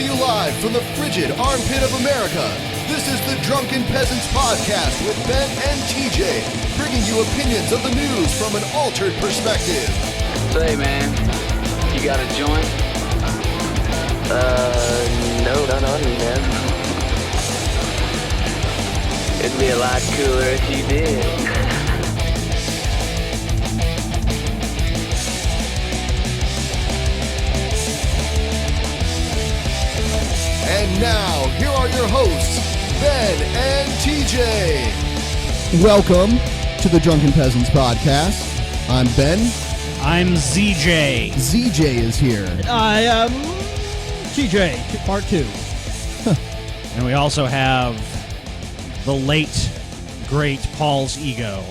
to you live from the frigid armpit of America. This is the Drunken Peasants podcast with Ben and TJ, bringing you opinions of the news from an altered perspective. Say, man, you got a joint? No, not on me, man. It'd be a lot cooler if you did. And now, here are your hosts, Ben and TJ. Welcome to the Drunken Peasants podcast. I'm Ben. I'm ZJ. ZJ is here. I am TJ, part 2. And we also have the late, great PaulsEgo,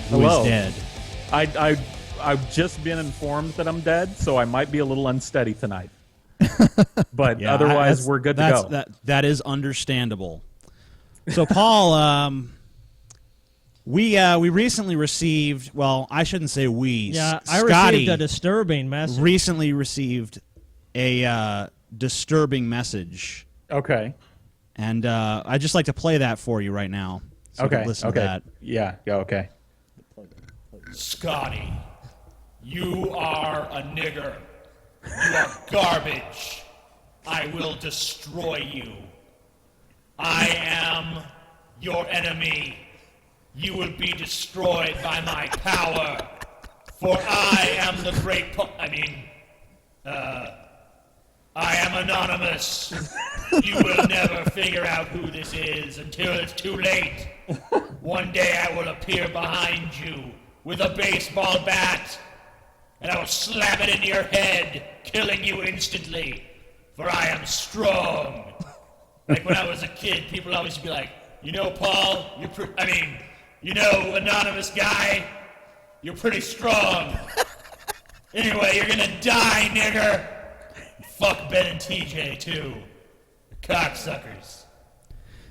who Hello. is dead. I've just been informed that I'm dead, so I might be a little unsteady tonight. But Yeah, otherwise, we're good to go. That is understandable. So, Paul, we recently received, well, I shouldn't say we. Yeah, I Scotty received a disturbing message. recently received a disturbing message. Okay. And I'd just like to play that for you right now. So you can Okay. listen Okay. to that. Yeah. Okay. Scotty, you are a nigger. You are garbage. I will destroy you. I am your enemy. You will be destroyed by my power. For I am the great I am anonymous. You will never figure out who this is until it's too late. One day I will appear behind you with a baseball bat, and I will slam it into your head, killing you instantly. For I am strong. Like when I was a kid, people always used to be like, you know, Paul, you know, anonymous guy, you're pretty strong. Anyway, you're gonna die, nigger. Fuck Ben and TJ, too. Cocksuckers.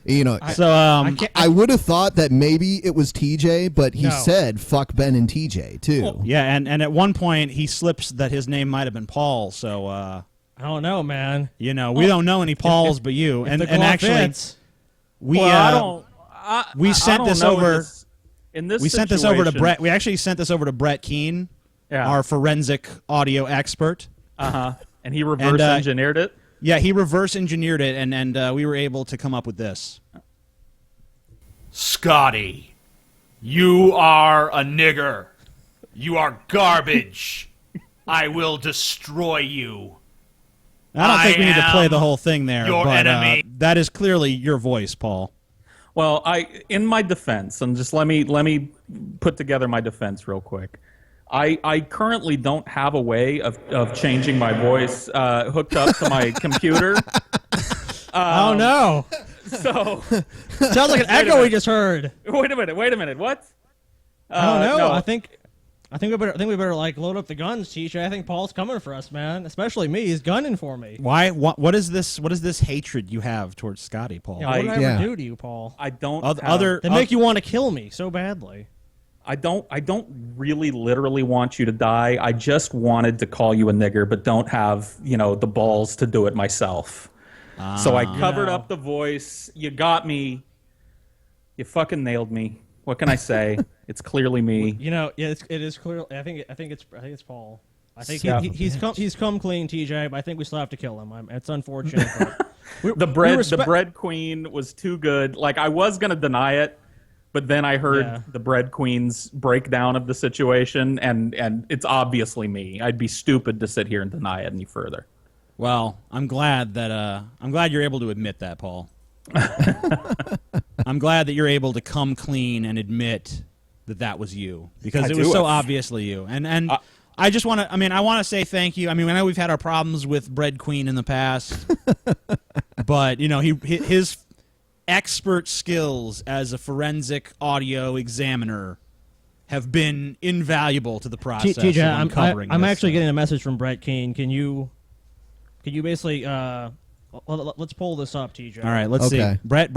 You know, I would have thought that maybe it was TJ, but he said fuck Ben and TJ too. Well, yeah, and at one point he slips that his name might have been Paul, so I don't know, man. you know, we don't know any Pauls but you. And actually fits. we we sent this over we sent this over to Brett. We actually sent this over to Brett Keane, our forensic audio expert. And he reverse engineered it. Yeah, he reverse engineered it, and we were able to come up with this. Scotty, you are a nigger. You are garbage. I will destroy you. I don't think we need to play the whole thing there, your but enemy. That is clearly your voice, Paul. Well, in my defense, and just let me put together my defense real quick. I currently don't have a way of changing my voice hooked up to my computer. Oh, no. So Sounds like an echo we just heard. Wait a minute. What? I don't know. No. I think we better like load up the guns, TJ. I think Paul's coming for us, man. Especially me. He's gunning for me. Why? What is this? What is this hatred you have towards Scotty, Paul? Yeah, what did I ever do to you, Paul? I don't. They make you want to kill me so badly. I don't really literally want you to die. I just wanted to call you a nigger, but don't have, the balls to do it myself. So I covered up the voice. You got me. You fucking nailed me. What can I say? It's clearly me. It is clearly. I think it's Paul. I think he's come clean, TJ. But I think we still have to kill him. It's unfortunate. But the bread queen was too good. Like I was gonna deny it. But then I heard the Bread Queen's breakdown of the situation, and it's obviously me. I'd be stupid to sit here and deny it any further. Well, I'm glad you're able to admit that, Paul. I'm glad that you're able to come clean and admit that was you, because it was so obviously you. And I just want to. I want to say thank you. I know we've had our problems with Bread Queen in the past, but his expert skills as a forensic audio examiner have been invaluable to the process TJ, of uncovering I'm this actually stuff. getting a message from Brett Keane. Can you basically let's pull this up, TJ? All right, let's see. Brett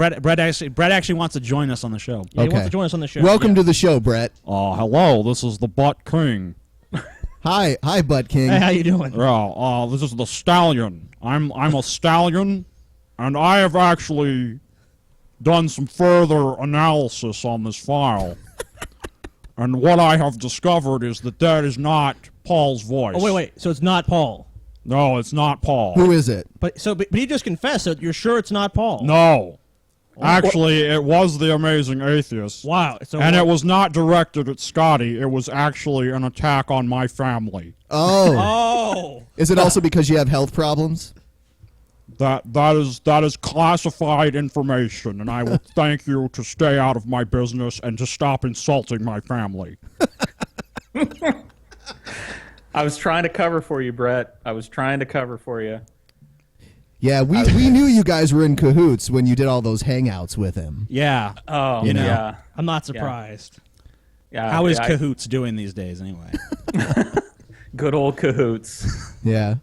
actually wants to join us on the show. Yeah, he wants to join us on the show. Welcome to the show, Brett. Oh, hello. This is the Butt King. Hi, Butt King. Hey, how you doing? This is the Stallion. I'm a stallion, and I have actually done some further analysis on this file. And what I have discovered is that is not Paul's voice. Oh, wait. So it's not Paul? No, it's not Paul. Who is it? But he just confessed, so you're sure it's not Paul? No. Actually, it was the Amazing Atheist. Wow. And it was not directed at Scotty. It was actually an attack on my family. Oh. Is it also because you have health problems? That is classified information, and I will thank you to stay out of my business and to stop insulting my family. I was trying to cover for you, Brett. I was trying to cover for you. Yeah, we knew you guys were in cahoots when you did all those hangouts with him. Yeah. Oh, you know, yeah. I'm not surprised. Yeah. How is Cahoots doing these days, anyway? Good old Cahoots. Yeah.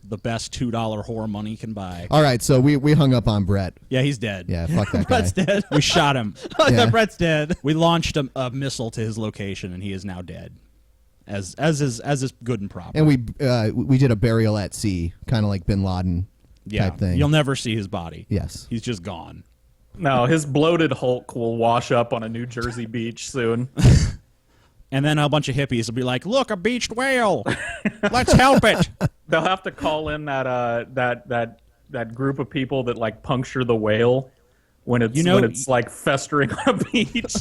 The best $2 whore money can buy. All right, so we hung up on Brett. Yeah, he's dead. Yeah, fuck that guy. Brett's dead. We shot him. Yeah. Brett's dead. We launched a missile to his location, and he is now dead. As is good and proper. And we did a burial at sea, kind of like Bin Laden type thing. You'll never see his body. Yes. He's just gone. No, his bloated Hulk will wash up on a New Jersey beach soon. And then a bunch of hippies will be like, "Look, a beached whale. Let's help it." They'll have to call in that group of people that like puncture the whale when it's like festering on a beach.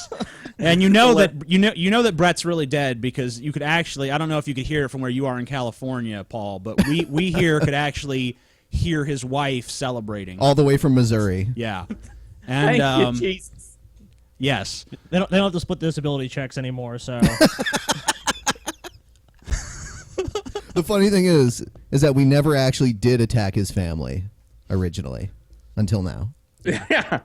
And you know that Brett's really dead because you could actually, I don't know if you could hear it from where you are in California, Paul, but we here could actually hear his wife celebrating all the way from Missouri. Yeah. And Thank you, Jesus. Yes. They don't have to split disability checks anymore, so. The funny thing is that we never actually did attack his family originally until now. Yeah.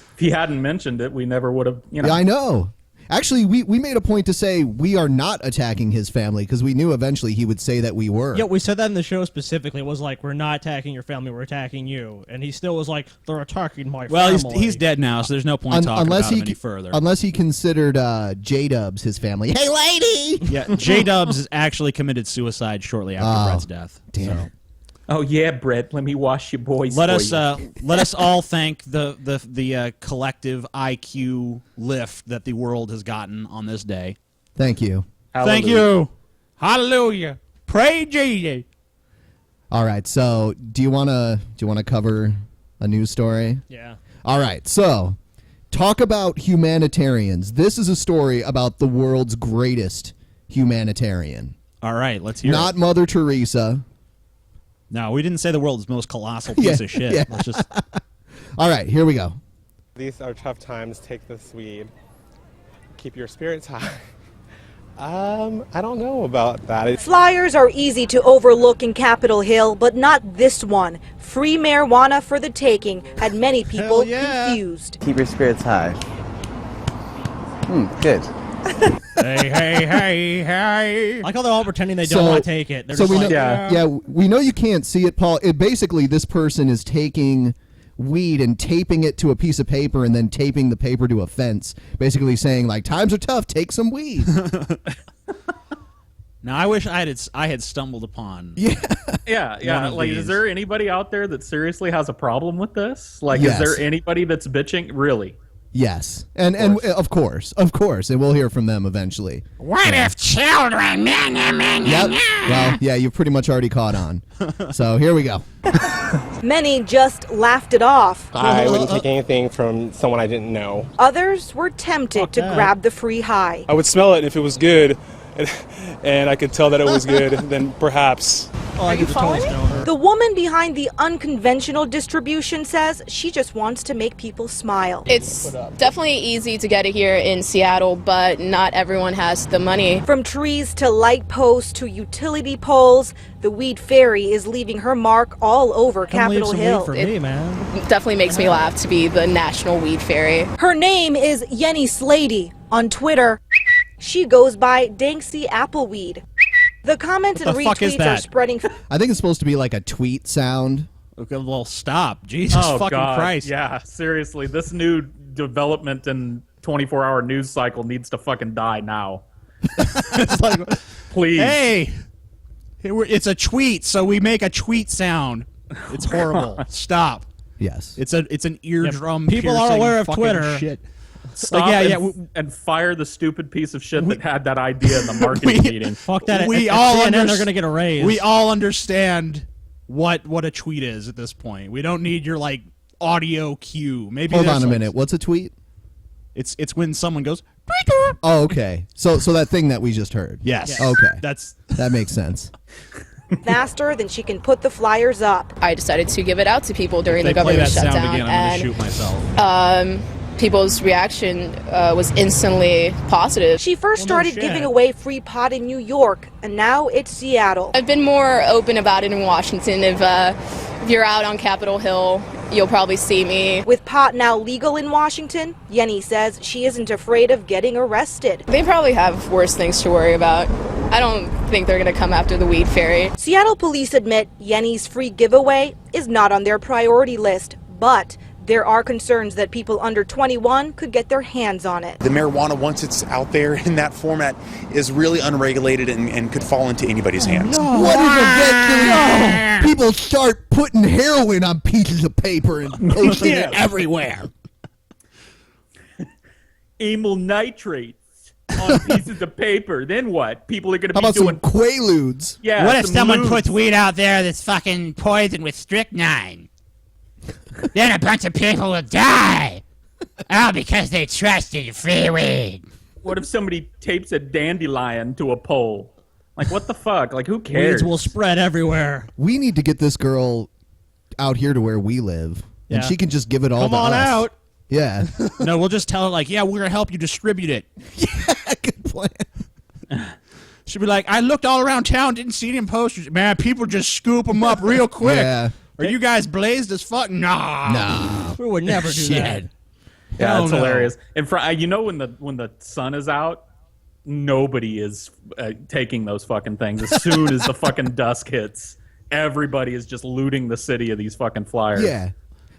If he hadn't mentioned it, we never would have, Yeah, I know. Actually, we made a point to say we are not attacking his family because we knew eventually he would say that we were. Yeah, we said that in the show specifically. It was like, we're not attacking your family, we're attacking you. And he still was like, they're attacking my family. Well, he's dead now, so there's no point talking about him any further. Unless he considered J-Dubs his family. Hey, lady! Yeah, J-Dubs has actually committed suicide shortly after Brett's death. Damn it. Oh yeah, Brett. Let me wash your boys. Let us all thank the collective IQ lift that the world has gotten on this day. Thank you. Hallelujah. Thank you. Hallelujah. Praise Jesus. All right. So, do you want to cover a news story? Yeah. All right. So, talk about humanitarians. This is a story about the world's greatest humanitarian. All right. Let's hear it. Not Mother Teresa. No, we didn't say the world's most colossal piece of shit. Yeah. Let's just. All right, here we go. These are tough times. Take this weed. Keep your spirits high. I don't know about that. Flyers are easy to overlook in Capitol Hill, but not this one. Free marijuana for the taking had many people confused. Keep your spirits high. Good. Hey. I like how they're all pretending they don't want to take it. They're so just we like, know, we know you can't see it, Paul. Basically, this person is taking weed and taping it to a piece of paper and then taping the paper to a fence, basically saying, like, times are tough, take some weed. Now, I wish I had stumbled upon. Yeah. Like, is there anybody out there that seriously has a problem with this? Like, is there anybody that's bitching? Really? Yes, and of course, and we'll hear from them eventually. What if children? Yep. Well, yeah, you've pretty much already caught on. So here we go. Many just laughed it off. I wouldn't take anything from someone I didn't know. Others were tempted to grab the free high. I would smell it, and if it was good, and I could tell that it was good, then perhaps. Are you following me? The woman behind the unconventional distribution says she just wants to make people smile. It's definitely easy to get it here in Seattle, but not everyone has the money. From trees to light posts to utility poles, the weed fairy is leaving her mark all over Capitol Hill. For me, man. Definitely makes me laugh to be the national weed fairy. Her name is Yenny Slady. On Twitter, she goes by Danksy Appleweed. The comments and retweets are spreading. I think it's supposed to be like a tweet sound. Okay, well, stop. Jesus fucking Christ. Yeah, seriously. This new development in 24-hour news cycle needs to fucking die now. It's like, please. Hey, It's a tweet, so we make a tweet sound. It's horrible. Stop. Yes. It's an eardrum. People are aware of fucking Twitter. Shit. Stop and fire the stupid piece of shit that had that idea in the marketing meeting. Fuck that. We at all CNN, understand. they're gonna get a raise. We all understand what a tweet is at this point. We don't need your like audio cue. Maybe hold on a minute. What's a tweet? It's when someone goes. Oh, okay. So that thing that we just heard. Yes. Okay. That makes sense. Faster than she can put the flyers up. I decided to give it out to people during the If they play government that sound shutdown, again, I'm gonna shoot myself. People's reaction was instantly positive. She first started giving away free pot in New York, and now it's Seattle. I've been more open about it in Washington. If you're out on Capitol Hill, you'll probably see me. With pot now legal in Washington, Yenny says she isn't afraid of getting arrested. They probably have worse things to worry about. I don't think they're going to come after the weed fairy. Seattle police admit Yenny's free giveaway is not on their priority list, but there are concerns that people under 21 could get their hands on it. The marijuana, once it's out there in that format, is really unregulated and could fall into anybody's hands. What if eventually people start putting heroin on pieces of paper and posting it everywhere? Amyl nitrates on pieces of paper. Then what? People are going to be How about doing some Quaaludes? Yeah. What if someone lubes. puts weed out there that's fucking poisoned with strychnine? Then a bunch of people will die. All because they trusted free weed. What if somebody tapes a dandelion to a pole? Like, what the fuck? Like, who cares? Weeds will spread everywhere. We need to get this girl out here to where we live, and Yeah. she can just give it all Come to on us. out. Yeah. No, we'll just tell her, like, yeah, we're going to help you distribute it. Yeah, good plan. She'll be like, I looked all around town, didn't see any posters. Man, people just scoop them up real quick. Yeah. Are you guys blazed as fuck? Nah. Nah. We would never do that. Yeah, Hell it's no. hilarious. And you know, when the sun is out, nobody is taking those fucking things. As soon as the fucking dusk hits, everybody is just looting the city of these fucking flyers. Yeah.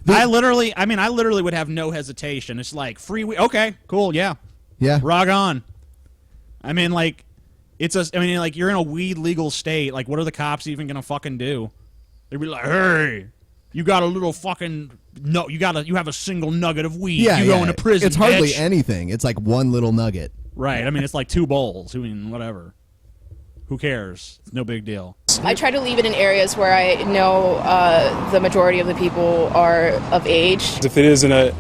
I literally would have no hesitation. It's like, free weed. Okay, cool, yeah. Yeah. Rock on. I mean, like, you're in a weed legal state. Like, what are the cops even gonna fucking do? They'd be like, hey, you got a little fucking you have a single nugget of weed. Yeah, you go into prison. It's hardly bitch. anything. It's like one little nugget. Right. I mean, it's like 2 bowls. I mean, whatever. Who cares? It's no big deal. I try to leave it in areas where I know the majority of the people are of age. If it is in a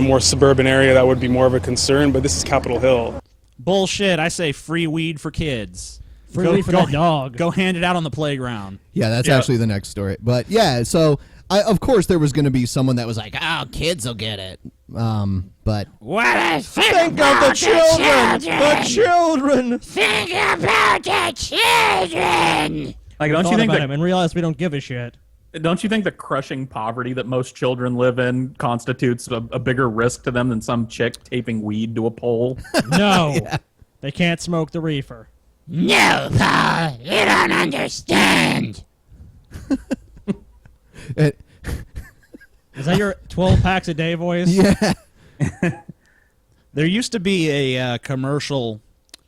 more suburban area, that would be more of a concern. But this is Capitol Hill. Bullshit. I say free weed for kids. Free weed for that dog. Go hand it out on the playground. Yeah, that's actually the next story. But yeah, so of course there was going to be someone that was like, "Oh, kids will get it." But Think of the children. The children. Think about the children. Like, don't you think that, and realize we don't give a shit? don't you think the crushing poverty that most children live in constitutes a bigger risk to them than some chick taping weed to a pole? No. They can't smoke the reefer. No, Paul, you don't understand. Is that your 12 packs a day voice? Yeah. There used to be a commercial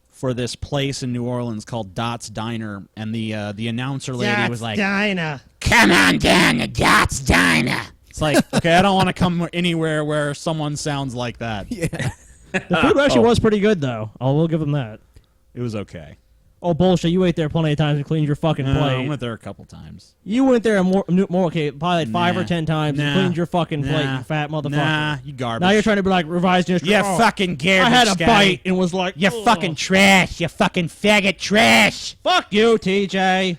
for this place in New Orleans called Dot's Diner, and the announcer lady was like, Diner. Come on down to Dot's Diner. it's like, okay, I don't want to come anywhere where someone sounds like that. Yeah. The food actually was pretty good, though. I will give them that. It was okay. Oh, bullshit. You ate there plenty of times and cleaned your fucking I plate. went there a couple times. You went there more okay, probably like 5 or 10 times and cleaned your fucking plate, you fat motherfucker. Nah, you garbage. Now you're trying to be like revised history. You Oh, fucking garbage, I had a Scotty. bite and was like, You fucking trash. You fucking faggot trash. fuck you, TJ.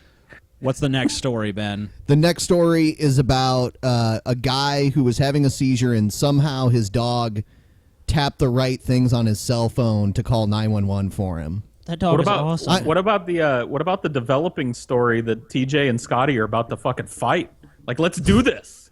What's the next story, Ben? The next story is about a guy who was having a seizure and somehow his dog tapped the right things on his cell phone to call 911 for him. That dog What is about awesome. what about the developing story that TJ and Scotty are about to fucking fight? Like, let's do this.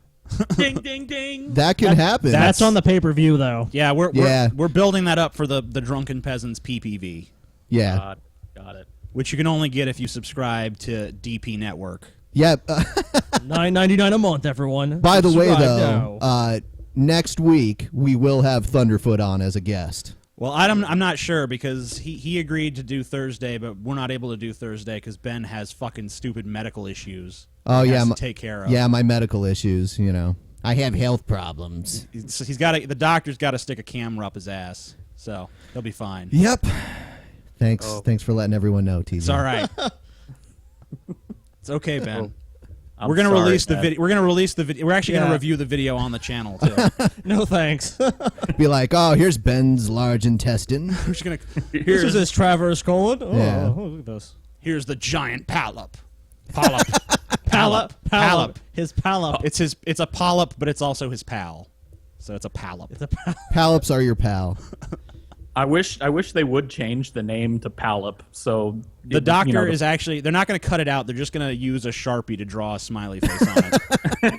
Ding ding ding. That can happen. That's on the pay-per-view, though. Yeah, we're building that up for the Drunken Peasants PPV. Yeah. Got it. Which you can only get if you subscribe to DP Network. Yeah. $9.99 a month, everyone. By the way, Subscribe though, now. next week we will have Thunderfoot on as a guest. Well, I'm not sure because he agreed to do Thursday, but we're not able to do Thursday because Ben has fucking stupid medical issues. Oh yeah, to take care of. Yeah, my medical issues. You know, I have health problems. He's got the doctor's got to stick a camera up his ass, so he'll be fine. Yep. Thanks for letting everyone know, TJ. It's all right. It's okay, Ben. I'm we're gonna sorry, release the Ben. video. We're gonna release the video. We're actually gonna review the video on the channel too. No thanks. Be like, oh, here's Ben's large intestine. We're just gonna. This is his traverse colon. Oh, Yeah. look at this. Here's the giant polyp. Polyp. His polyp. It's a polyp, but it's also his pal. So it's a polyp. It's a polyp. Polyps are your pal. I wish they would change the name to Palip. So the doctor is actually, they're not going to cut it out. They're just going to use a Sharpie to draw a smiley face on it.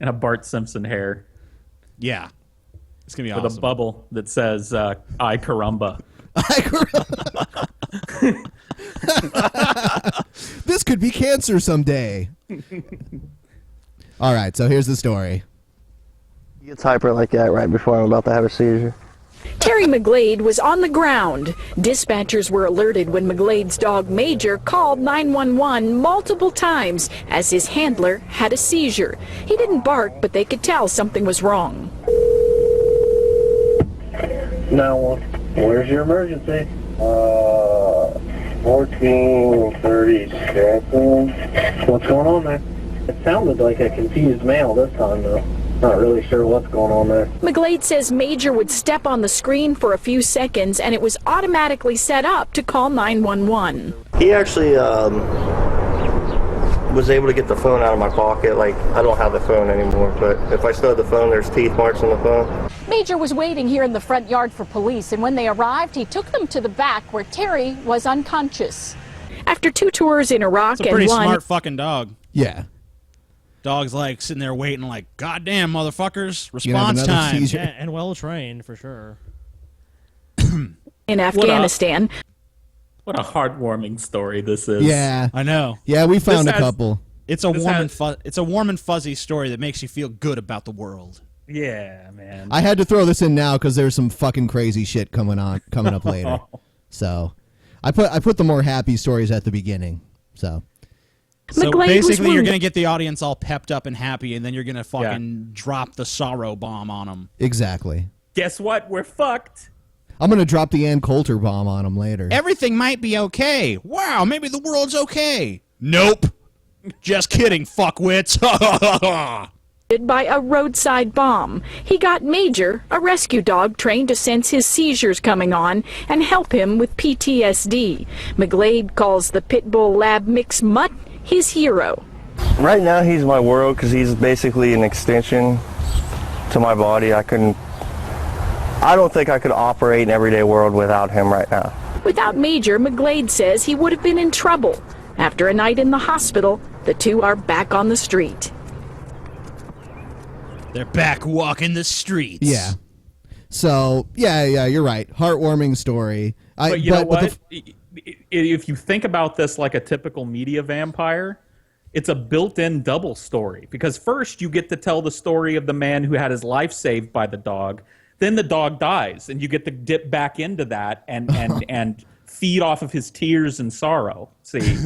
And a Bart Simpson hair. Yeah. It's going to be with awesome. a bubble that says, I caramba. This could be cancer someday. All right, so here's the story. He gets hyper like that right before I'm about to have a seizure. Terry McGlade was on the ground. Dispatchers were alerted when McGlade's dog Major called 911 multiple times as his handler had a seizure. He didn't bark, but they could tell something was wrong. Now, where's your emergency? 1437. What's going on there? It sounded like a confused male this time, though. Not really sure what's going on there. McGlade says Major would step on the screen for a few seconds and it was automatically set up to call 911. He actually was able to get the phone out of my pocket. Like, I don't have the phone anymore, but if I still had the phone, there's teeth marks on the phone. Major was waiting here in the front yard for police, and when they arrived, he took them to the back where Terry was unconscious. After 2 tours in Iraq It's a pretty and one... smart fucking dog. Yeah. Dog's like sitting there waiting like, goddamn, motherfuckers, You're gonna have response another time. seizure. Yeah, and well trained for sure. in Afghanistan. What a heartwarming story this is. Yeah. I know. Yeah, we found This a has- couple. It's a warm and fuzzy story that makes you feel good about the world. Yeah, man. I had to throw this in now because there's some fucking crazy shit coming up later. So I put the more happy stories at the beginning. So McGlade basically, was you're going to get the audience all pepped up and happy, and then you're going to fucking drop the sorrow bomb on them. exactly. Guess what? We're fucked. I'm gonna drop the Ann Coulter bomb on them later. Everything might be okay. Wow, maybe the world's okay. Nope. Just kidding, fuckwits. by a roadside bomb. He got Major, a rescue dog trained to sense his seizures coming on and help him with PTSD. McGlade calls the pit bull lab mix mutt his hero. Right now, he's my world because he's basically an extension to my body. I don't think I could operate in everyday world without him right now. Without Major, McGlade says he would have been in trouble. After a night in the hospital, the two are back on the street. They're back walking the streets. Yeah. So, yeah, you're right. Heartwarming story. But you know what? If you think about this like a typical media vampire, it's a built-in double story. Because first you get to tell the story of the man who had his life saved by the dog. Then the dog dies, and you get to dip back into that and feed off of his tears and sorrow. See?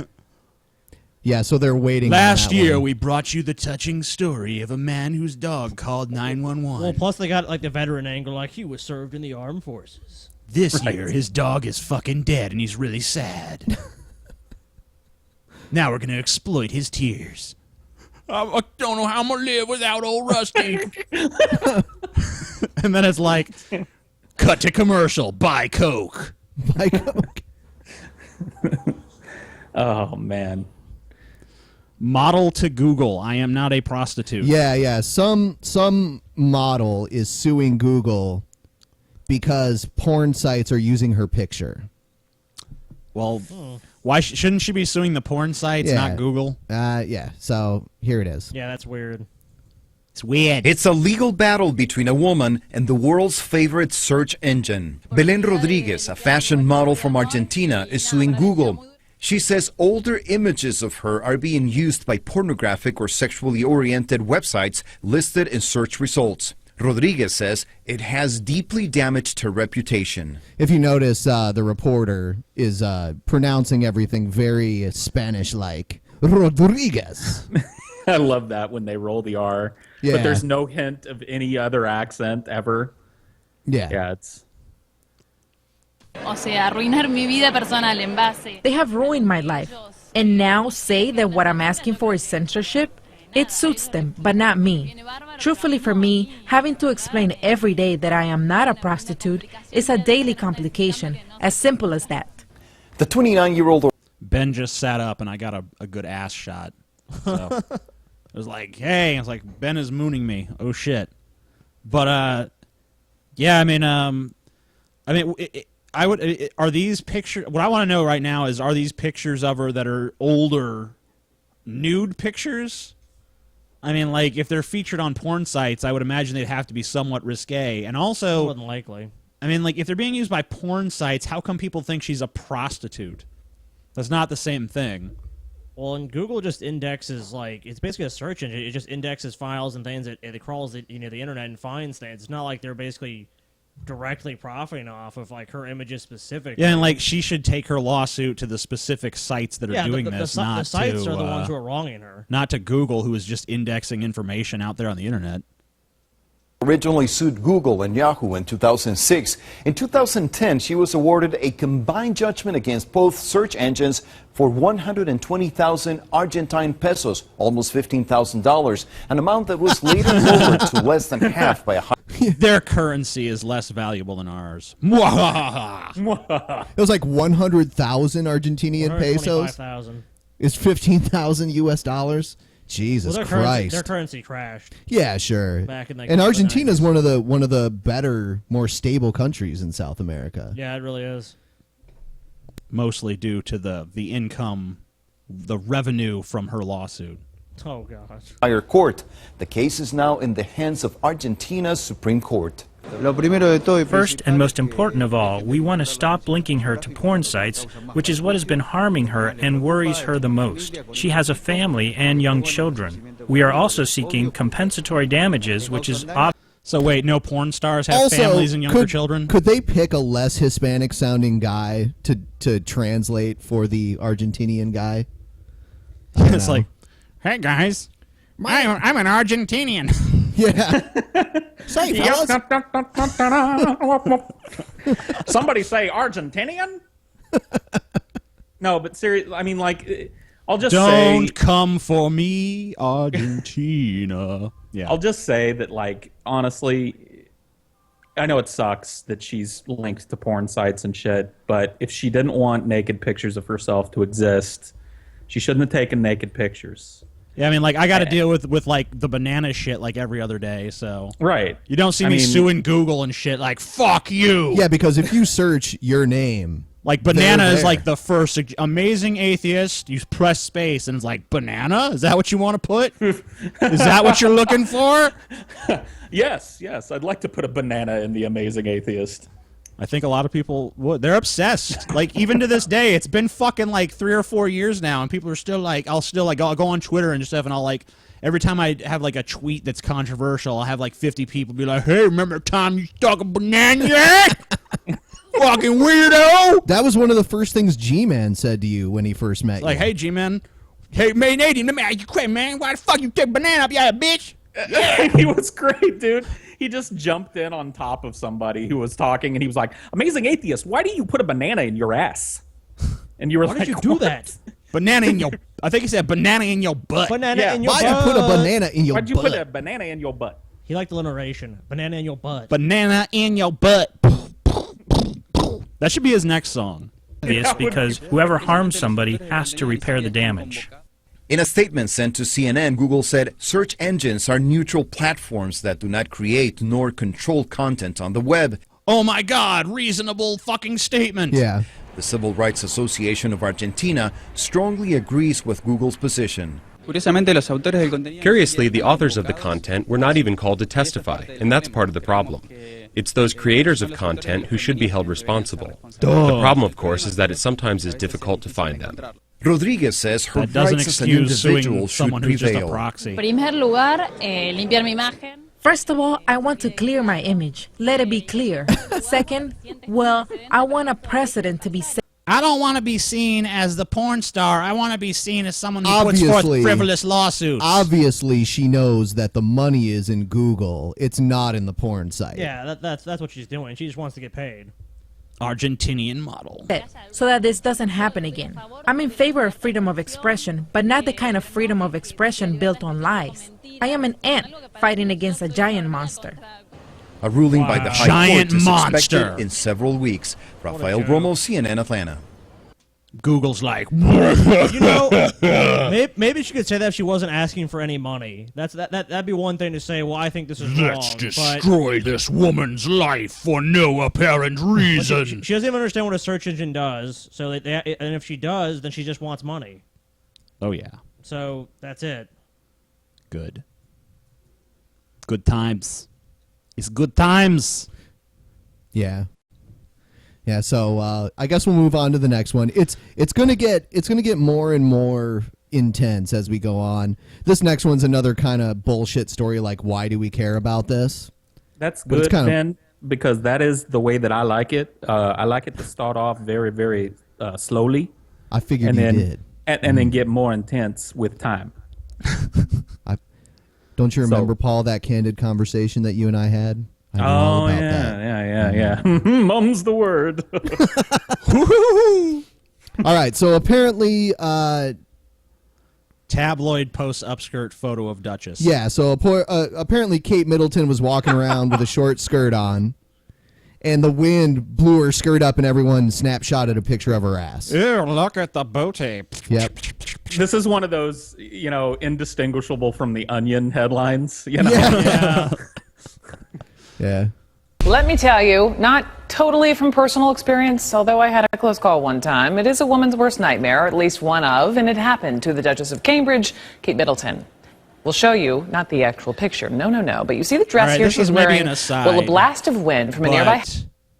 Yeah, so they're waiting. Last on that year, one. we brought you the touching story of a man whose dog called 911. Well, plus they got like the veteran angle, like he was served in the armed forces. This year, his dog is fucking dead, and he's really sad. Now we're going to exploit his tears. I don't know how I'm going to live without old Rusty. And then it's like, cut to commercial, buy Coke. Buy Coke. Oh, man. Model to Google, I am not a prostitute. Yeah. Some model is suing Google because porn sites are using her picture. Well, why shouldn't she be suing the porn sites, not Google? Yeah. So here it is. Yeah, that's weird. It's weird. It's a legal battle between a woman and the world's favorite search engine. Belén Rodriguez, a fashion model from Argentina, is suing Google. She says older images of her are being used by pornographic or sexually oriented websites listed in search results. Rodriguez says it has deeply damaged her reputation. If you notice, the reporter is pronouncing everything very Spanish-like. Rodriguez. I love that when they roll the R. Yeah. But there's no hint of any other accent ever. Yeah. Yeah, it's... O sea, arruinar mi vida personal en base. They have ruined my life. And now say that what I'm asking for is censorship? It suits them, but not me. Truthfully, for me, having to explain every day that I am not a prostitute is a daily complication, as simple as that. The 29-year-old... Ben just sat up, and I got a good ass shot. So it was like, hey, I was like, Ben is mooning me. Oh, shit. But, yeah, I mean, are these pictures... What I want to know right now is, are these pictures of her that are older nude pictures? I mean, like, if they're featured on porn sites, I would imagine they'd have to be somewhat risque. And also... More than likely. I mean, like, if they're being used by porn sites, how come people think she's a prostitute? That's not the same thing. Well, and Google just indexes, like, it's basically a search engine. It just indexes files and things. It crawls the internet and finds things. It's not like they're basically directly profiting off of, like, her images specifically. Yeah, and, like, she should take her lawsuit to the specific sites that are doing this, not the sites to, are the ones who are wronging her. Not to Google, who is just indexing information out there on the internet. Originally sued Google and Yahoo in 2006. In 2010, she was awarded a combined judgment against both search engines for 120,000 Argentine pesos, almost $15,000, an amount that was later lowered to less than half by Their currency is less valuable than ours. It was like 100,000 Argentinian pesos. 125,000. It's 15,000 US dollars. Jesus Christ! Their currency crashed. Yeah, sure. Back in, like, and the Argentina's one of the better, more stable countries in South America. Yeah, it really is. Mostly due to the income, the revenue from her lawsuit. Oh gosh. Higher court. The case is now in the hands of Argentina's Supreme Court. First and most important of all, we want to stop linking her to porn sites, which is what has been harming her and worries her the most. She has a family and young children. We are also seeking compensatory damages, which is So wait, no porn stars have families and younger children? Could they pick a less Hispanic sounding guy to translate for the Argentinian guy? It's like, hey guys, I'm an Argentinian. Yeah. Say, fellas. Somebody say Argentinian? No, but seriously, I mean, like, I'll just say... Don't come for me, Argentina. Yeah. I'll just say that, like, honestly, I know it sucks that she's linked to porn sites and shit, but if she didn't want naked pictures of herself to exist, she shouldn't have taken naked pictures. Yeah, I mean, like, I got to deal with like the banana shit like every other day. So right, you don't see me suing Google and shit like fuck you. Yeah, because if you search your name, like banana is like the first amazing atheist. You press space and it's like banana. Is that what you want to put? Is that what you're looking for? Yes, I'd like to put a banana in the amazing atheist. I think a lot of people would. They're obsessed. Like, even to this day, it's been fucking like 3 or 4 years now, and people are still like, I'll go on Twitter and stuff, and I'll like, every time I have like a tweet that's controversial, I'll have like 50 people be like, hey, remember the time you stuck a banana yet? Fucking weirdo! That was one of the first things G-Man said to you when he first met you. Like, hey, G-Man. Hey, man, let me ask you a question, man. Why the fuck you take a banana up your bitch? Yeah. He was great, dude. He just jumped in on top of somebody who was talking, and he was like, amazing atheist, why do you put a banana in your ass? And you were like, why did you do that? Banana in your... I think he said banana in your butt. Banana in your butt. Why'd you put a banana in your butt? Why'd you put a banana in your butt? He liked the alliteration. Banana in your butt. Banana in your butt. That should be his next song. Obvious because whoever harms somebody has to repair the damage. In a statement sent to CNN, Google said search engines are neutral platforms that do not create nor control content on the web. Oh my God, reasonable fucking statement. Yeah. The Civil Rights Association of Argentina strongly agrees with Google's position. Curiously, the authors of the content were not even called to testify, and that's part of the problem. It's those creators of content who should be held responsible. The problem, of course, is that it sometimes is difficult to find them. Rodriguez says her that doesn't rights as an excuse individual suing someone should who's just a prevail. proxy. En primer lugar, limpiar mi imagen. First of all, I want to clear my image. Let it be clear. Second, well, I want a precedent to be set. I don't want to be seen as the porn star. I want to be seen as someone who puts forth frivolous lawsuits. Obviously, she knows that the money is in Google. It's not in the porn site. Yeah, that's what she's doing. She just wants to get paid. Argentinian model. So that this doesn't happen again. I'm in favor of freedom of expression, but not the kind of freedom of expression built on lies. I am an ant fighting against a giant monster. A ruling by the High Giant Court is monster. expected in several weeks. Rafael Romo, CNN Atlanta. Google's like, You know, maybe she could say that if she wasn't asking for any money. That'd be one thing to say. Well, I think this is wrong. let's destroy this woman's life for no apparent reason. She doesn't even understand what a search engine does. So, and if she does, then she just wants money. Oh yeah. So that's it. Good. Good times. It's good times. Yeah. Yeah, so I guess we'll move on to the next one. It's gonna get more and more intense as we go on. This next one's another kind of bullshit story. Like, why do we care about this? That's good, Ben, because that is the way that I like it. I like it to start off very, very slowly. I figured you did, and then get more intense with time. Don't you remember, Paul, that candid conversation that you and I had? I know all about that. Yeah. Mum's the word. All right, so apparently... tabloid posts upskirt photo of Duchess. Yeah, so apparently Kate Middleton was walking around with a short skirt on, and the wind blew her skirt up and everyone snapshotted a picture of her ass. Ew, look at the booty. Yep. This is one of those, indistinguishable from the Onion headlines. Yeah. Let me tell you, not totally from personal experience, although I had a close call one time. It is a woman's worst nightmare, or at least one of, and it happened to the Duchess of Cambridge, Kate Middleton. We'll show you, not the actual picture, no, but you see the dress here she's wearing? Well, a blast of wind from a nearby...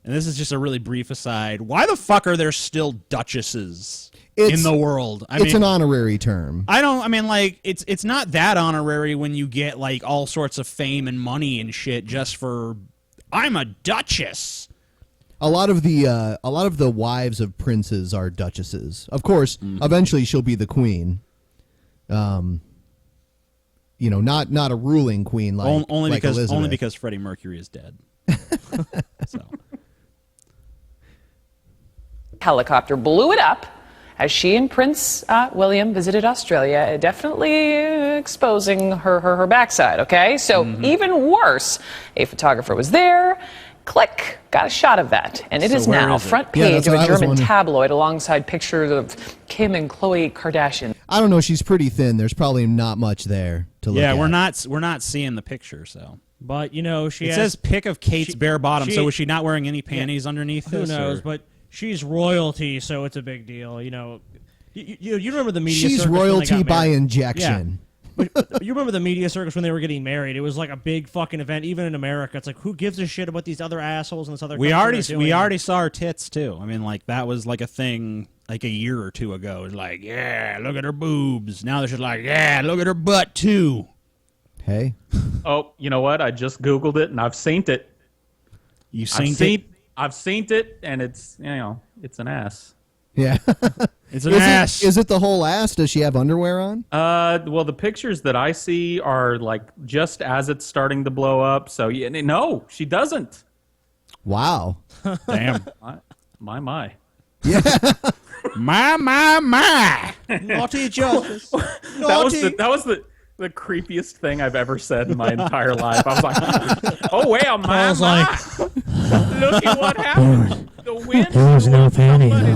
And this is just a really brief aside. Why the fuck are there still duchesses in the world? It's an honorary term. It's not that honorary when you get like all sorts of fame and money and shit just for I'm a duchess. A lot of the wives of princes are duchesses. Of course, eventually she'll be the queen. Not a ruling queen like Elizabeth. Only because Freddie Mercury is dead. So. Helicopter blew it up as she and Prince William visited Australia, definitely exposing her backside, okay? So even worse, a photographer was there, click, got a shot of that. And it is now front page of a German tabloid alongside pictures of Kim and Khloe Kardashian. I don't know, she's pretty thin. There's probably not much there to look at. Yeah, we're not seeing the picture, so. But, it says pic of Kate's bare bottom, so was she not wearing any panties underneath this? Who knows, but she's royalty, so it's a big deal. You remember the media She's circus royalty when they got by married? injection. Yeah. But you remember the media circus when they were getting married? It was like a big fucking event, even in America. It's like, who gives a shit about these other assholes in this other country? We already saw her tits, too. I mean, like, that was like a thing like a year or two ago. It was like, yeah, look at her boobs. Now they're just like, yeah, look at her butt, too. Hey. Oh, you know what? I just Googled it, and I've seen it. I've seen it, and it's it's an ass. Yeah, it's an ass. Is it the whole ass? Does she have underwear on? Well, the pictures that I see are like just as it's starting to blow up. So no, she doesn't. Wow. Damn. My. Yeah. My. Naughty justice. That was the creepiest thing I've ever said in my entire life. I was like, oh, well, my. Look at what happened. The wind. There was no panties on.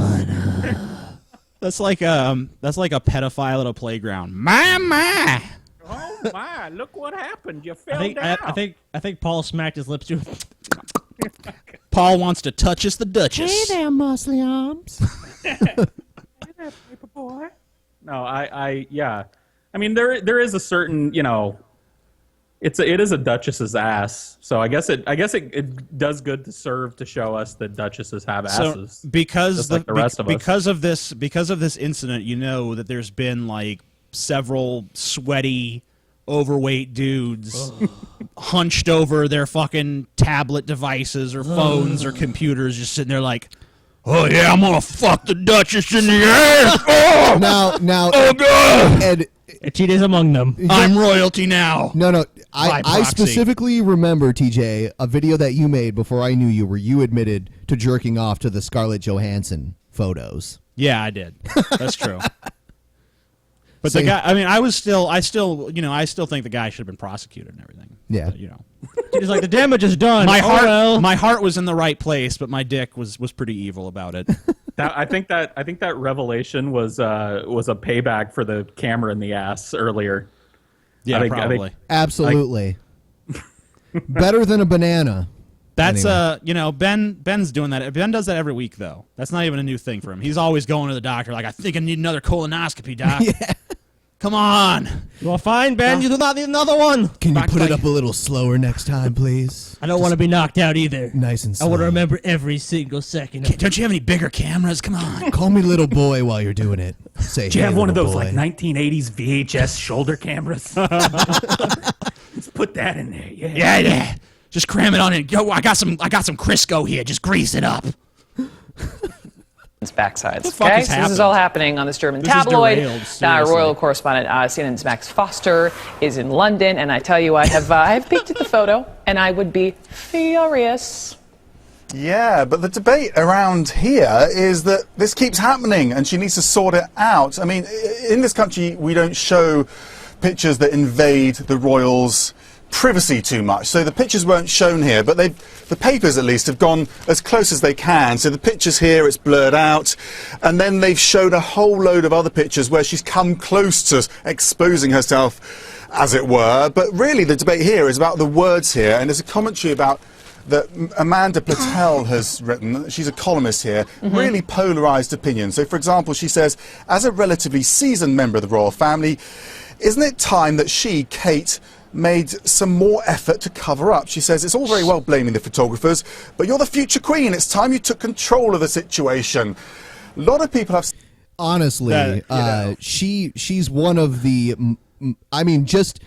That's like a pedophile at a playground. My. Oh my! Look what happened. You fell down. I think Paul smacked his lips too. Paul wants to touch us, the Duchess. Hey there, muscly arms. Hey there, paper boy. No, yeah. I mean, there is a certain, it is a duchess's ass. So I guess it does good to serve to show us that duchesses have asses. So because like the rest of us. Because of this incident, that there's been like several sweaty overweight dudes hunched over their fucking tablet devices or phones or computers, just sitting there like, oh yeah, I'm gonna fuck the Duchess in the ass. Oh! Now, oh god! And Cheat is among them. I'm royalty now. No. By I proxy. specifically remember, TJ, a video that you made before I knew you, where you admitted to jerking off to the Scarlett Johansson photos. Yeah, I did. That's true. But the guy, I mean, I still think the guy should have been prosecuted and everything. Yeah. But, you know. He's like, the damage is done. My heart, well. my heart was in the right place, but my dick was pretty evil about it. I think that revelation was a payback for the camera in the ass earlier. Yeah, probably. Absolutely. Better than a banana. That's Anyway. Ben's doing that. Ben does that every week though. That's not even a new thing for him. He's always going to the doctor like, I think I need another colonoscopy, doc. Yeah. Come on. Well, fine, Ben. You do not need another one. Can you put it up a little slower next time, please? I don't want to be knocked out either. Nice and slow. I want to remember every single second. Don't you have any bigger cameras? Come on. Call me little boy while you're doing it. Say, Do you hey, have one of little those boy. like 1980s VHS shoulder cameras? Let's put that in there. Yeah. Yeah. Just cram it on in. Yo, I got some Crisco here. Just grease it up. Backsides. What the fuck Okay, is so this is happening? all happening on this German This is tabloid. derailed, Our seriously. royal correspondent, CNN's Max Foster, is in London, and I tell you, I have peeked at the photo, and I would be furious. Yeah, but the debate around here is that this keeps happening and she needs to sort it out. I mean, in this country, we don't show pictures that invade the royals' privacy too much. So the pictures weren't shown here, but the papers at least have gone as close as they can. So the pictures here, it's blurred out. And then they've showed a whole load of other pictures where she's come close to exposing herself, as it were. But really the debate here is about the words here, and there's a commentary about that Amanda Patel has written. She's a columnist here. Really polarised opinion. So, for example, she says, as a relatively seasoned member of the royal family, isn't it time that she, Kate, made some more effort to cover up? She says, it's all very well blaming the photographers, but you're the future queen. It's time you took control of the situation. A lot of people have... Honestly, she's one of the... I mean, just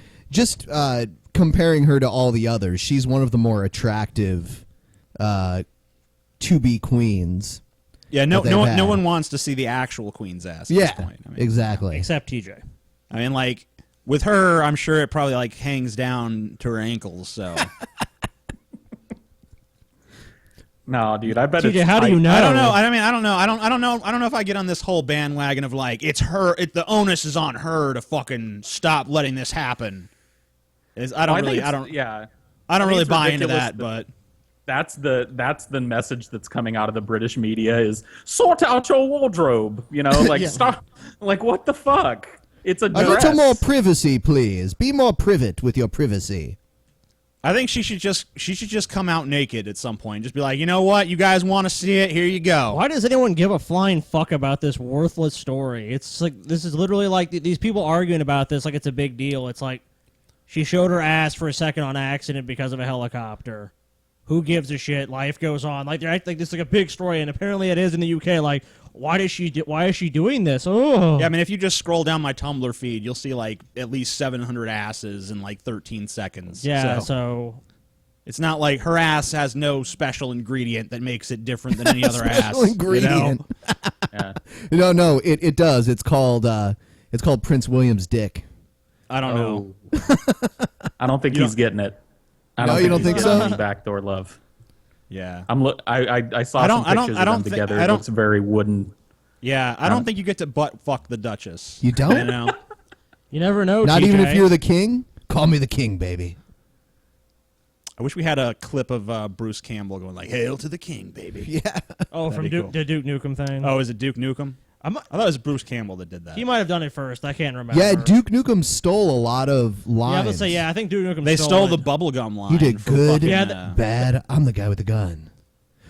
comparing her to all the others, she's one of the more attractive to-be queens. Yeah, no one wants to see the actual queen's ass at this point. I mean, exactly. Except TJ. I mean, like, with her, I'm sure it probably, like, hangs down to her ankles, so... No, dude, I bet TJ, it's... how do you know? I don't know. I mean, I don't know if I get on this whole bandwagon of, like, it's her... the onus is on her to fucking stop letting this happen. I don't really buy into that, but that's the message that's coming out of the British media is sort out your wardrobe, you know, like stop, like what the fuck? It's a dress. A little more privacy, please. Be more privet with your privacy. I think she should just come out naked at some point. Just be like, you know what, you guys want to see it? Here you go. Why does anyone give a flying fuck about this worthless story? It's like, this is literally like these people arguing about this like it's a big deal. It's like, she showed her ass for a second on accident because of a helicopter. Who gives a shit? Life goes on. Like, they're acting like this is like a big story, and apparently it is in the UK. Like, why is she doing this? Oh. Yeah, I mean, if you just scroll down my Tumblr feed, you'll see like at least 700 asses in like 13 seconds. Yeah, so it's not like her ass has no special ingredient that makes it different than any other ass. Ingredient. You know? No, it does. It's called Prince William's dick. I don't know. I don't think he's getting it. You don't think so? Backdoor love. Yeah, I saw some pictures of them together. It looks very wooden. Yeah, I don't think you get to butt fuck the Duchess. You don't? You know? You never know. Not TJ. even if you're the king. Call me the king, baby. I wish we had a clip of Bruce Campbell going like, "Hail to the king, baby." Yeah. Oh, from the Duke Nukem thing. Oh, is it Duke Nukem? I thought it was Bruce Campbell that did that. He might have done it first. I can't remember. Yeah, Duke Nukem stole a lot of lines. Yeah, I would say, I think Duke Nukem They stole the it. bubblegum line. You did good, fucking, bad. I'm the guy with the gun.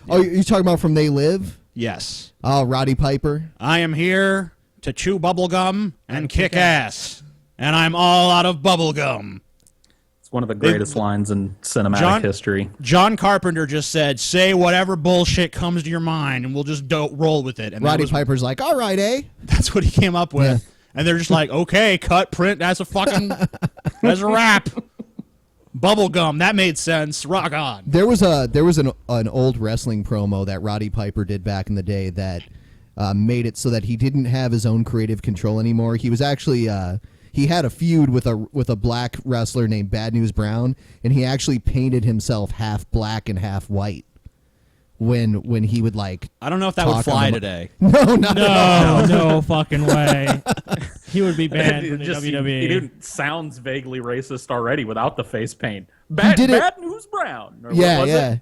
Oh, you're talking about from They Live? Yes. Oh, Roddy Piper. I am here to chew bubblegum and kick ass. And I'm all out of bubblegum. It's one of the greatest lines in cinematic history. John Carpenter just said, say whatever bullshit comes to your mind, and we'll just roll with it. And Roddy Piper's like, all right, eh? That's what he came up with. Yeah. And they're just like, okay, cut, print, that's a fucking... That's a wrap. Bubblegum, that made sense. Rock on. There was an old wrestling promo that Roddy Piper did back in the day that made it so that he didn't have his own creative control anymore. He was actually he had a feud with a black wrestler named Bad News Brown, and he actually painted himself half black and half white when he would like. I don't know if that would fly today. No, not at all. No fucking way. He would be banned from the WWE. It sounds vaguely racist already without the face paint. Bad News Brown. Or Yeah, what was yeah. it?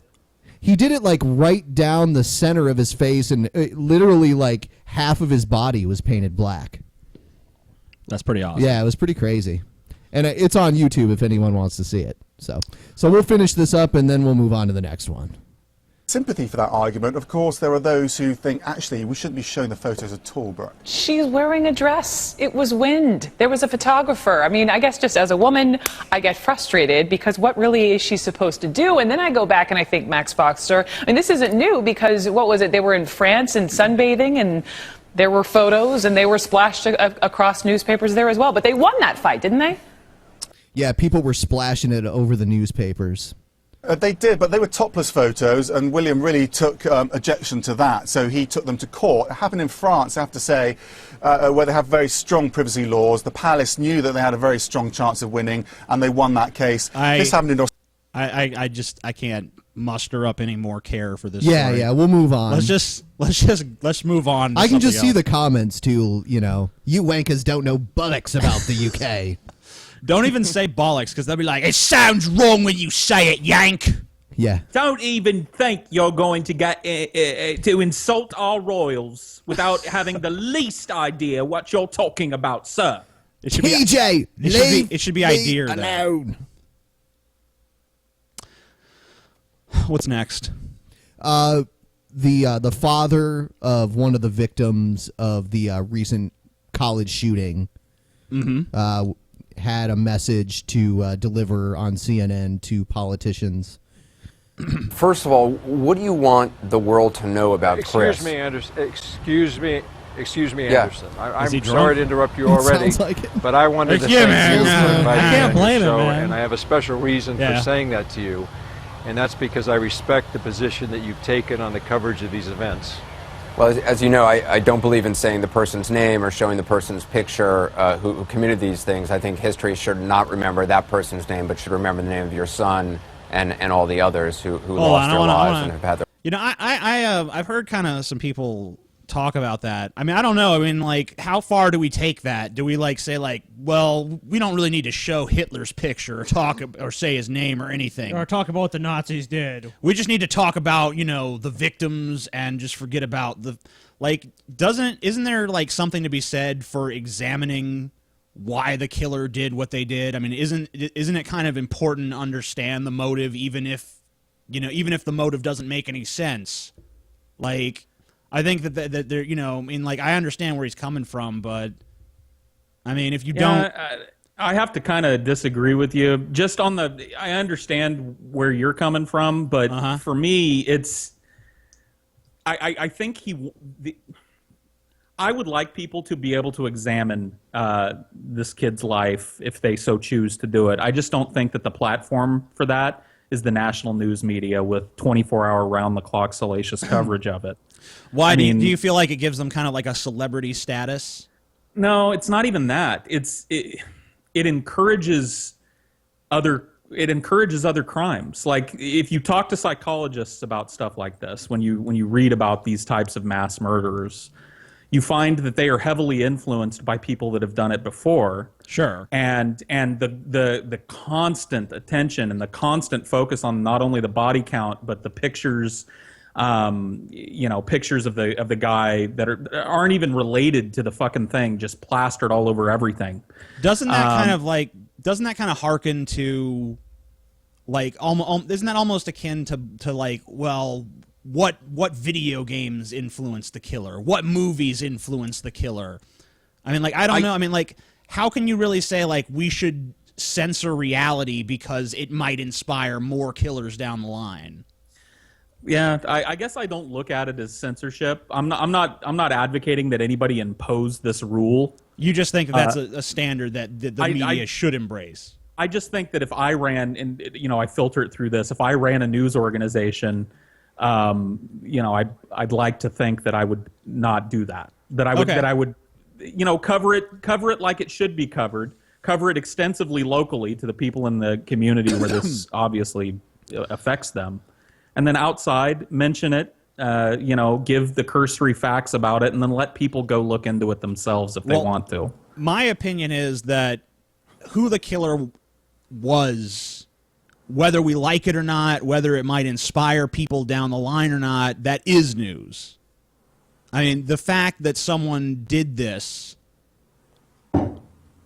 He did it like right down the center of his face, and literally like half of his body was painted black. That's pretty awesome. Yeah, it was pretty crazy. And it's on YouTube if anyone wants to see it. So we'll finish this up and then we'll move on to the next one. Sympathy for that argument. Of course, there are those who think, actually, we shouldn't be showing the photos at all, but... She's wearing a dress. It was wind. There was a photographer. I mean, I guess just as a woman, I get frustrated because what really is she supposed to do? And then I go back and I think, Max Foxter, I mean, this isn't new because, what was it? They were in France and sunbathing and there were photos and they were splashed across newspapers there as well. But they won that fight, didn't they? Yeah, people were splashing it over the newspapers. They did, but they were topless photos, and William really took objection to that, so he took them to court. It happened in France, I have to say, where they have very strong privacy laws. The palace knew that they had a very strong chance of winning, and they won that case. This happened in I can't muster up any more care for this. Yeah, story. yeah, we'll move on. Let's move on. I can just see else. the comments too. You know, you wankers don't know bollocks about the UK. Don't even say bollocks, because they'll be like, it sounds wrong when you say it, yank. Yeah. Don't even think you're going to get to insult our royals without having the least idea what you're talking about, sir. It should TJ, it should be idea alone. What's next? The father of one of the victims of the recent college shooting had a message to deliver on CNN to politicians. First of all, what do you want the world to know about Chris? Excuse me, Anderson. Excuse me, Yeah. Anderson. I'm sorry to interrupt you already, Sounds like it. but I wanted to Yeah, thank you man. for inviting I me can't on your blame him, show, man. and I have a special reason Yeah. for saying that to you, and that's because I respect the position that you've taken on the coverage of these events. Well, as you know, I don't believe in saying the person's name or showing the person's picture who committed these things. I think history should not remember that person's name, but should remember the name of your son and all the others who lost their lives and have had their... You know, I've heard kind of some people talk about that. I mean, I don't know. I mean, like, how far do we take that? Do we like say like, well, we don't really need to show Hitler's picture or talk or say his name or anything, Or talk about what the Nazis did. we just need to talk about, you know, the victims and just forget about the, like, isn't there like something to be said for examining why the killer did what they did? I mean, isn't it kind of important to understand the motive, even if the motive doesn't make any sense? Like, I think that they're, you know, I mean, like, I understand where he's coming from, but I mean, if you don't, I have to kind of disagree with you. Just on I understand where you're coming from, but for me, it's, I think I would like people to be able to examine this kid's life if they so choose to do it. I just don't think that the platform for that is the national news media with 24-hour round-the-clock salacious coverage of it. why do you feel like it gives them kind of like a celebrity status? No, it's not even that. It encourages other crimes. Like, if you talk to psychologists about stuff like this, when you read about these types of mass murderers, you find that they are heavily influenced by people that have done it before. Sure. And the constant attention and the constant focus on not only the body count but the pictures, pictures of the guy that aren't even related to the fucking thing, just plastered all over everything. Doesn't that kind of harken to, like, isn't that almost akin to like, well, what video games influence the killer? What movies influence the killer? I mean, like, I don't know. I mean, like, how can you really say, like, we should censor reality because it might inspire more killers down the line? Yeah, I guess I don't look at it as censorship. I'm not advocating that anybody impose this rule. You just think that's a standard that the media should embrace. I just think that if I ran, and I filter it through this. If I ran a news organization, I'd like to think that I would not do that. That I would, cover it like it should be covered. Cover it extensively locally to the people in the community where this obviously affects them, and then outside mention it. Give the cursory facts about it, and then let people go look into it themselves if they want to. My opinion is that who the killer was, whether we like it or not, whether it might inspire people down the line or not, that is news. I mean, the fact that someone did this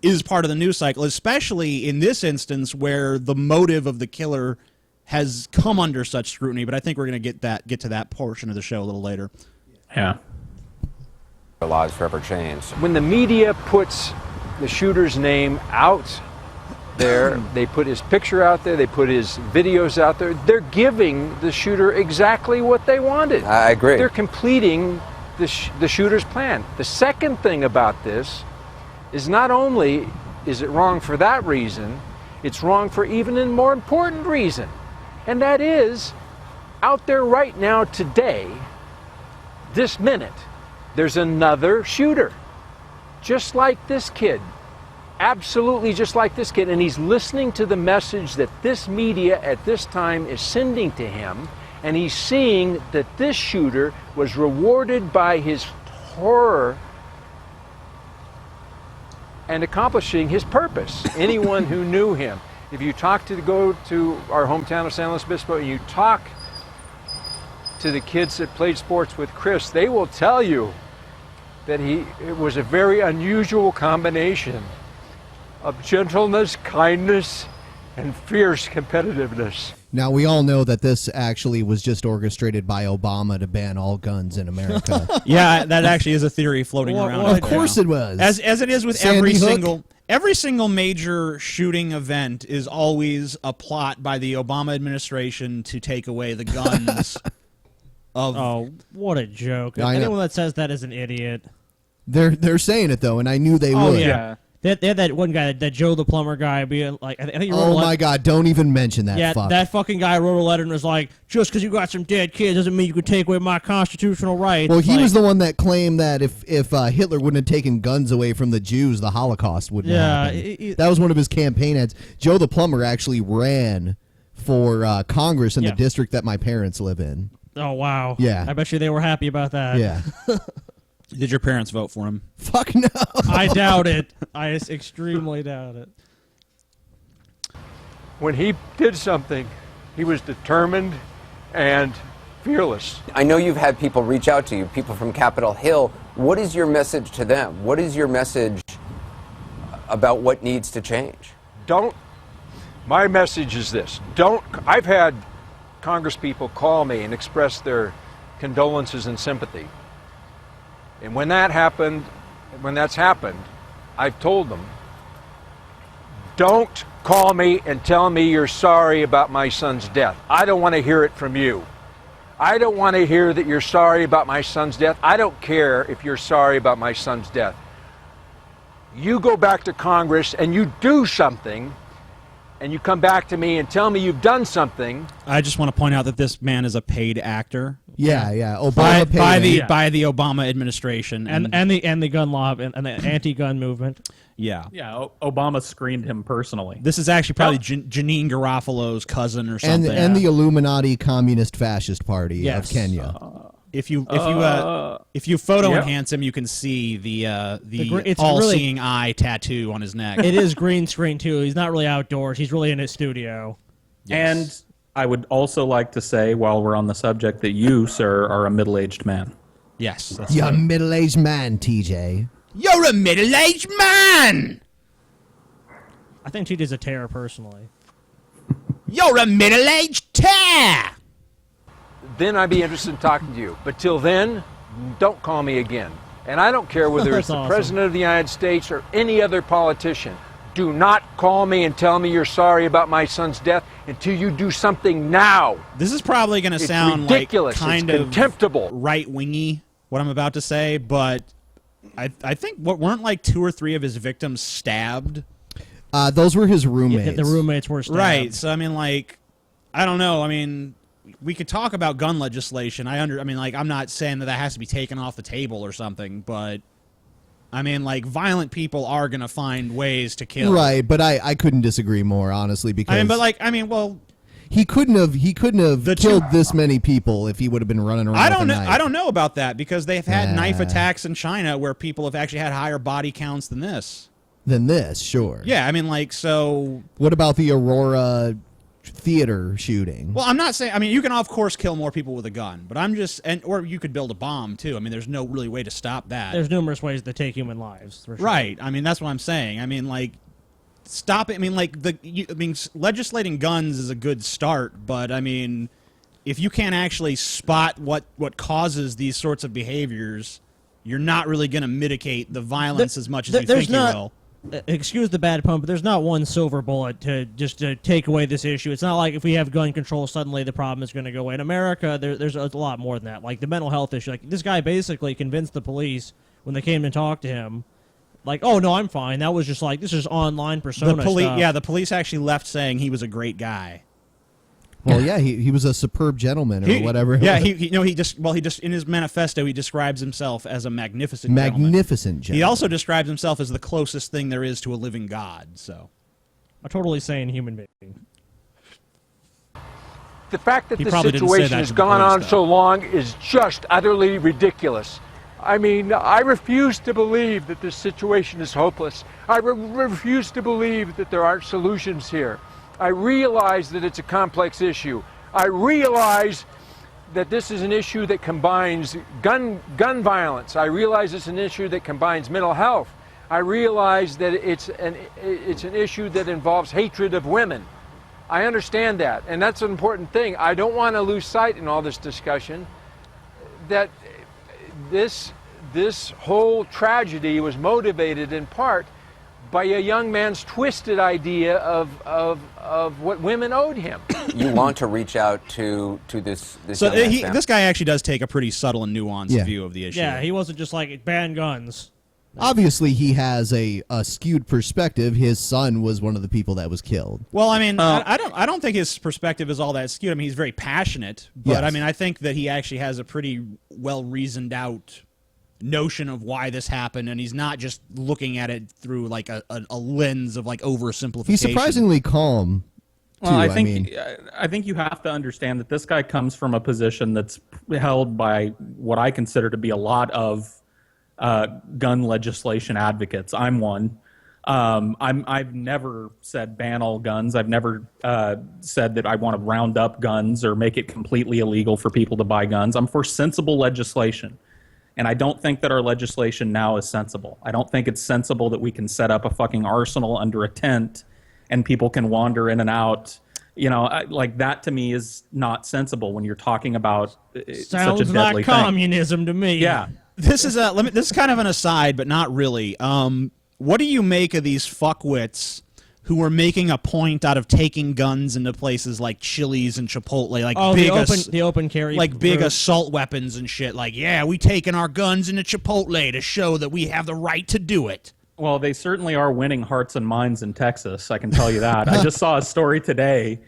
is part of the news cycle, especially in this instance where the motive of the killer has come under such scrutiny. But I think we're going to get to that portion of the show a little later. Yeah. Our lives forever changed. When the media puts the shooter's name out there, they put his picture out there, they put his videos out there, they're giving the shooter exactly what they wanted. I agree. They're completing the shooter's plan. The second thing about this is not only is it wrong for that reason, it's wrong for even a more important reason. And that is, out there right now today, this minute, there's another shooter, just like this kid, absolutely just like this kid, and he's listening to the message that this media at this time is sending to him, and he's seeing that this shooter was rewarded by his horror and accomplishing his purpose. Anyone who knew him, if you go to our hometown of San Luis Obispo and you talk to the kids that played sports with Chris, they will tell you that it was a very unusual combination of gentleness, kindness, and fierce competitiveness. Now, we all know that this actually was just orchestrated by Obama to ban all guns in America. Yeah, that actually is a theory floating around. Of course it was. As it is with Sandy Hook. every single major shooting event is always a plot by the Obama administration to take away the guns. Oh, what a joke. I know. Anyone that says that is an idiot. They're saying it, though, and I knew they would. Yeah. They had that one guy, that Joe the plumber guy, being like, I think you wrote oh my God! Don't even mention that. Yeah, fuck. that fucking guy wrote a letter and was like, "Just because you got some dead kids doesn't mean you can take away my constitutional rights." Well, he was the one that claimed that if Hitler wouldn't have taken guns away from the Jews, the Holocaust wouldn't happen. That was one of his campaign ads. Joe the plumber actually ran for Congress in the district that my parents live in. Oh wow! Yeah, I bet you they were happy about that. Yeah. Did your parents vote for him? Fuck no. I doubt it. I extremely doubt it. When he did something, he was determined and fearless. I know you've had people reach out to you, people from Capitol Hill. What is your message to them? What is your message about what needs to change? My message is this. I've had Congress people call me and express their condolences and sympathy. And when that's happened, I've told them, don't call me and tell me you're sorry about my son's death. I don't want to hear it from you. I don't want to hear that you're sorry about my son's death. I don't care if you're sorry about my son's death. You go back to Congress and you do something, and you come back to me and tell me you've done something. I just want to point out that this man is a paid actor. Yeah. Obama by the Obama administration and the gun law and the anti-gun movement. Yeah. Yeah, Obama screened him personally. This is actually probably Janine Garofalo's cousin or something. And the Illuminati Communist Fascist Party of Kenya. If you photo enhance him, you can see the all-seeing eye tattoo on his neck. It is green screen too. He's not really outdoors. He's really in his studio. Yes. And I would also like to say, while we're on the subject, that you, sir, are a middle-aged man. Yes. You're a middle-aged man, TJ. You're a middle-aged man! I think TJ's a terror, personally. You're a middle-aged terror! Then I'd be interested in talking to you. But till then, don't call me again. And I don't care whether it's the President of the United States or any other politician. Do not call me and tell me you're sorry about my son's death until you do something now. This is probably going to sound ridiculous. Like kind it's of contemptible, right-wingy, what I'm about to say, but I think weren't like 2 or 3 of his victims stabbed? Those were his roommates. Yeah, the roommates were stabbed. Right. So I mean, like, I don't know. I mean, we could talk about gun legislation. I mean, like, I'm not saying that has to be taken off the table or something, but I mean, like, violent people are gonna find ways to kill. Right, but I couldn't disagree more, honestly, because well, he couldn't have killed this many people if he would have been running around. I don't know about that, because they've had knife attacks in China where people have actually had higher body counts than this. Sure. Yeah, I mean, like, so. What about the Aurora theater shooting? Well, I'm not saying. I mean, you can of course kill more people with a gun, but I'm just, or you could build a bomb too. I mean, there's no really way to stop that. There's numerous ways to take human lives. For sure. Right. I mean, that's what I'm saying. I mean, like, stop it. I mean, like, legislating guns is a good start, but I mean, if you can't actually spot what causes these sorts of behaviors, you're not really going to mitigate the violence as much as you think you will. Excuse the bad pun, but there's not one silver bullet to take away this issue. It's not like if we have gun control, suddenly the problem is going to go away. In America, there's a lot more than that. Like the mental health issue. Like this guy basically convinced the police when they came to talk to him, like, oh no, I'm fine. That was just like, this is online persona stuff. Yeah, the police actually left saying he was a great guy. Well, yeah, he was a superb gentleman or whatever. Yeah, he just in his manifesto he describes himself as a magnificent gentleman. He also describes himself as the closest thing there is to a living God. So, a totally sane human being. The fact that this situation has gone on so long is just utterly ridiculous. I mean, I refuse to believe that this situation is hopeless. I refuse to believe that there aren't solutions here. I realize that it's a complex issue. I realize that this is an issue that combines gun violence. I realize it's an issue that combines mental health. I realize that it's an issue that involves hatred of women. I understand that, and that's an important thing. I don't want to lose sight in all this discussion that this whole tragedy was motivated in part by a young man's twisted idea of what women owed him. You want to reach out to this So young man, Sam? this guy actually does take a pretty subtle and nuanced view of the issue. Yeah, he wasn't just like ban guns. Obviously, he has a skewed perspective. His son was one of the people that was killed. Well, I mean, I don't think his perspective is all that skewed. I mean, he's very passionate, but Yes. I mean, I think that he actually has a pretty well reasoned out notion of why this happened, and he's not just looking at it through like a lens of like oversimplification. He's surprisingly calm. Well, I think you have to understand that this guy comes from a position that's held by what I consider to be a lot of gun legislation advocates. I'm one. I've never said ban all guns. I've never said that I want to round up guns or make it completely illegal for people to buy guns. I'm for sensible legislation. And I don't think that our legislation now is sensible. I don't think it's sensible that we can set up a fucking arsenal under a tent and people can wander in and out. You know, like that to me is not sensible when you're talking about such a deadly like thing. communism to me. Yeah. This is this is kind of an aside, but not really. What do you make of these fuckwits who are making a point out of taking guns into places like Chili's and Chipotle, like the open carry, like big assault weapons and shit? Like, yeah, we taking our guns into Chipotle to show that we have the right to do it. Well, they certainly are winning hearts and minds in Texas. I can tell you that. I just saw a story today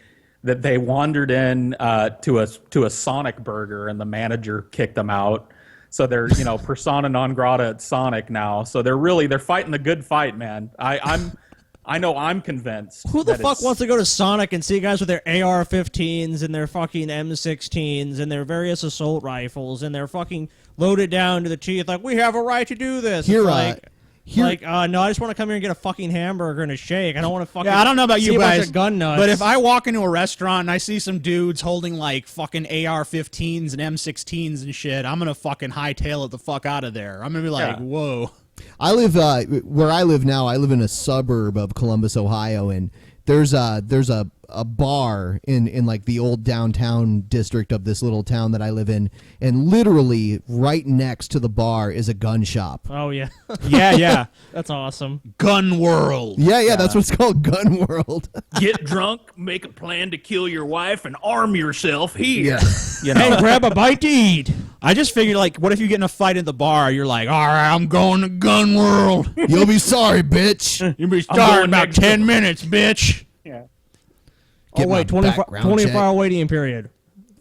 that they wandered in to a Sonic burger and the manager kicked them out. So they're persona non grata at Sonic now. So they're fighting the good fight, man. I know I'm convinced. Who the fuck wants to go to Sonic and see guys with their AR-15s and their fucking M16s and their various assault rifles and they're fucking loaded down to the teeth like, we have a right to do this. Here, no, I just want to come here and get a fucking hamburger and a shake. I don't want to fucking I don't know about see you a bunch guys, of gun nuts. but if I walk into a restaurant and I see some dudes holding like fucking AR-15s and M16s and shit, I'm gonna fucking hightail it the fuck out of there. I'm gonna be like, whoa. I live where I live now. I live in a suburb of Columbus, Ohio, and there's a a bar in like the old downtown district of this little town that I live in, and literally right next to the bar is a gun shop. Oh yeah, yeah. That's awesome. Gun World. Yeah, that's what it's called, Gun World. Get drunk, make a plan to kill your wife, and arm yourself here. Yeah. You know? Hey, grab a bite to eat. I just figured, like, what if you get in a fight at the bar? You're like, all right, I'm going to Gun World. You'll be sorry, bitch. You'll be sorry in about 10 minutes, bitch. Yeah. Get oh wait, my 24-hour waiting period.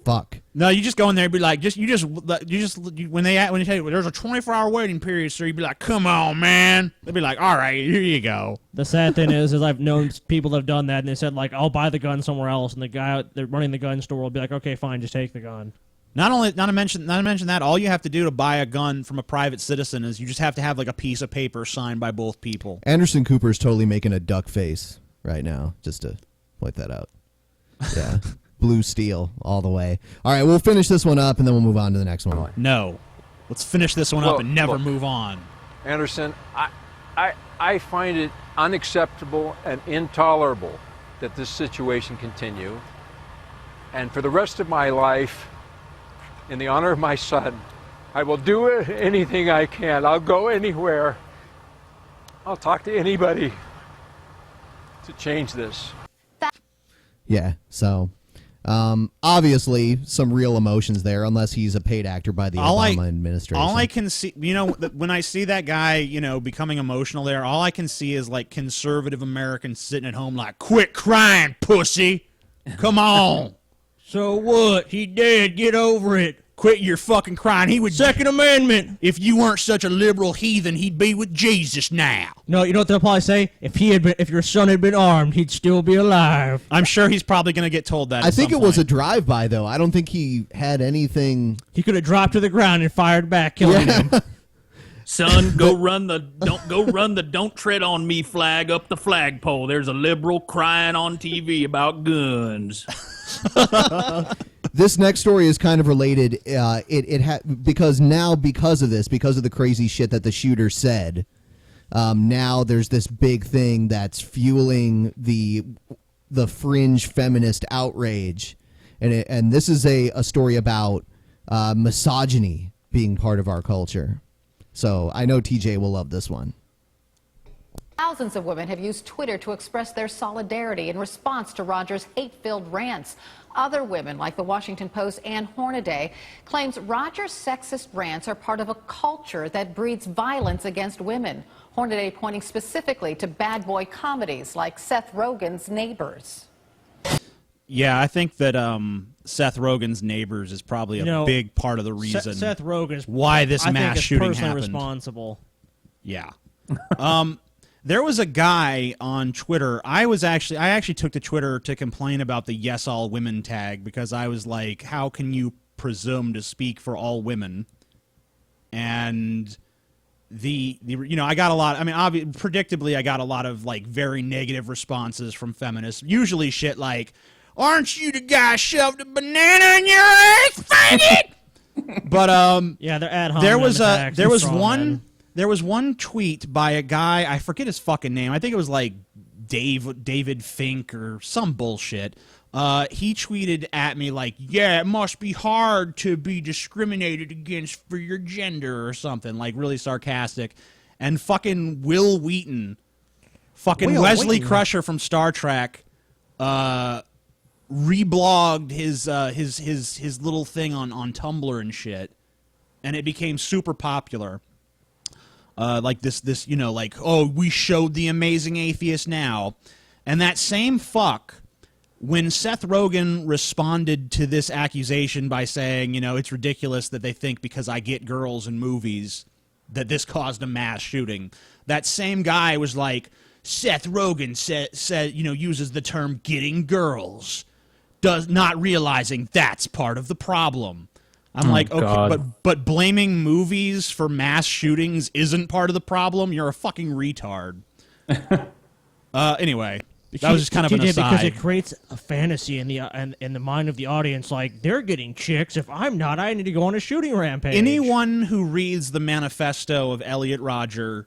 Fuck. No, you just go in there and be like, when they tell you there's a 24-hour waiting period, sir, you'd be like, come on, man. They'd be like, all right, here you go. The sad thing is I've known people that have done that, and they said like, I'll buy the gun somewhere else, and the guy that running the gun store will be like, okay, fine, just take the gun. Not to mention that, all you have to do to buy a gun from a private citizen is you just have to have like a piece of paper signed by both people. Anderson Cooper's totally making a duck face right now, just to point that out. Yeah. Blue steel all the way. All right, we'll finish this one up, and then we'll move on to the next one. No. Let's finish this one up and never move on. Anderson, I find it unacceptable and intolerable that this situation continue. And for the rest of my life, in the honor of my son, I will do anything I can. I'll go anywhere. I'll talk to anybody to change this. Yeah, so obviously some real emotions there, unless he's a paid actor by the Obama administration. All I can see, when I see that guy, becoming emotional there, all I can see is like conservative Americans sitting at home like, quit crying, pussy. Come on. So what? He dead. Get over it. Quit your fucking crying. He would Second Amendment. If you weren't such a liberal heathen, he'd be with Jesus now. No, you know what they'll probably say? If your son had been armed, he'd still be alive. I'm sure he's probably going to get told that. I think it was a drive-by, though. I don't think he had anything. He could have dropped to the ground and fired back, killing him. Son, go run the don't tread on me flag up the flagpole. There's a liberal crying on TV about guns. This next story is kind of related. Because of the crazy shit that the shooter said, now there's this big thing that's fueling the fringe feminist outrage, and this is a story about misogyny being part of our culture. So I know TJ will love this one. Thousands of women have used Twitter to express their solidarity in response to Rogers' hate-filled rants. Other women, like the Washington Post's Ann Hornaday, claims Rogers' sexist rants are part of a culture that breeds violence against women. Hornaday pointing specifically to bad boy comedies like Seth Rogen's Neighbors. Yeah, I think that Seth Rogen's Neighbors is probably a big part of the reason Seth Rogen's why this mass shooting personally happened. Responsible. Yeah. There was a guy on Twitter. I actually took to Twitter to complain about the Yes All Women tag, because I was like, how can you presume to speak for all women? And I got a lot. I mean, predictably, I got a lot of like very negative responses from feminists. Usually shit like, "Aren't you the guy shoved a banana in your ass, faggot?" But yeah, they're ad hominem there was attacks. There was one tweet by a guy, I forget his fucking name. I think it was like David Fink or some bullshit. He tweeted at me like, "Yeah, it must be hard to be discriminated against for your gender," or something, like really sarcastic. And fucking Will Wheaton, Wesley Crusher from Star Trek, reblogged his little thing on Tumblr and shit, and it became super popular. Like this, like, oh, we showed the amazing atheist now. And that same fuck, when Seth Rogen responded to this accusation by saying, it's ridiculous that they think because I get girls in movies that this caused a mass shooting, that same guy was like, Seth Rogen said uses the term getting girls, not realizing that's part of the problem. I'm like, okay, but blaming movies for mass shootings isn't part of the problem? You're a fucking retard. Anyway, that was just kind of an aside. Because it creates a fantasy in the mind of the audience, like, they're getting chicks. If I'm not, I need to go on a shooting rampage. Anyone who reads the manifesto of Elliot Rodger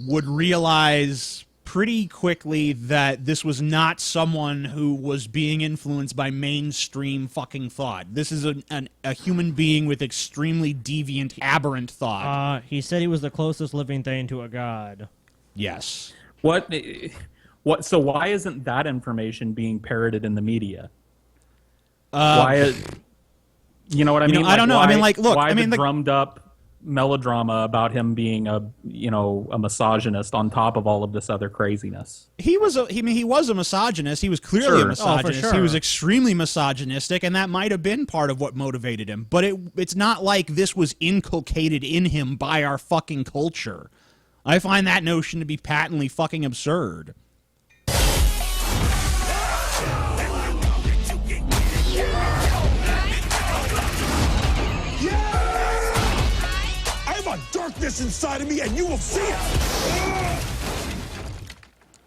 would realize pretty quickly that this was not someone who was being influenced by mainstream fucking thought. This is a human being with extremely deviant, aberrant thought. He said he was the closest living thing to a god. Yes. What? So why isn't that information being parroted in the media? Why? You know what I mean? I don't know. Why, I mean, like, look. Why I mean, the drummed up melodrama about him being a misogynist on top of all of this other craziness? He was a misogynist. He was clearly a misogynist. Oh, for sure. He was extremely misogynistic, and that might have been part of what motivated him. But it's not like this was inculcated in him by our fucking culture. I find that notion to be patently fucking absurd. Darkness inside of me, and you will see it.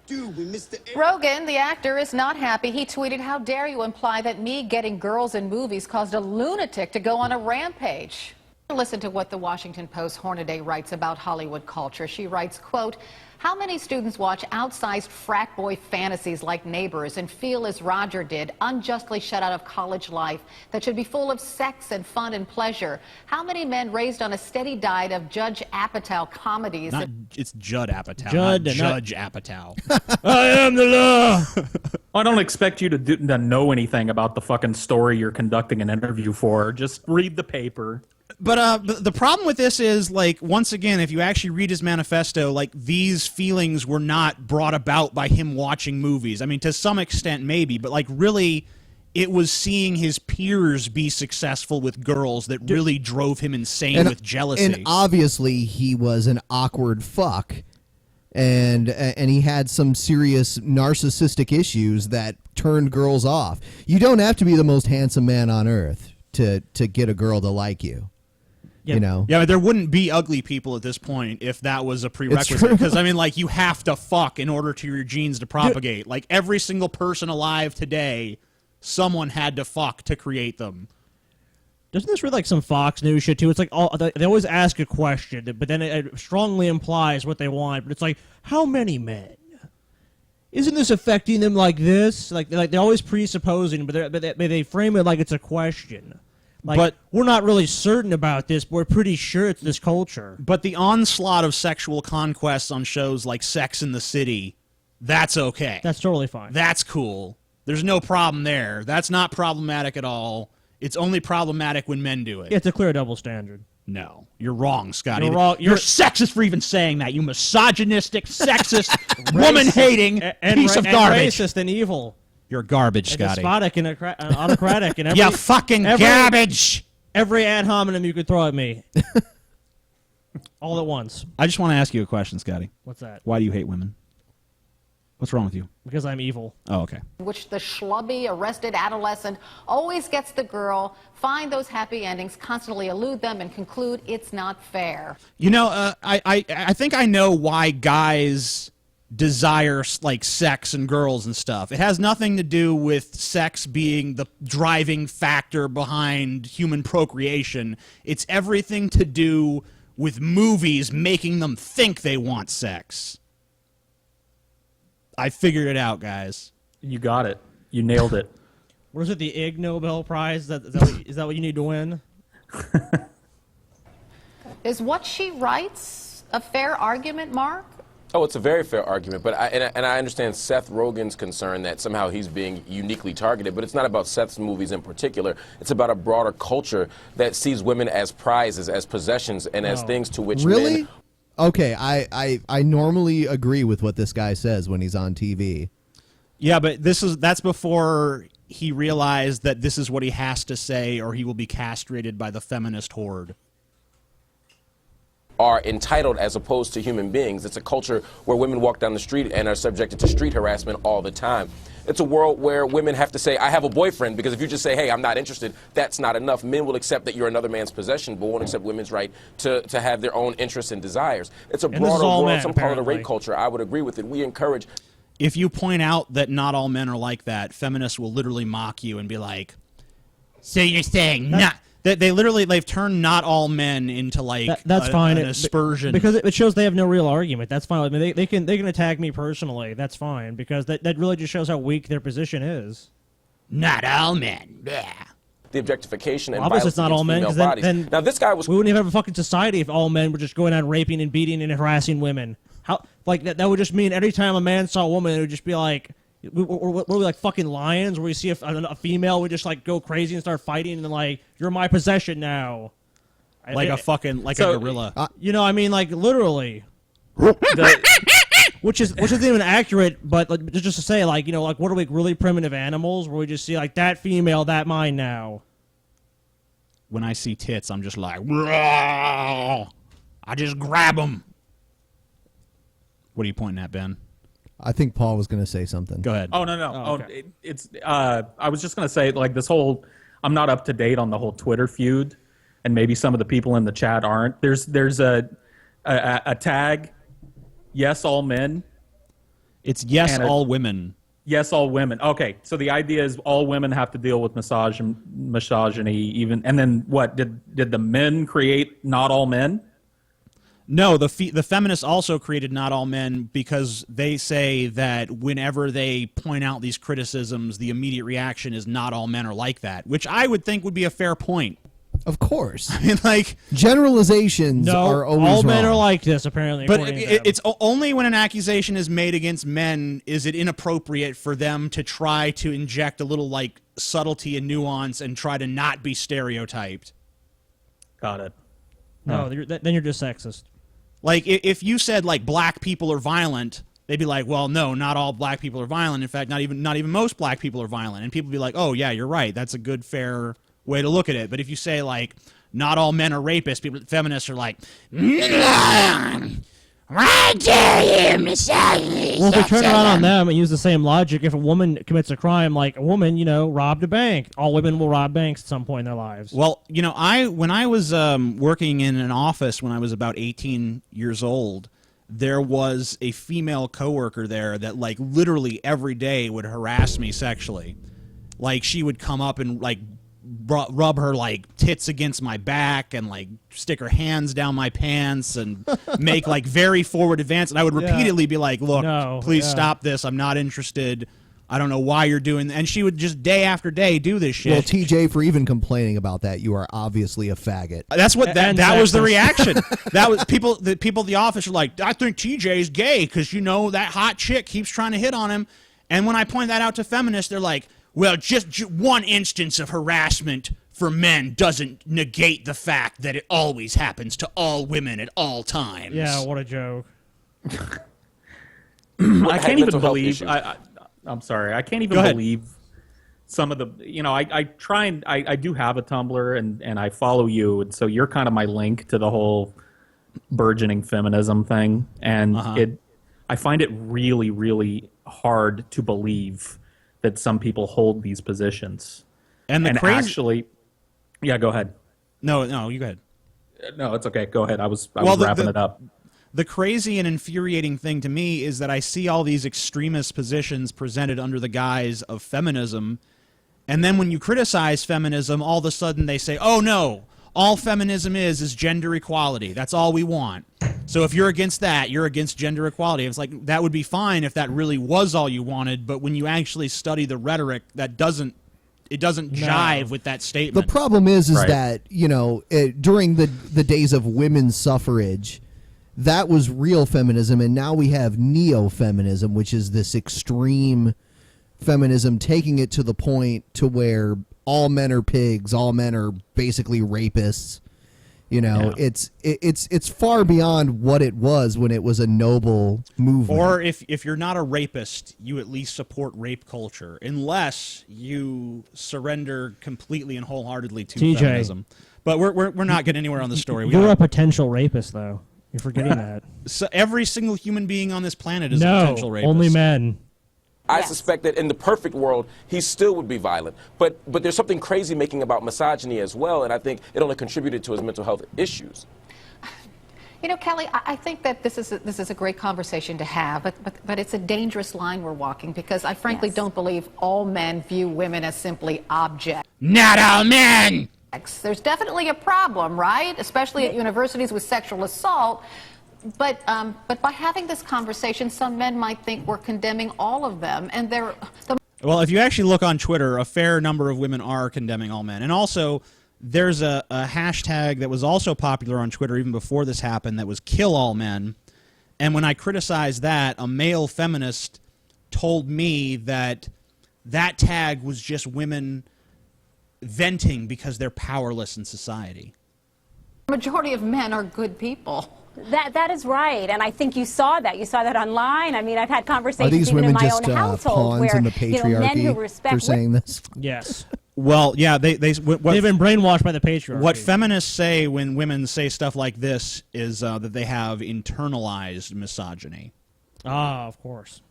Dude, we missed the Rogan, the actor, is not happy. He tweeted, "How dare you imply that me getting girls in movies caused a lunatic to go on a rampage?" Listen to what the Washington Post Hornaday writes about Hollywood culture. She writes, quote, "How many students watch outsized frat boy fantasies like Neighbors and feel as Roger did, unjustly shut out of college life that should be full of sex and fun and pleasure? How many men raised on a steady diet of Judge Apatow comedies?" It's Judd Apatow, Judd, not Judge Apatow. I am the law. I don't expect you to know anything about the fucking story you're conducting an interview for. Just read the paper. But the problem with this is, like, once again, if you actually read his manifesto, like, these feelings were not brought about by him watching movies. I mean, to some extent, maybe, but, like, really, it was seeing his peers be successful with girls that really drove him insane with jealousy. And obviously, he was an awkward fuck, and he had some serious narcissistic issues that turned girls off. You don't have to be the most handsome man on earth to get a girl to like you. You know? Yeah, but there wouldn't be ugly people at this point if that was a prerequisite. Because, I mean, like, you have to fuck in order to your genes to propagate. Like, every single person alive today, someone had to fuck to create them. Doesn't this read like some Fox News shit, too? It's like, they always ask a question, but then it strongly implies what they want. But it's like, how many men? Isn't this affecting them like this? Like they're always presupposing, but they frame it like it's a question. Like, but we're not really certain about this, but we're pretty sure it's this culture. But the onslaught of sexual conquests on shows like Sex and the City, that's okay. That's totally fine. That's cool. There's no problem there. That's not problematic at all. It's only problematic when men do it. It's a clear double standard. No, you're wrong, Scotty. You're wrong. You're sexist for even saying that. You misogynistic, sexist, woman-hating piece of garbage. And racist and evil. You're garbage, Scotty. Despotic and autocratic and every, you fucking garbage. Every ad hominem you could throw at me. All at once. I just want to ask you a question, Scotty. What's that? Why do you hate women? What's wrong with you? Because I'm evil. Oh, okay. Which the schlubby, arrested adolescent always gets the girl, find those happy endings, constantly elude them, and conclude it's not fair. You know, I think I know why guys desire, like, sex and girls and stuff. It has nothing to do with sex being the driving factor behind human procreation. It's everything to do with movies making them think they want sex. I figured it out, guys. You got it. You nailed it. What is it, the Ig Nobel Prize? Is that what you need to win? Is what she writes a fair argument, Mark? Oh, it's a very fair argument, but I understand Seth Rogen's concern that somehow he's being uniquely targeted, but it's not about Seth's movies in particular. It's about a broader culture that sees women as prizes, as possessions, and as things to which men... Okay, I normally agree with what this guy says when he's on TV. Yeah, but that's before he realized that this is what he has to say or he will be castrated by the feminist horde. Are entitled as opposed to human beings. It's a culture where women walk down the street and are subjected to street harassment all the time. It's a world where women have to say, I have a boyfriend, because if you just say, hey, I'm not interested, that's not enough. Men will accept that you're another man's possession, but won't accept women's right to have their own interests and desires. It's a broader world. Some call it a rape culture. I would agree with it. We encourage... If you point out that not all men are like that, feminists will literally mock you and be like, so you're saying They literally, they've turned not all men into like that's fine. an aspersion. Because it shows they have no real argument. That's fine. I mean, they can attack me personally. That's fine, because that really just shows how weak their position is. Not all men. Yeah. The objectification and Obviously, violence it's not all men. against 'Cause female bodies. Now, this guy was. We wouldn't even have a fucking society if all men were just going out raping and beating and harassing women. How like that would just mean every time a man saw a woman, it would just be like. What are we, like fucking lions, where we see a female, we just like go crazy and start fighting and like, you're my possession now, Like a fucking a gorilla. You know, I mean, like literally, which isn't even accurate. But like, just to say, like, you know, like what are we, really primitive animals, where we just see like that female, that mine now. When I see tits, I'm just like, I just grab them. What are you pointing at, Ben? I think Paul was going to say something. Go ahead. Oh, no. Oh, okay. I was just going to say, like, this whole, I'm not up to date on the whole Twitter feud, and maybe some of the people in the chat aren't. There's a tag, yes, all men. It's yes, all women. Yes, all women. Okay, so the idea is all women have to deal with misogyny, even, and then what? Did the men create not all men? No, the feminists also created not all men, because they say that whenever they point out these criticisms, the immediate reaction is not all men are like that, which I would think would be a fair point. Of course. I mean, like, generalizations are always all men wrong. are like this, apparently. But it's only when an accusation is made against men is it inappropriate for them to try to inject a little like subtlety and nuance and try to not be stereotyped. Got it. No, then you're just sexist. Like, if you said, like, black people are violent, they'd be like, well, no, not all black people are violent. In fact, not even most black people are violent. And people would be like, oh, yeah, you're right. That's a good, fair way to look at it. But if you say, like, not all men are rapists, feminists are like, why dare you, misogynist? Well, if we turn around on them and use the same logic, if a woman commits a crime, like a woman, you know, robbed a bank, all women will rob banks at some point in their lives. Well, you know, when I was working in an office when I was about 18 years old, there was a female coworker there that, like, literally every day would harass me sexually. Like, she would come up and, like, rub her, like, tits against my back and, like, stick her hands down my pants and make, like, very forward advance. And I would repeatedly be like, look, please stop this. I'm not interested. I don't know why you're doing that. And she would just day after day do this shit. Well, TJ, for even complaining about that, you are obviously a faggot. That's what that was the reaction. That was the people at the office are like, I think TJ's gay because, you know, that hot chick keeps trying to hit on him. And when I point that out to feminists, they're like, well, just one instance of harassment for men doesn't negate the fact that it always happens to all women at all times. Yeah, what a joke. I can't even believe. I'm sorry. I can't even believe some of the. You know, I try and I do have a Tumblr and I follow you, and so you're kind of my link to the whole burgeoning feminism thing, and I find it really, really hard to believe that some people hold these positions. And actually, yeah, go ahead. No, you go ahead. No, it's okay. Go ahead. I was wrapping it up. The crazy and infuriating thing to me is that I see all these extremist positions presented under the guise of feminism, and then when you criticize feminism, all of a sudden they say, oh no, all feminism is gender equality. That's all we want. So if you're against that, you're against gender equality. It's like, that would be fine if that really was all you wanted, but when you actually study the rhetoric, that doesn't jive with that statement. The problem is that, you know, during the days of women's suffrage, that was real feminism, and now we have neo-feminism, which is this extreme feminism, taking it to the point to where all men are pigs, all men are basically rapists. You know, it's far beyond what it was when it was a noble movement. Or if you're not a rapist, you at least support rape culture, unless you surrender completely and wholeheartedly to feminism. But we're not getting anywhere on the story. You're a potential rapist, though. You're forgetting that. So every single human being on this planet is a potential rapist. Only men. I suspect that in the perfect world, he still would be violent. But there's something crazy making about misogyny as well, and I think it only contributed to his mental health issues. You know, Kelly, I think that this is a great conversation to have, but it's a dangerous line we're walking, because I frankly don't believe all men view women as simply objects. Not all men! There's definitely a problem, right? Especially at universities with sexual assault. But by having this conversation, some men might think we're condemning all of them, and Well, if you actually look on Twitter, a fair number of women are condemning all men. And also, there's a hashtag that was also popular on Twitter even before this happened that was kill all men. And when I criticized that, a male feminist told me that that tag was just women venting because they're powerless in society. the majority of men are good people. That is right, and I think you saw that. You saw that online. I mean, I've had Are conversations these even in women my just own household pawns where in the men who patriarchy respect for saying this? Yes. Well, yeah, they've been brainwashed by the patriarchy. What feminists say when women say stuff like this is that they have internalized misogyny. Ah, of course.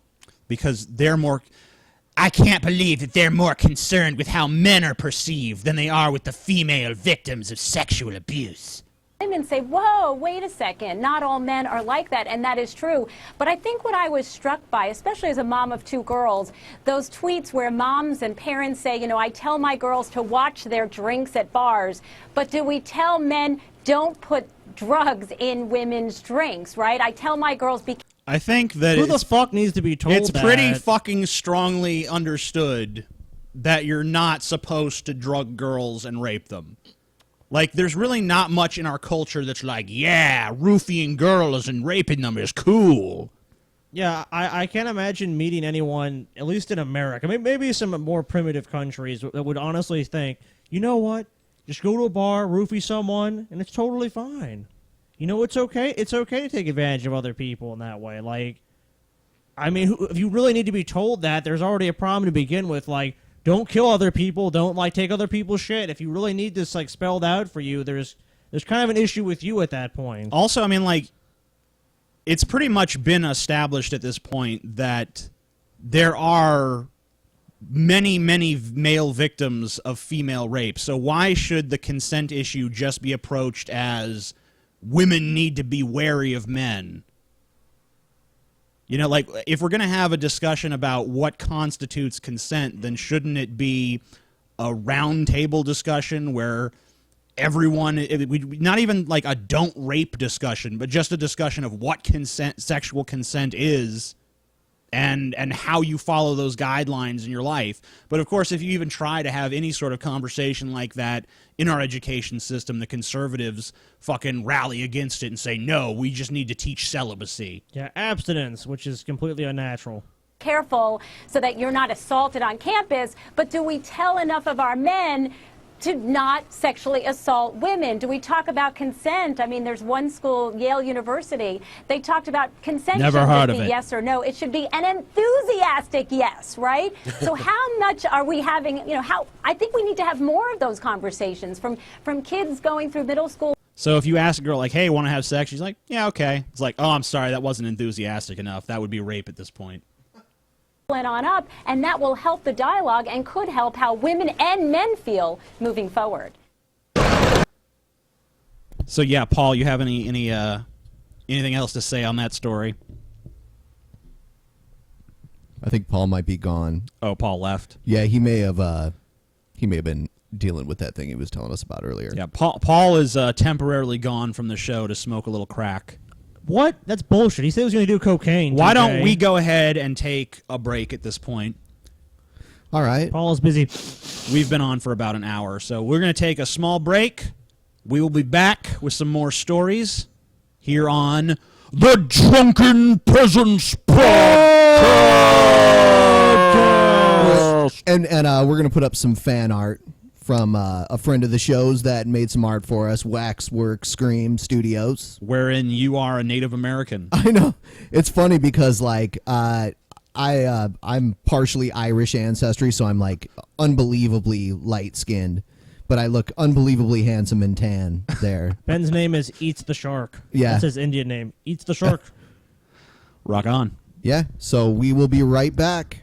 Because they're more... I can't believe that they're more concerned with how men are perceived than they are with the female victims of sexual abuse. Women say, whoa, wait a second, not all men are like that, and that is true. But I think what I was struck by, especially as a mom of two girls, those tweets where moms and parents say, you know, I tell my girls to watch their drinks at bars, but do we tell men don't put drugs in women's drinks, right? I tell my girls... I think that Who the fuck needs to be told it's that? pretty fucking strongly understood that you're not supposed to drug girls and rape them. Like, there's really not much in our culture that's like, yeah, roofing girls and raping them is cool. Yeah, I can't imagine meeting anyone, at least in America, maybe some more primitive countries, that would honestly think, you know what, just go to a bar, roofie someone, and it's totally fine. You know, it's okay. It's okay to take advantage of other people in that way. Like, I mean, if you really need to be told that, there's already a problem to begin with. Like, don't kill other people. Don't, like, take other people's shit. If you really need this, like, spelled out for you, there's kind of an issue with you at that point. Also, I mean, like, it's pretty much been established at this point that there are many, many male victims of female rape. So why should the consent issue just be approached as women need to be wary of men? You know, like, if we're going to have a discussion about what constitutes consent, then shouldn't it be a roundtable discussion where everyone, not even like a don't rape discussion, but just a discussion of what consent, sexual consent is, and how you follow those guidelines in your life. But of course, if you even try to have any sort of conversation like that in our education system, the conservatives fucking rally against it and say, no, we just need to teach celibacy. Yeah, abstinence, which is completely unnatural. Careful so that you're not assaulted on campus, but do we tell enough of our men to not sexually assault women? Do we talk about consent? I mean, there's one school, Yale University, they talked about consent. Never should heard just of be it. yes or no. It should be an enthusiastic yes, right? So how much are we having, you know, I think we need to have more of those conversations from kids going through middle school. So if you ask a girl, like, hey, want to have sex? She's like, yeah, okay. It's like, oh, I'm sorry, that wasn't enthusiastic enough. That would be rape at this point. And on up, and that will help the dialogue and could help how women and men feel moving forward. So yeah, Paul, you have anything else to say on that story? I think Paul might be gone. Oh, Paul left. Yeah, he may have been dealing with that thing he was telling us about earlier. Yeah, Paul is temporarily gone from the show to smoke a little crack. What? That's bullshit. He said he was going to do cocaine. Why don't we go ahead and take a break at this point? All right. Paul is busy. We've been on for about an hour, so we're going to take a small break. We will be back with some more stories here on the Drunken Peasants Podcast. And we're going to put up some fan art from a friend of the show's that made some art for us, Waxwork Scream Studios. Wherein you are a Native American. I know. It's funny because, like, I'm partially Irish ancestry, so I'm, like, unbelievably light-skinned. But I look unbelievably handsome and tan there. Ben's name is Eats the Shark. Yeah. That's his Indian name. Eats the Shark. Rock on. Yeah, so we will be right back.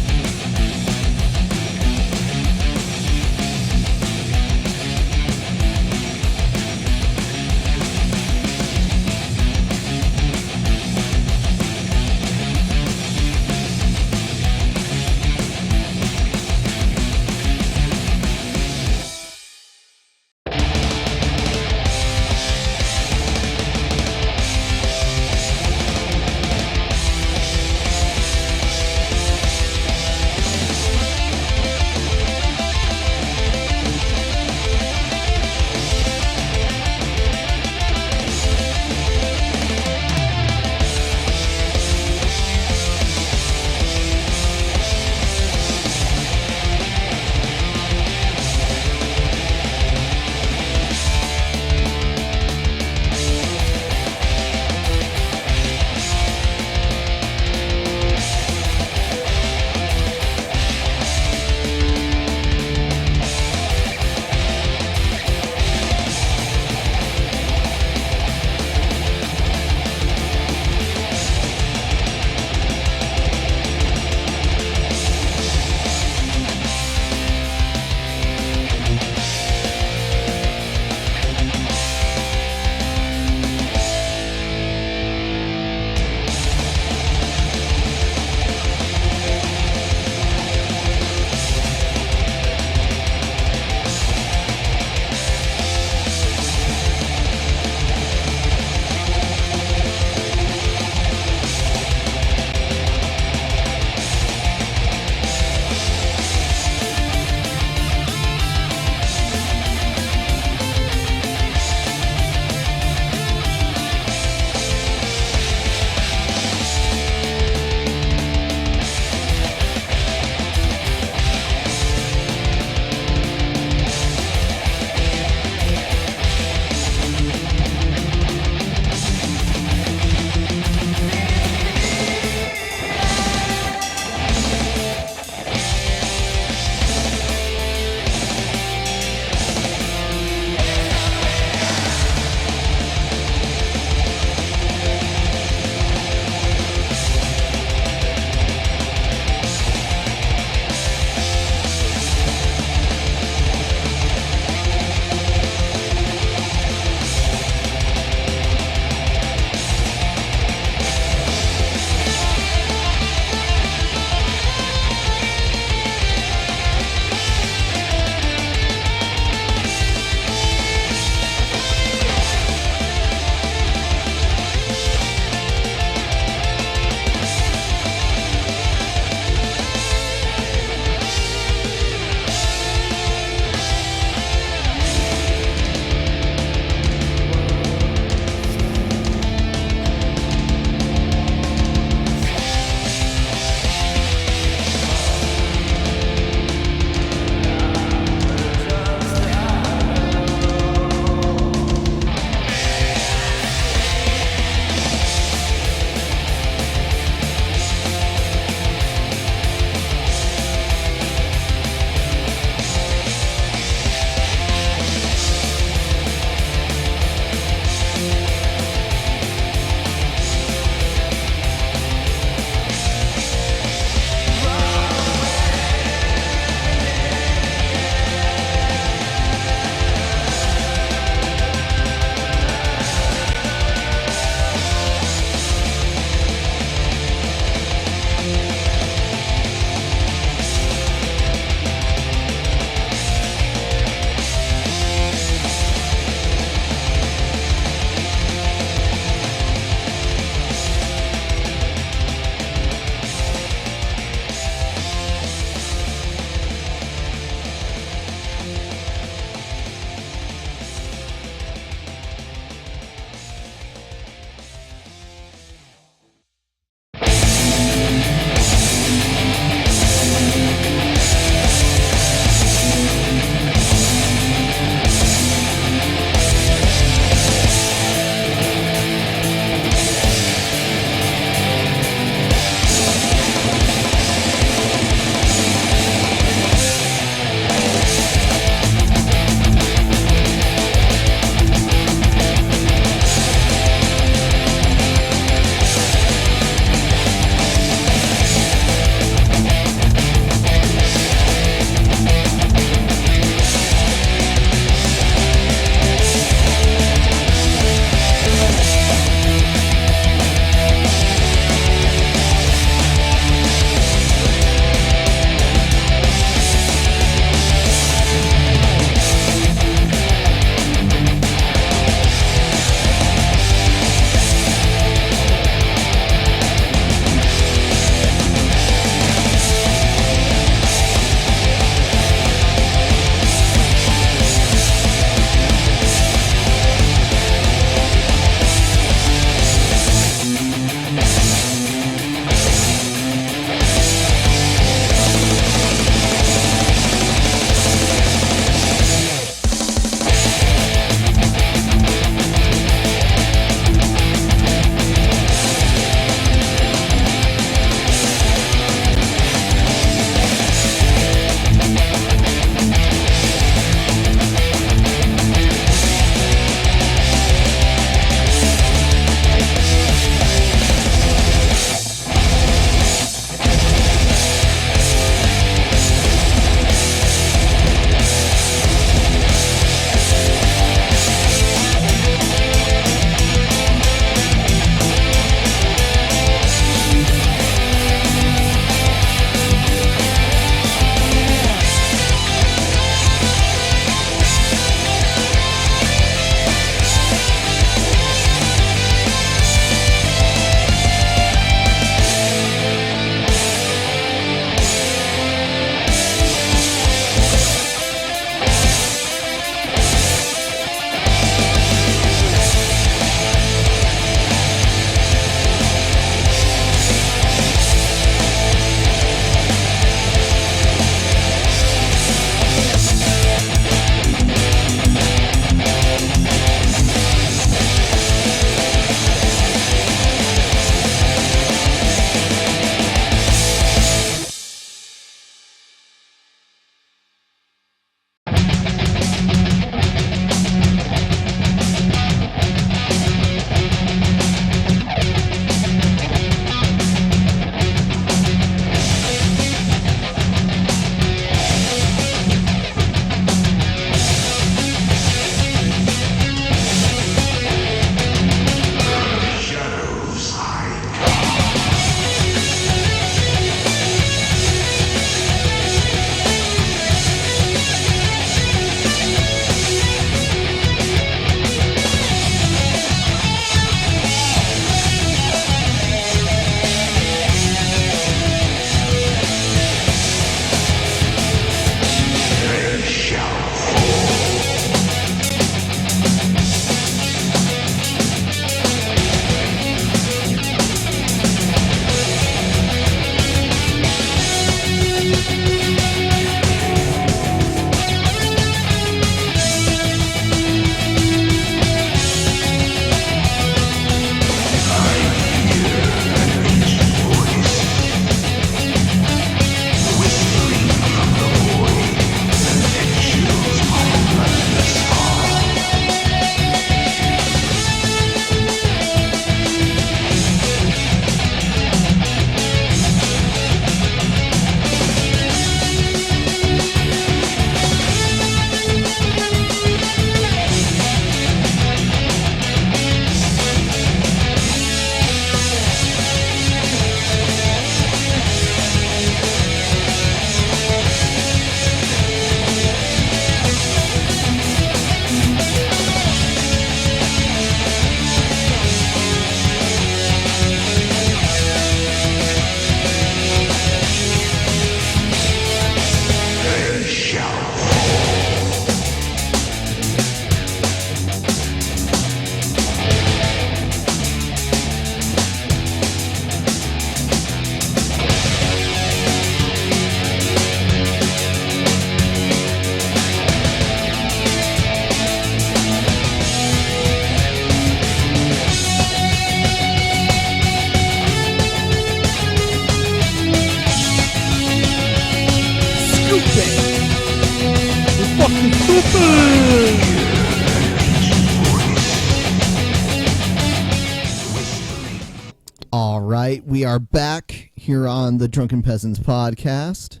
right, we are back here on the Drunken Peasants podcast.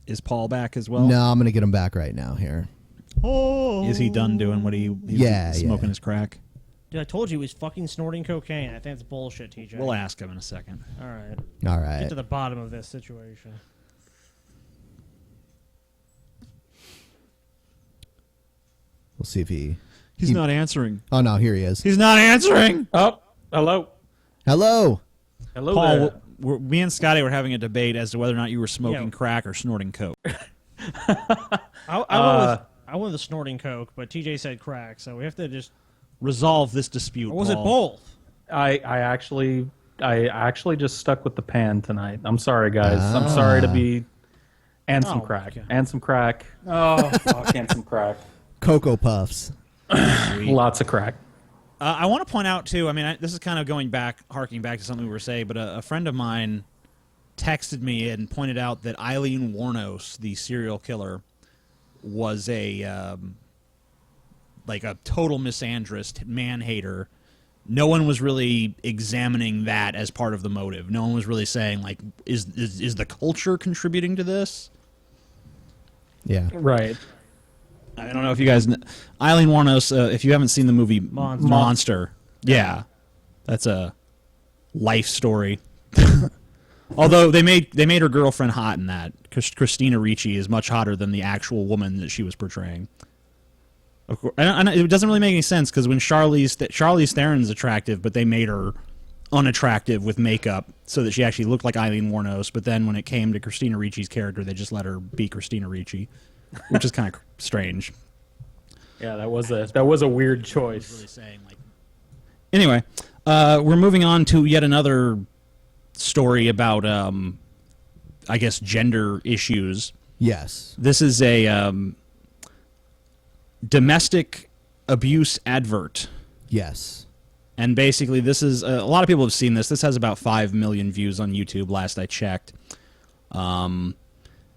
Is Paul back as well? No, I'm going to get him back right now here. Oh. Is he done doing what he's smoking his crack? Dude, I told you he was fucking snorting cocaine. I think that's bullshit, TJ. We'll ask him in a second. All right. All right. Get to the bottom of this situation. We'll see if He's not answering. Oh, no, here he is. He's not answering. Oh, hello. Hello. Hello Paul, there. me and Scotty were having a debate as to whether or not you were smoking crack or snorting coke. I went with the snorting coke, but TJ said crack, so we have to just resolve this dispute. Or was Paul. it both? I actually just stuck with the pan tonight. I'm sorry, guys. I'm sorry to be... And some crack. Okay. And some crack. Oh, fuck, and some crack. Cocoa Puffs. Lots of crack. I want to point out, too, I mean, this is kind of harking back to something we were saying, but a friend of mine texted me and pointed out that Eileen Wuornos, the serial killer, was a total misandrist, man-hater. No one was really examining that as part of the motive. No one was really saying, like, is the culture contributing to this? Yeah. Right. I don't know if you guys... Eileen Wuornos, if you haven't seen the movie Monster, yeah, that's a life story. Although they made her girlfriend hot in that. Christina Ricci is much hotter than the actual woman that she was portraying. Of course, and it doesn't really make any sense because when Charlize Theron's attractive, but they made her unattractive with makeup so that she actually looked like Eileen Wuornos. But then when it came to Christina Ricci's character, they just let her be Christina Ricci, which is kind of strange. Yeah, that was a weird choice. Really saying, like... Anyway, we're moving on to yet another story about, I guess, gender issues. Yes. This is a domestic abuse advert. Yes. And basically, this is a lot of people have seen this. This has about 5 million views on YouTube. Last I checked.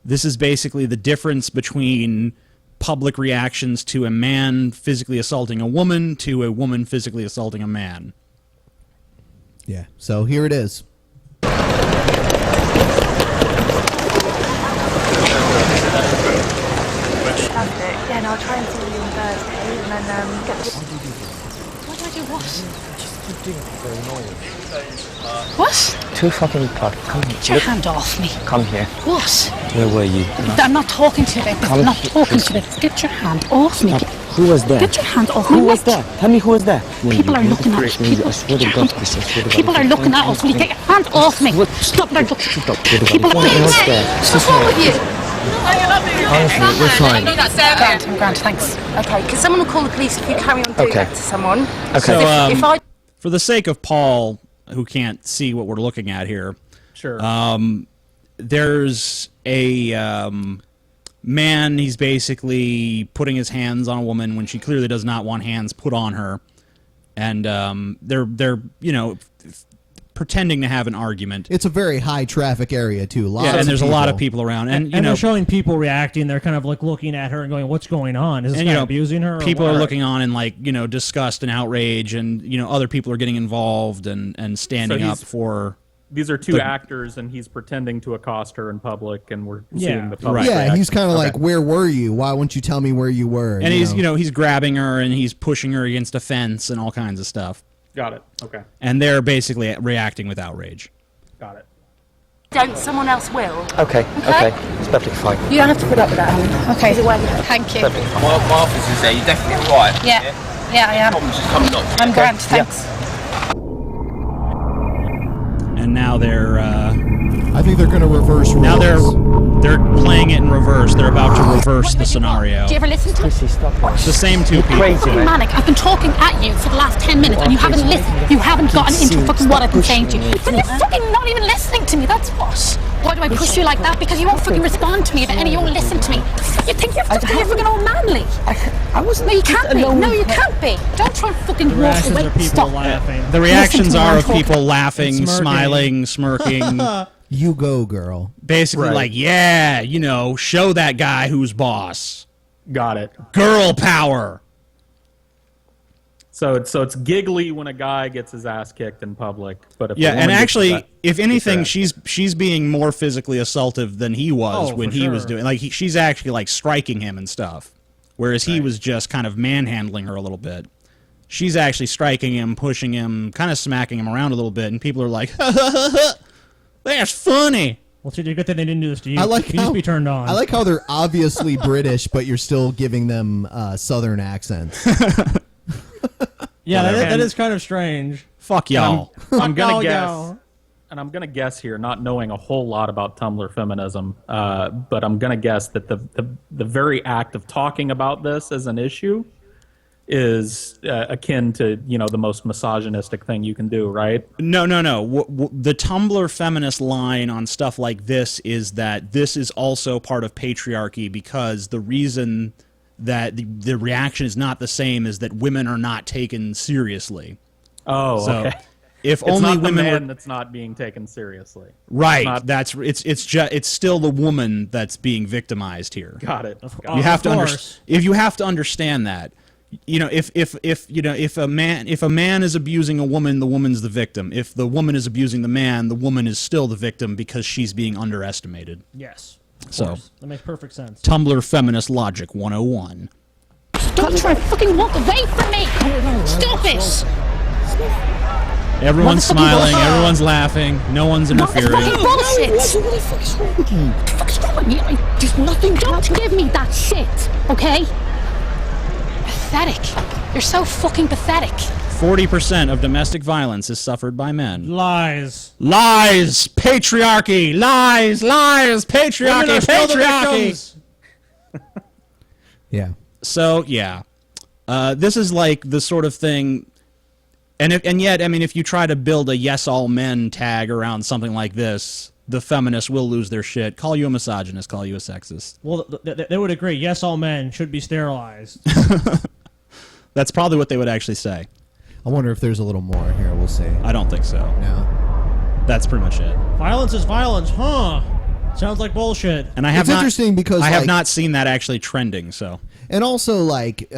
This is basically the difference between public reactions to a man physically assaulting a woman to a woman physically assaulting a man. Yeah. So here it is. Yeah, no, I'll try and see you on Thursday and then get the... What do I do? What? Just keep doing it. Very annoying. What? Too fucking blood. Come here. Get your hand off me. Come here. What? Where were you? I'm not talking to you about this. I'm not talking to you. Get your hand off me. Who was there? Get your hand off me. Who was there? Tell me who was there. People are looking at us. I swear to God, Chris, I swear to God. People are looking at us. Will you get your hand off me? Stop there. People are looking at us. What's wrong with you? Honestly, we're fine. Grant, I'm Grant, thanks. Okay, can someone call the police if you carry on doing that to someone? Okay. So, if I... for the sake of Paul, who can't see what we're looking at here, sure. There's a man. He's basically putting his hands on a woman when she clearly does not want hands put on her, and they're pretending to have an argument. It's a very high traffic area too. And there's a lot of people around, and they're showing people reacting. They're kind of like looking at her and going, "What's going on? Is this guy abusing her?" People are looking on in disgust and outrage, and other people are getting involved and standing up for. These are two actors, and he's pretending to accost her in public, and we're seeing the public. Yeah, reaction. he's kind of like, "Where were you? Why won't you tell me where you were?" And he's grabbing her and he's pushing her against a fence and all kinds of stuff. Got it. Okay. And they're basically reacting with outrage. Got it. Don't, someone else will. Okay. It's perfectly fine. You don't have to put up with that, honey. Okay. Thank you. My officer's there. You're definitely right. Yeah, I am. Just come and knock. I'm Grant, thanks. And now they're... I think they're going to reverse roles. Now they're playing it in reverse. They're about to reverse the scenario. Do you ever listen to me? It's the same two people. Fucking manic. I've been talking at you for the last 10 minutes and you haven't listened. You haven't gotten into fucking what I've been saying to you. Then you're fucking not even listening to me. That's what. Why do I push you like that? Because you won't fucking respond to me and you won't listen to me. You think you're fucking all manly. I wasn't. No, you can't be. No, you can't be. Don't try and fucking walk away. Stop. The reactions are of people laughing, smiling, smirking. You go, girl. Basically, like, yeah, show that guy who's boss. Got it. Girl power. So it's giggly when a guy gets his ass kicked in public, but if yeah, a woman and gets actually, his if anything, ass- she's being more physically assaultive than he was Oh, when for he was sure. doing. Like she's actually like striking him and stuff, whereas he was just kind of manhandling her a little bit. She's actually striking him, pushing him, kind of smacking him around a little bit, and people are like, "That's funny." Well, see, good thing they didn't do this to you. I like you how just be turned on. I like how they're obviously British, but you're still giving them Southern accents. Yeah, that is kind of strange. Fuck y'all. I'm gonna y'all, guess, y'all. and I'm gonna guess here, not knowing a whole lot about Tumblr feminism, but I'm gonna guess that the very act of talking about this as an issue is akin to the most misogynistic thing you can do, right? No. The Tumblr feminist line on stuff like this is that this is also part of patriarchy, because the reason that the reaction is not the same is that women are not taken seriously. Oh, so okay. If It's only not the women man were that's not being taken seriously. right, It's not- it's still the woman that's being victimized here. Got it. You have to course. if you have to understand that. If a man is abusing a woman, the woman's the victim. If the woman is abusing the woman is still the victim because she's being underestimated. Yes. Of So course. That makes perfect sense. Tumblr feminist logic 101. Don't try to fucking walk away from me! Stop it! Everyone's Motherfucking smiling, bullshit. everyone's laughing, no one's interfering. Motherfucking bullshit! What the fuck's wrong with you? What the fuck's wrong with me? There's nothing. Don't give me that shit, okay? Pathetic. You're so fucking pathetic. 40% of domestic violence is suffered by men. Lies. Lies! Patriarchy! Lies! Lies! Patriarchy! Women are still the Patriarchy! victims. Yeah. So, yeah. This is like the sort of thing... And yet, I mean, if you try to build a yes all men tag around something like this, the feminists will lose their shit, call you a misogynist, call you a sexist. Well, they would agree. Yes, all men should be sterilized. That's probably what they would actually say. I wonder if there's a little more here. We'll see. I don't think so. No. That's pretty much it. Violence is violence, huh? Sounds like bullshit. And I have It's not, interesting because, I have like- not seen that actually trending, so... And also, like,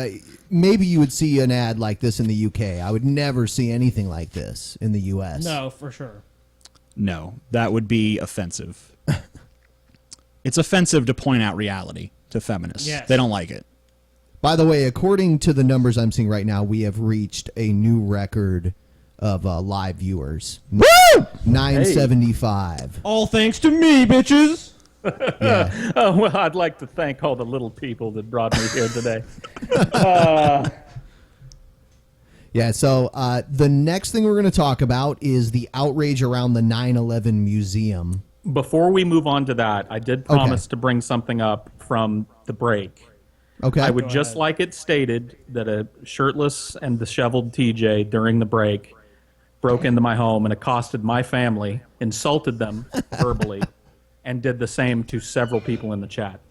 maybe you would see an ad like this in the UK. I would never see anything like this in the US. No, for sure. No, that would be offensive. It's offensive to point out reality to feminists. Yes. They don't like it. By the way, according to the numbers I'm seeing right now, we have reached a new record of live viewers. Woo! 975. All thanks to me, bitches. Yeah. Oh, well, I'd like to thank all the little people that brought me here today. Yeah, so the next thing we're going to talk about is the outrage around the 9/11 museum. Before we move on to that, I did promise to bring something up from the break. Okay. I would just like it stated that a shirtless and disheveled TJ during the break broke into my home and accosted my family, insulted them verbally, and did the same to several people in the chat.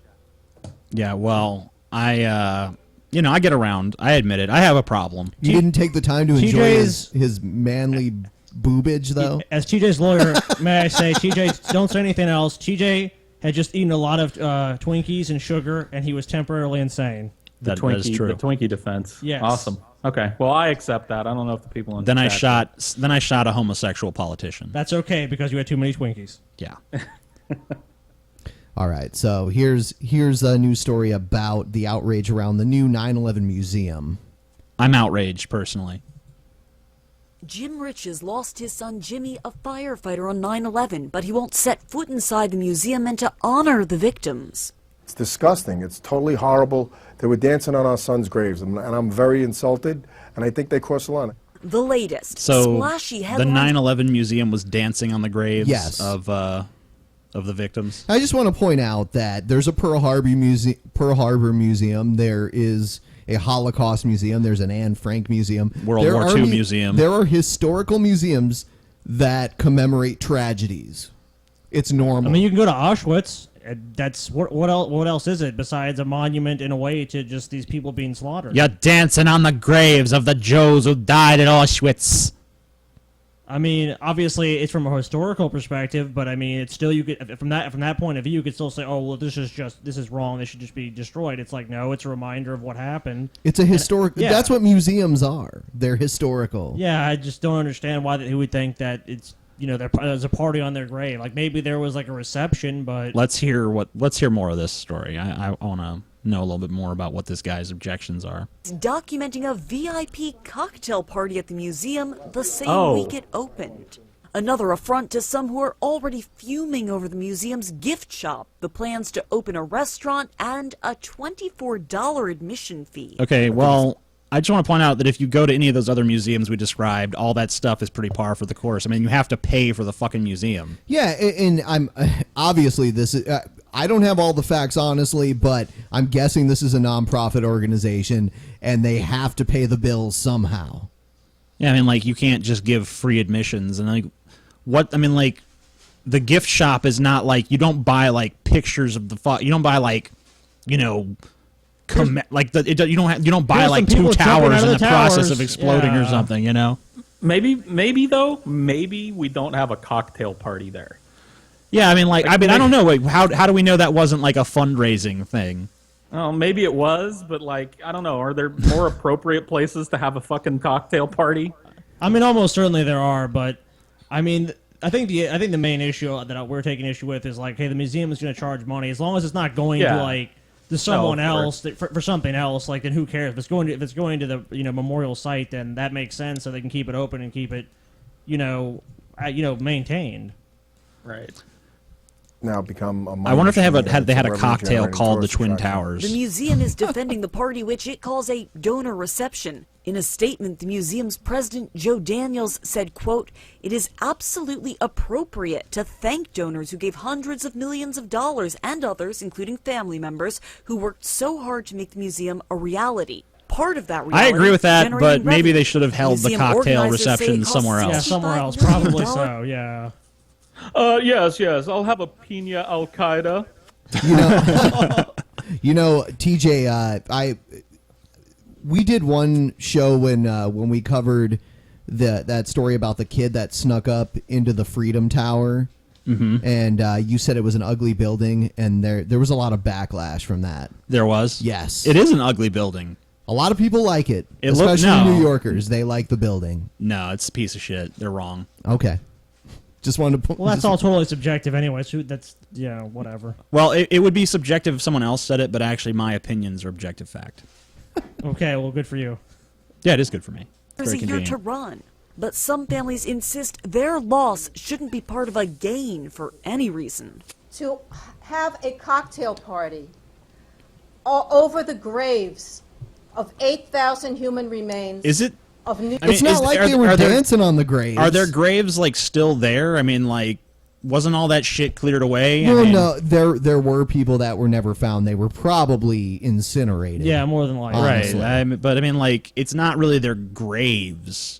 Yeah, well, I get around. I admit it. I have a problem. You didn't take the time to enjoy TJ's his manly boobage, though? As TJ's lawyer, may I say, TJ, don't say anything else. TJ had just eaten a lot of Twinkies and sugar, and he was temporarily insane. The Twinkie defense. Yes. Awesome. Okay. Well, I accept that. I don't know if the people in Then the I chat shot a homosexual politician. That's okay, because you had too many Twinkies. Yeah. All right, so here's a news story about the outrage around the new 9/11 museum. I'm outraged, personally. Jim Rich has lost his son Jimmy, a firefighter, on 9/11, but he won't set foot inside the museum and to honor the victims. It's disgusting. It's totally horrible. They were dancing on our sons' graves, and I'm very insulted, and I think they crossed the line. The latest, So splashy the headlines. 9/11 museum was dancing on the graves Yes. of the victims. I just want to point out that there's a Pearl Harbor Museum. There is a Holocaust Museum. There's an Anne Frank Museum. World War II museum. There are historical museums that commemorate tragedies. It's normal. I mean, you can go to Auschwitz. That's what else is it besides a monument in a way to just these people being slaughtered? You're dancing on the graves of the Joes who died at Auschwitz. I mean, obviously, it's from a historical perspective, but I mean, it's still you could from that point of view, you could still say, "Oh, well, this is wrong. This should just be destroyed." It's like, no, it's a reminder of what happened. It's a historic. Yeah. That's what museums are. They're historical. Yeah, I just don't understand why he would think that it's there's a party on their grave. Like maybe there was like a reception, but Let's hear more of this story. I want to know a little bit more about what this guy's objections are. Documenting a VIP cocktail party at the museum the same week it opened. Another affront to some who are already fuming over the museum's gift shop, the plans to open a restaurant, and a $24 admission fee. Okay, well, I just want to point out that if you go to any of those other museums we described, all that stuff is pretty par for the course. I mean, you have to pay for the fucking museum. Yeah, and I'm obviously this is. I don't have all the facts, honestly, but I'm guessing this is a nonprofit organization, and they have to pay the bills somehow. Yeah, I mean, like, you can't just give free admissions. And, like, what, I mean, like, the gift shop is not, like, you don't buy, like, pictures of the, you don't buy, like, you know, you don't buy, like, 2 towers in the process of exploding or something, you know? Maybe we don't have a cocktail party there. Yeah, I mean, I don't know. Like, how do we know that wasn't like a fundraising thing? Oh, maybe it was, but like, I don't know. Are there more appropriate places to have a fucking cocktail party? I mean, almost certainly there are, but I mean, I think the main issue that we're taking issue with is like, hey, the museum is going to charge money as long as it's not going to like to someone else for something else. Like, then who cares? If it's going to the memorial site, then that makes sense, so they can keep it open and keep it, maintained. Right. Now become a I wonder if they had a cocktail called the Twin Towers. The museum is defending the party, which it calls a donor reception. In a statement, the museum's president, Joe Daniels, said, quote, "It is absolutely appropriate to thank donors who gave hundreds of millions of dollars and others, including family members, who worked so hard to make the museum a reality." Part of that reality, I agree with that, but maybe revenue. they should have held the cocktail reception somewhere else. Yeah, somewhere else, probably so, yeah. Yes, I'll have a Pina Al Qaeda. TJ, we did one show when we covered that story about the kid that snuck up into the Freedom Tower, and you said it was an ugly building, and there was a lot of backlash from that. There was? Yes. It is an ugly building. A lot of people like it, especially New Yorkers. They like the building. No, it's a piece of shit. They're wrong. Okay. Just wanted to put. Well, that's all totally subjective anyway. So that's whatever. Well, it would be subjective if someone else said it, but actually my opinions are objective fact. Okay, well, good for you. Yeah, it is good for me. There's a year to run, but some families insist their loss shouldn't be part of a gain for any reason. To have a cocktail party all over the graves of 8,000 human remains. Is it? It's not like they were dancing on the graves. Are their graves like still there? I mean, like, wasn't all that shit cleared away? No, there were people that were never found. They were probably incinerated. Yeah, more than likely. Right. But I mean, like, it's not really their graves.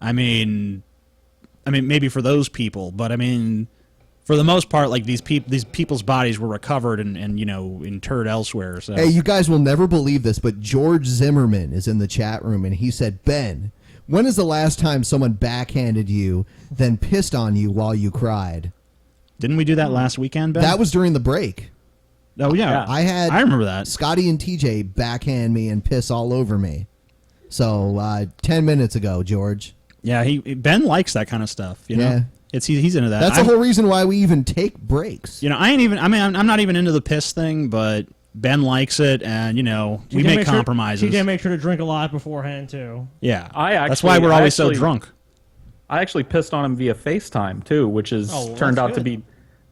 I mean, maybe for those people, but I mean, for the most part, like these people's bodies were recovered and interred elsewhere. So. Hey, you guys will never believe this, but George Zimmerman is in the chat room, and he said, "Ben, when is the last time someone backhanded you, then pissed on you while you cried?" Didn't we do that last weekend, Ben? That was during the break. Oh yeah, I remember that. Scotty and TJ backhand me and piss all over me. So 10 minutes ago, George. Yeah, Ben likes that kind of stuff. You know. Yeah. He's into that. That's the whole reason why we even take breaks. I'm not even into the piss thing, but Ben likes it, and we make compromises. TJ make sure to drink a lot beforehand too. Yeah, that's why we're always so drunk. I actually pissed on him via FaceTime too, which is turned out to be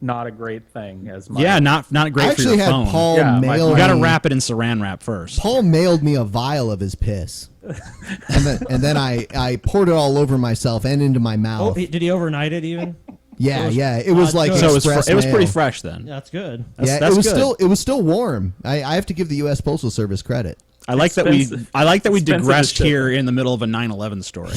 not a great thing as much. Yeah, not great for your phone. I actually had Paul mail. You got to wrap it in Saran wrap first. Paul mailed me a vial of his piss, and then I poured it all over myself and into my mouth. Oh, did he overnight it even? Yeah, it was like so it was pretty fresh then. Yeah, that's good. It was still warm. I have to give the U.S. Postal Service credit. I like that we digressed here in the middle of a 9/11 story.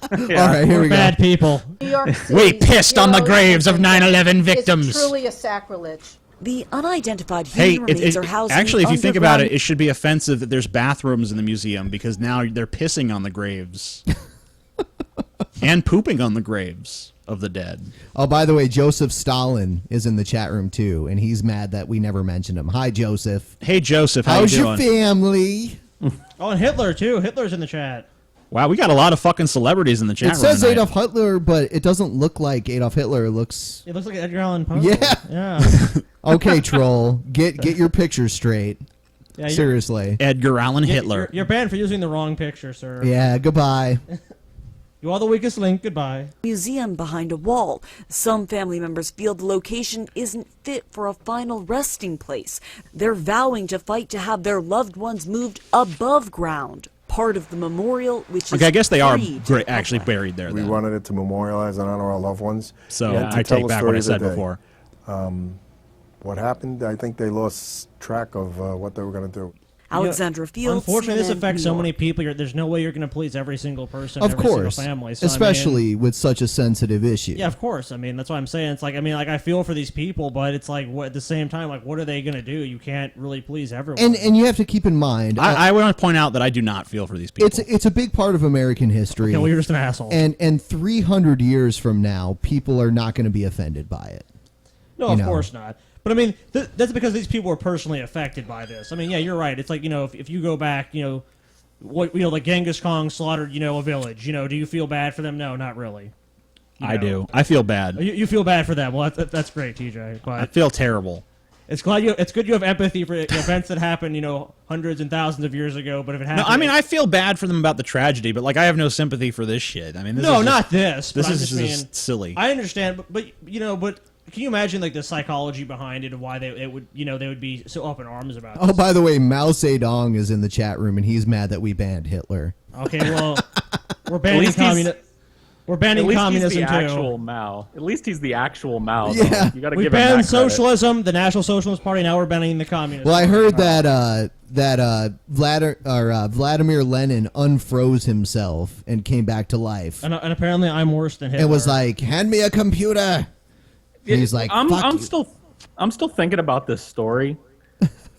All right, here we go. Bad people. New York City, we pissed on the graves of 9/11 victims. It's truly a sacrilege. The unidentified human remains are housed actually, in if you think about underground- it should be offensive that there's bathrooms in the museum because now they're pissing on the graves. And pooping on the graves of the dead. Oh, by the way, Joseph Stalin is in the chat room too, and he's mad that we never mentioned him. Hi, Joseph. Hey, Joseph. How How's you your doing? family? Oh, and Hitler too. Hitler's in the chat. Wow, we got a lot of fucking celebrities in the chat It room says tonight. Adolf Hitler, but it doesn't look like Adolf Hitler. It looks It looks like Edgar Allan Poe. Yeah. Yeah. okay. Troll, get your pictures straight. Yeah, you're- Seriously. Edgar Allan Hitler. You're banned for using the wrong picture, sir. Yeah. Goodbye. You are the weakest link. Goodbye. Museum behind a wall. Some family members feel the location isn't fit for a final resting place. They're vowing to fight to have their loved ones moved above ground. Part of the memorial, which is Okay, I guess they are free to the actually buried there. We Then. wanted it to memorialize and honor our loved ones. So and to I tell take the back what I story said of the day. before. What happened? I think they lost track of what they were going to do. Alexandra Fields. Unfortunately, this CNN, affects New so many York. people. There's no way you're going to please every single person, Of every course, single family. So, I mean, especially with such a sensitive issue. yeah, of course. I mean, that's what I'm saying. It's like, I mean, like I feel for these people, but it's like, what at the same time, like, what are they going to do? You can't really please everyone. And you have to keep in mind. I want to point out that I do not feel for these people. It's a big part of American history. Okay, well, you're just an asshole. And 300 years from now, people are not going to be offended by it. No, of course not. But I mean, that's because these people were personally affected by this. I mean, yeah, you're right. It's like, if you go back, like Genghis Khan slaughtered, a village. Do you feel bad for them? No, not really. I do. I feel bad. You feel bad for them. Well, that's great, TJ. But I feel terrible. it's good you have empathy for events that happened, hundreds and thousands of years ago. But if it happened, No, I mean, I feel bad for them about the tragedy, but I have no sympathy for this shit. I mean, this no, is not just, this. This but is I'm just silly. I understand, but can you imagine the psychology behind it and why they would be so up in arms about Oh, this? by the way, Mao Zedong is in the chat room, and he's mad that we banned Hitler. Okay, well, we're banning communism. We're banning communism At least he's the too. actual Mao. At least he's the actual Mao. Yeah. You got to We give him banned that credit. socialism, the National Socialist Party. Now we're banning the communists. Well, I heard that Vladimir Lenin unfroze himself and came back to life, and apparently I'm worse than Hitler. and was like, "Hand me a computer." And he's like, I'm "Fuck you." still thinking about this story.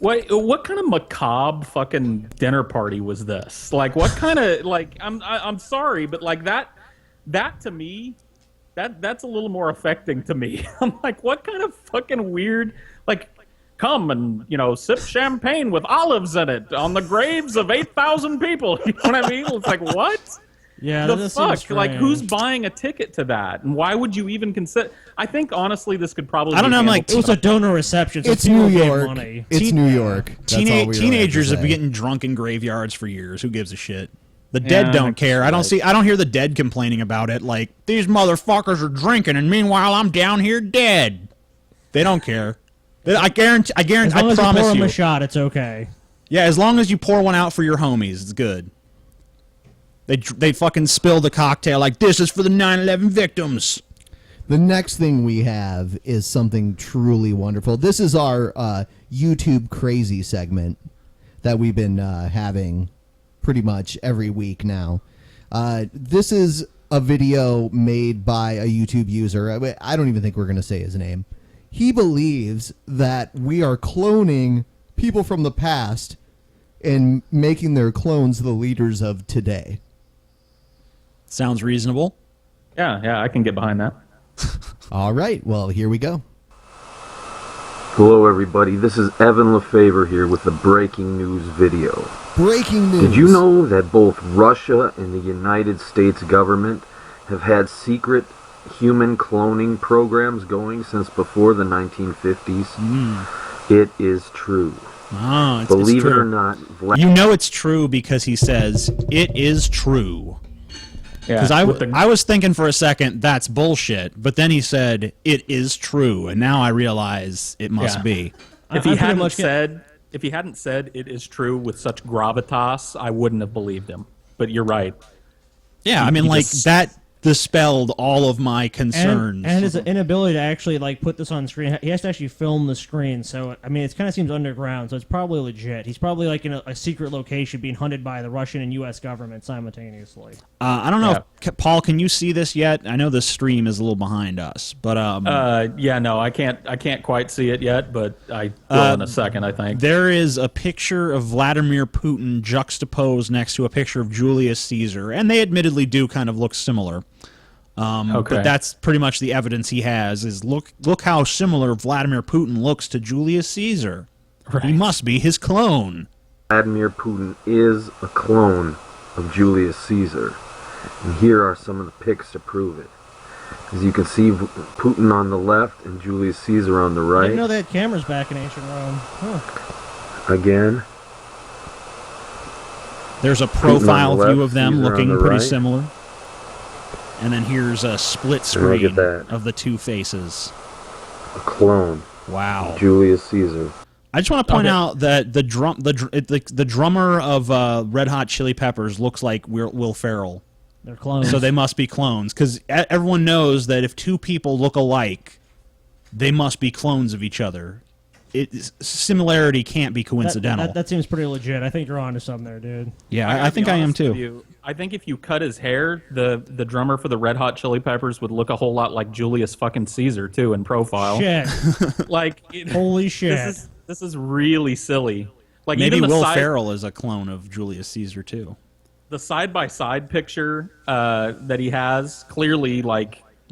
What kind of macabre fucking dinner party was this? Like, what kind of I'm sorry, but that to me, that's a little more affecting to me. I'm like, what kind of fucking weird come and sip champagne with olives in it on the graves of 8,000 people. You know what I mean? It's like, what? Yeah, the that seems fuck? Who's strange. buying a ticket to that? And why would you even consider? I think honestly, this could probably. I don't be know. I'm handled- It was a donor reception. So It's people New gave York. money. It's New York. That's all we really have to Teenagers have say. been getting drunk in graveyards for years. Who gives a shit? The Yeah, dead don't care. I that's don't hear the dead complaining about it. Like, these motherfuckers are drinking, and meanwhile I'm down here dead. They don't care. I guarantee. As long I as you promise pour them you. a shot, it's okay. Yeah, as long as you pour one out for your homies, it's good. They fucking spill the cocktail like, this is for the 9/11 victims. The next thing we have is something truly wonderful. This is our YouTube crazy segment that we've been having pretty much every week now. This is a video made by a YouTube user. I don't even think we're going to say his name. He believes that we are cloning people from the past and making their clones the leaders of today. Sounds reasonable. Yeah, I can get behind that. All right, well, here we go. Hello everybody, this is Evan LeFavor here with the breaking news video. Breaking news. Did you know that both Russia and the United States government have had secret human cloning programs going since before the 1950s? It is true. Oh, it's Believe true. it or not, You know it's true because he says, it is true. Because I was thinking for a second, that's bullshit. But then he said, it is true. And now I realize it must be. If he hadn't said it is true with such gravitas, I wouldn't have believed him. But you're right. Yeah, I mean, that dispelled all of my concerns. And his inability to actually put this on screen. He has to actually film the screen. So I mean, it kind of seems underground. So it's probably legit. He's probably in a secret location being hunted by the Russian and U.S. government simultaneously. I don't know. Paul, can you see this yet? I know the stream is a little behind us, but yeah, no, I can't quite see it yet, but I will in a second, I think. There is a picture of Vladimir Putin juxtaposed next to a picture of Julius Caesar, and they admittedly do kind of look similar. Okay. But that's pretty much the evidence he has, is look how similar Vladimir Putin looks to Julius Caesar. Right. He must be his clone. Vladimir Putin is a clone of Julius Caesar. And here are some of the pics to prove it. As you can see, Putin on the left and Julius Caesar on the I right. didn't know they had cameras back in ancient Rome. Huh. Again. There's a profile Putin on the view left, of them Caesar looking on the pretty right. similar. And then here's a split Look screen at that. of the two faces. A clone. Wow. Of Julius Caesar. I just want to point out that the drummer of Red Hot Chili Peppers looks like Will Ferrell. They're clones. So they must be clones, because everyone knows that if two people look alike, they must be clones of each other. Similarity can't be coincidental. That seems pretty legit. I think you're onto something there, dude. Yeah, I think I am too. I think if you cut his hair, the drummer for the Red Hot Chili Peppers would look a whole lot like Julius fucking Caesar too in profile. Shit. Holy shit. This is really silly. Like Maybe even Will Ferrell is a clone of Julius Caesar too. The side-by-side picture that he has clearly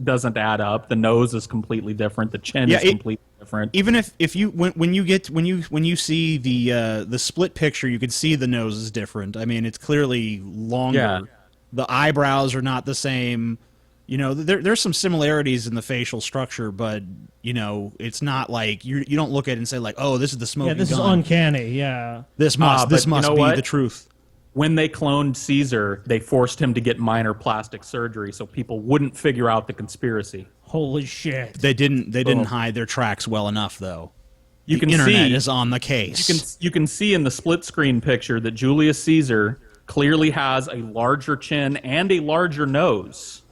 doesn't add up. The nose is completely different. The chin is completely different. Even if you when you see the split picture, you can see the nose is different. I mean, it's clearly longer. Yeah. The eyebrows are not the same. You know, there's some similarities in the facial structure, but you know, it's not like you don't look at it and say like, oh, this is the smoking gun. Yeah, this is uncanny. Yeah. This must be the truth. When they cloned Caesar, they forced him to get minor plastic surgery so people wouldn't figure out the conspiracy. Holy shit. They didn't hide their tracks well enough, though. The internet is on the case. You can see in the split screen picture that Julius Caesar clearly has a larger chin and a larger nose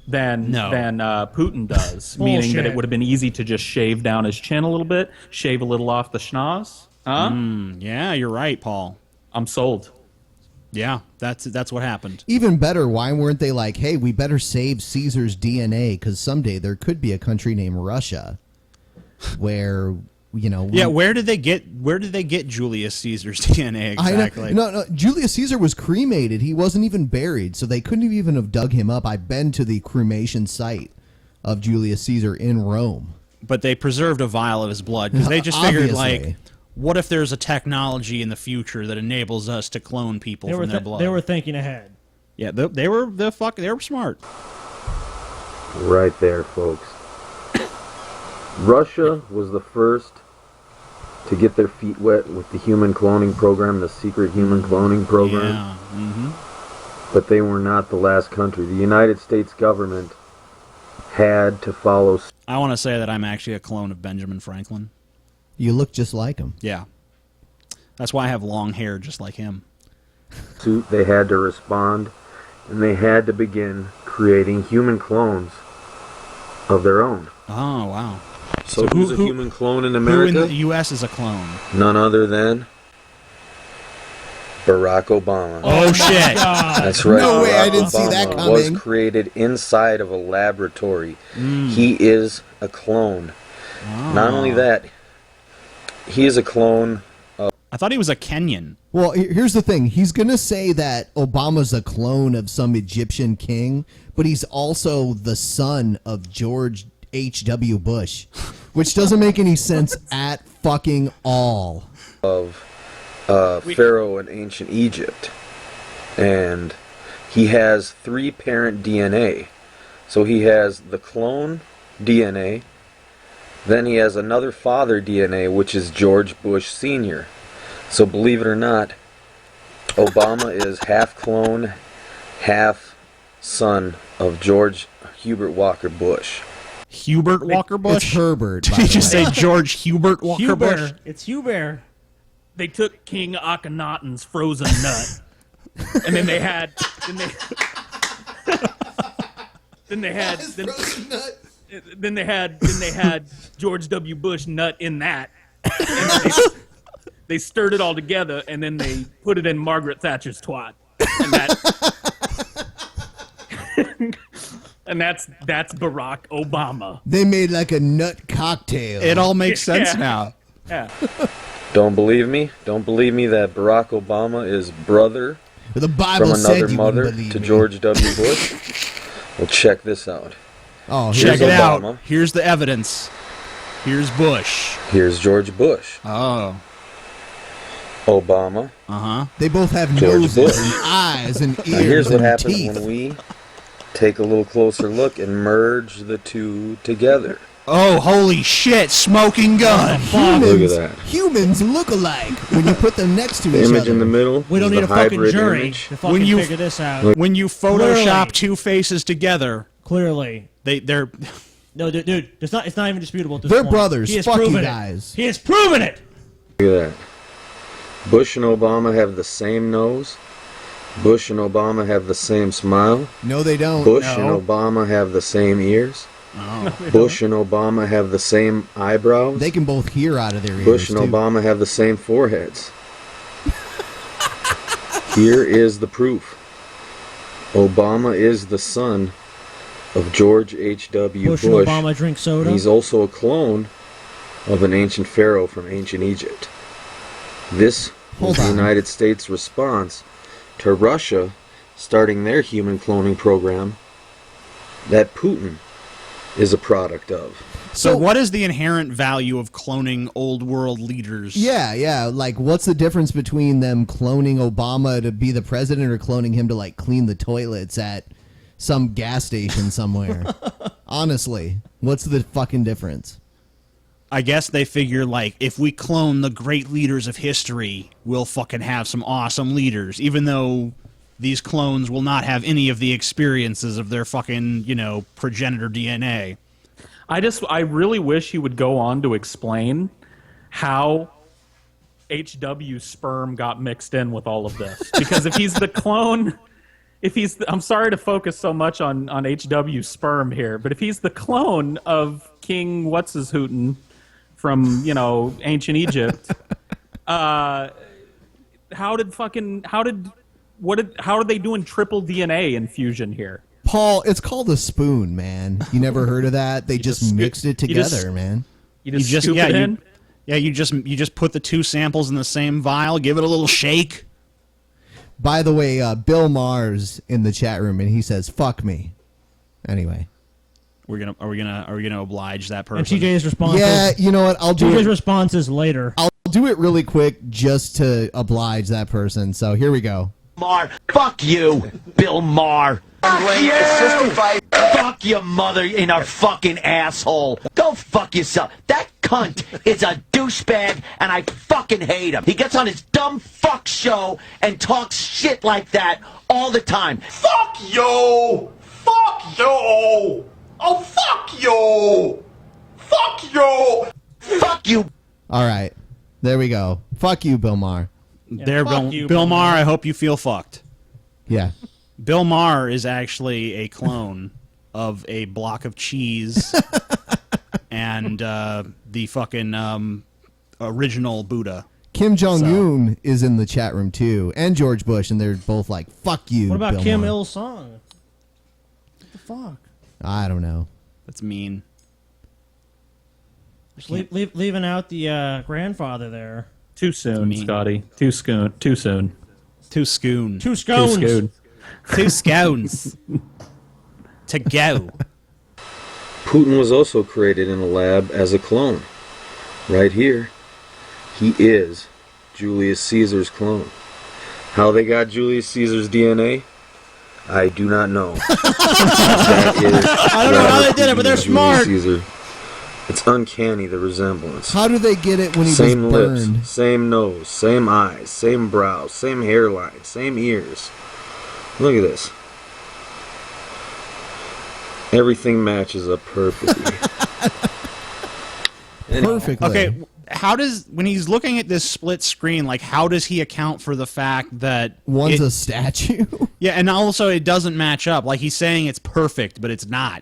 than Putin does, meaning that it would have been easy to just shave down his chin a little bit, shave a little off the schnoz. Huh? Yeah, you're right, Paul. I'm sold. Yeah, that's what happened. Even better, why weren't they like, hey, we better save Caesar's DNA because someday there could be a country named Russia where, you know... Yeah, where did they get Julius Caesar's DNA exactly? No, Julius Caesar was cremated. He wasn't even buried, so they couldn't even have dug him up. I've been to the cremation site of Julius Caesar in Rome. But they preserved a vial of his blood because they just figured, like... What if there's a technology in the future that enables us to clone people from their blood? They were thinking ahead. Yeah, they were smart. Right there, folks. Russia was the first to get their feet wet with the human cloning program, the secret human cloning program. Yeah. But they were not the last country. The United States government had to follow. I want to say that I'm actually a clone of Benjamin Franklin. You look just like him. Yeah. That's why I have long hair just like him. They had to respond, and they had to begin creating human clones of their own. Oh, wow. So who's a human clone in America? Who in the U.S. is a clone? None other than Barack Obama. Oh, shit. That's right. No way, Barack I didn't see Obama that coming. Was created inside of a laboratory. He is a clone. Oh. Not only that, he is a clone of... I thought he was a Kenyan. Well, here's the thing. He's going to say that Obama's a clone of some Egyptian king, but he's also the son of George H.W. Bush, which doesn't make any sense at fucking all. Of Pharaoh in ancient Egypt. And he has 3 parent DNA. So he has the clone DNA, then he has another father DNA, which is George Bush Sr. So believe it or not, Obama is half clone, half son of George Hubert Walker Bush. Hubert Walker Bush? It's Herbert. Did you just say George Hubert Walker Bush? It's Hubert. They took King Akhenaten's frozen nut, and then they had... Then they had George W. Bush nut in that. And they stirred it all together, and then they put it in Margaret Thatcher's twat. And that And that's Barack Obama. They made like a nut cocktail. It all makes sense now. Yeah. Don't believe me? Don't believe me that Barack Obama is brother The Bible from said another you mother wouldn't believe to me. George W. Bush? Well, check this out. Oh, Check Here's it Obama. out. Here's the evidence. Here's Bush. Here's George Bush. Oh. Obama. Uh-huh. They both have George noses Bush. and eyes and ears Now here's what and happens teeth. when we take a little closer look and merge the two together. Oh, holy shit. Smoking gun. Look at that. Humans look alike when you put them next to The each image other. in the middle We don't is need the a fucking hybrid jury image. to fucking figure this out. When you Photoshop two faces together, Clearly. they're... No, dude, it's not even disputable at this They're point. brothers. He has Fuck you proven guys. it. He has proven it! Look at that. Bush and Obama have the same nose. Bush and Obama have the same smile. No, they don't. Bush No. and Obama have the same ears. Oh. Bush and Obama have the same eyebrows. They can both hear out of their ears, Bush and too. Obama have the same foreheads. Here is the proof. Obama is the son of George H.W. Bush Bush. and Obama drink soda. And he's also a clone of an ancient pharaoh from ancient Egypt. This was the United States' response to Russia starting their human cloning program that Putin is a product of. So what is the inherent value of cloning old world leaders? Yeah. Like, what's the difference between them cloning Obama to be the president or cloning him to, like, clean the toilets at some gas station somewhere? Honestly, what's the fucking difference? I guess they figure, like, if we clone the great leaders of history, we'll fucking have some awesome leaders, even though these clones will not have any of the experiences of their fucking, progenitor DNA. I really wish he would go on to explain how HW sperm got mixed in with all of this. Because if he's the clone, I'm sorry to focus so much on HW sperm here, but if he's the clone of King What's-His-Hootin' from, ancient Egypt, how are they doing triple DNA infusion here? Paul, it's called a spoon, man. You never heard of that? They just mixed it together, man. You just scoop it in? You just put the two samples in the same vial, give it a little shake. By the way, Bill Maher's in the chat room, and he says, "Fuck me." Anyway, are we gonna oblige that person? And TJ's response. Yeah, you know what? I'll do TJ's it. response is later. I'll do it really quick just to oblige that person. So here we go. Maher, fuck you, Bill Maher. Fuck you! Fuck your mother in her fucking asshole. Go fuck yourself. That cunt is a douchebag, and I fucking hate him. He gets on his dumb fuck show and talks shit like that all the time. Fuck you! Fuck you! Oh, fuck you! Fuck you! Fuck you! All right, there we go. Fuck you, Bill Maher. Bill Maher, I hope you feel fucked. Yeah. Bill Maher is actually a clone of a block of cheese and the fucking original Buddha. Kim Jong-un is in the chat room too, and George Bush, and they're both like, "Fuck you." What about Bill Kim Maher. Il Sung? What the fuck? I don't know. That's mean. Just leaving out the grandfather there. Too soon, Scotty. Too soon. Two scoon. Two scones. Too soon. Two scones. To go. Putin was also created in a lab as a clone. Right here, he is Julius Caesar's clone. How they got Julius Caesar's DNA? I do not know. That is I don't know how they did it, but they're Julius smart. Caesar. It's uncanny, the resemblance. How do they get it when he Same was lips, burned? same nose, same eyes, same brows, same hairline, same ears. Look at this. Everything matches up perfectly. Perfectly. Okay, when he's looking at this split screen, like, how does he account for the fact that One's a statue? Yeah, and also it doesn't match up. Like, he's saying it's perfect, but it's not.